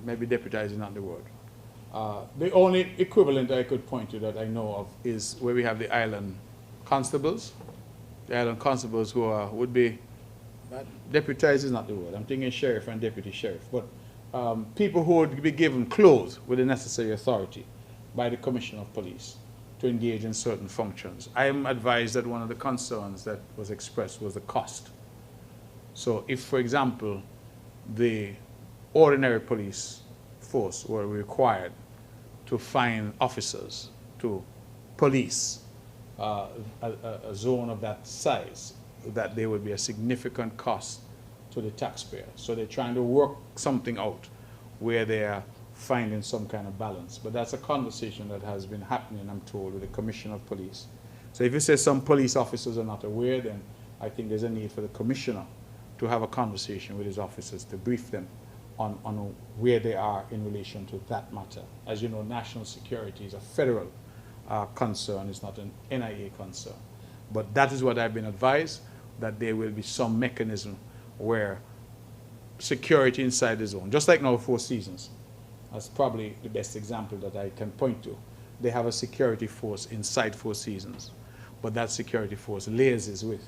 maybe deputizing, not the word. The only equivalent I could point to that I know of is where we have the island constables. The island constables who would be, deputized is not the word. I'm thinking sheriff and deputy sheriff. But people who would be given clothes with the necessary authority by the Commissioner of Police to engage in certain functions. I am advised that one of the concerns that was expressed was the cost. So if, for example, the ordinary police force were required to find officers to police a zone of that size, that there would be a significant cost to the taxpayer. So they're trying to work something out where they are finding some kind of balance. But that's a conversation that has been happening, I'm told, with the Commissioner of Police. So if you say some police officers are not aware, then I think there's a need for the Commissioner to have a conversation with his officers to brief them on where they are in relation to that matter. As you know, national security is a federal concern, it's not an NIA concern. But that is what I've been advised, that there will be some mechanism where security inside the zone, just like now Four Seasons, that's probably the best example that I can point to. They have a security force inside Four Seasons, but that security force liaises with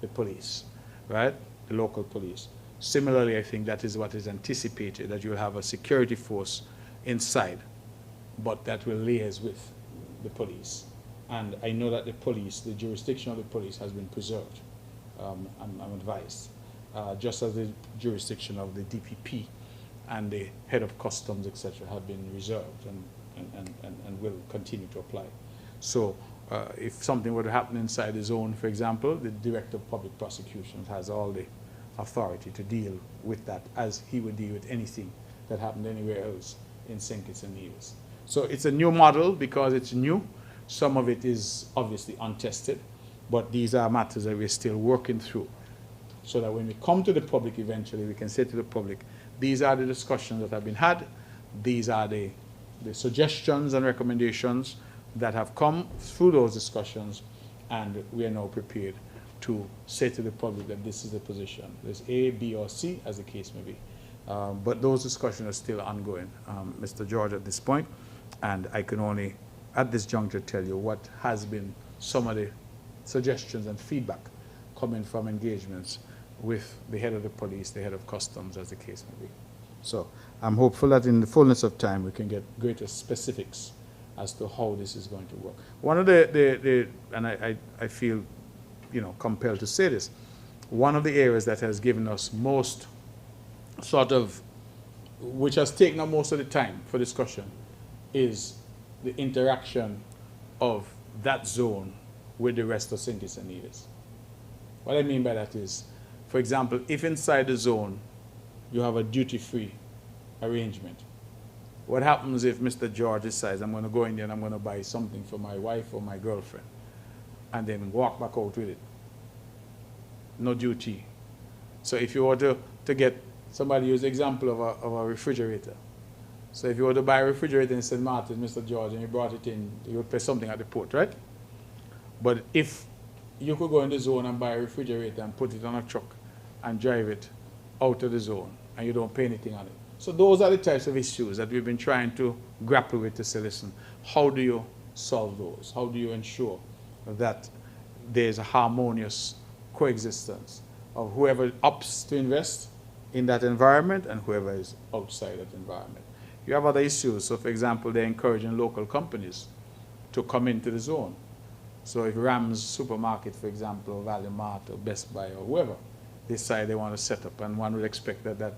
the police, right? The local police. Similarly, I think that is what is anticipated, that you'll have a security force inside, but that will liaise with the police. And I know that the police, the jurisdiction of the police has been preserved, I'm advised, just as the jurisdiction of the DPP and the head of customs, etc., have been reserved and will continue to apply. So if something were to happen inside the zone, for example, the Director of Public Prosecutions has all the authority to deal with that, as he would deal with anything that happened anywhere else in St. Kitts and Nevis. So it's a new model because it's new. Some of it is obviously untested, but these are matters that we're still working through, so that when we come to the public eventually, we can say to the public, these are the discussions that have been had, these are the suggestions and recommendations that have come through those discussions, and we are now prepared to say to the public that this is the position. There's A, B, or C, as the case may be. But those discussions are still ongoing, Mr. George, at this point, and I can only, at this juncture, tell you what has been some of the suggestions and feedback coming from engagements with the head of the police, the head of customs, as the case may be. So I'm hopeful that in the fullness of time we can get greater specifics as to how this is going to work. One of and I feel, compelled to say this, one of the areas that has given us most which has taken up most of the time for discussion, is the interaction of that zone with the rest of St. Kitts and Nevis. What I mean by that is, for example, if inside the zone you have a duty-free arrangement, what happens if Mr. George decides, I'm going to go in there and I'm going to buy something for my wife or my girlfriend, and then walk back out with it? No duty. So if you were to get, somebody use the example of a refrigerator. So if you were to buy a refrigerator in St. Martin, Mr. George, and you brought it in, you would pay something at the port, right? But if you could go in the zone and buy a refrigerator and put it on a truck and drive it out of the zone, and you don't pay anything on it. So those are the types of issues that we've been trying to grapple with, to say, listen, how do you solve those? How do you ensure that there's a harmonious coexistence of whoever opts to invest in that environment and whoever is outside that environment. You have other issues. So, for example, they're encouraging local companies to come into the zone. So if Rams Supermarket, for example, or Value Mart or Best Buy or whoever decide they want to set up, and one would expect that that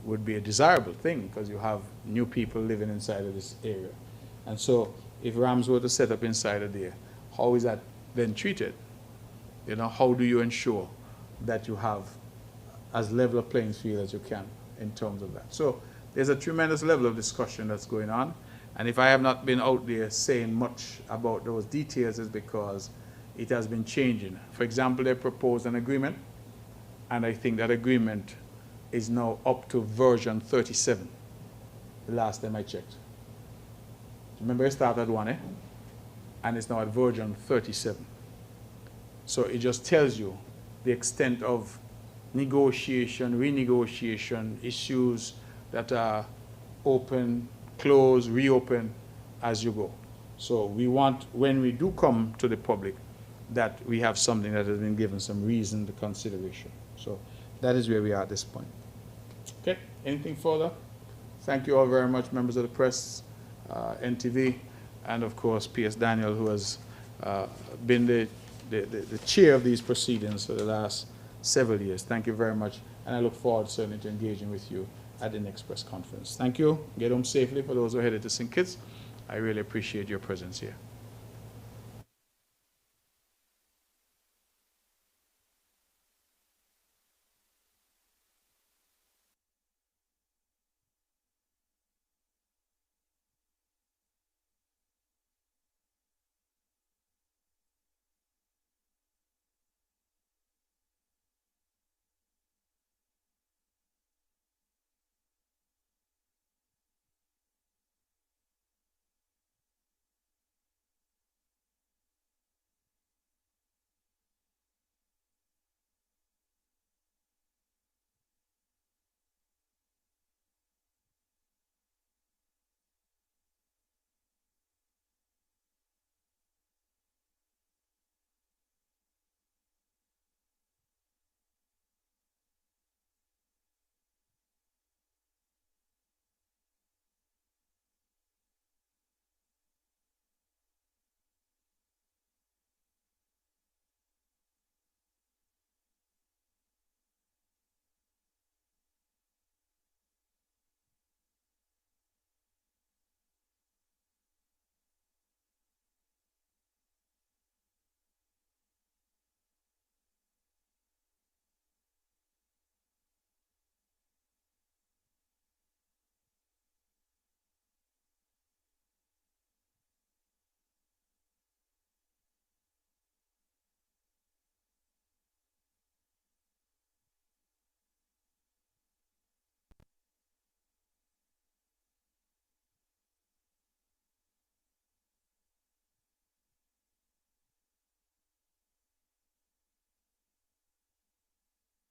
would be a desirable thing because you have new people living inside of this area. And so if Rams were to set up inside of there, how is that then treated? You know, how do you ensure that you have as level a playing field as you can in terms of that? So there's a tremendous level of discussion that's going on. And if I have not been out there saying much about those details, it's because it has been changing. For example, they proposed an agreement, and I think that agreement is now up to version 37, the last time I checked. Remember, it started at 1, and it's now at version 37. So it just tells you the extent of negotiation, renegotiation, issues that are open, close, reopen as you go. So we want, when we do come to the public, that we have something that has been given some reasoned consideration. So that is where we are at this point. Okay, anything further? Thank you all very much, members of the press, NTV, and of course P.S. Daniel, who has been the chair of these proceedings for the last several years. Thank you very much, and I look forward certainly to engaging with you at the next press conference. Thank you. Get home safely for those who are headed to St. Kitts. I really appreciate your presence here.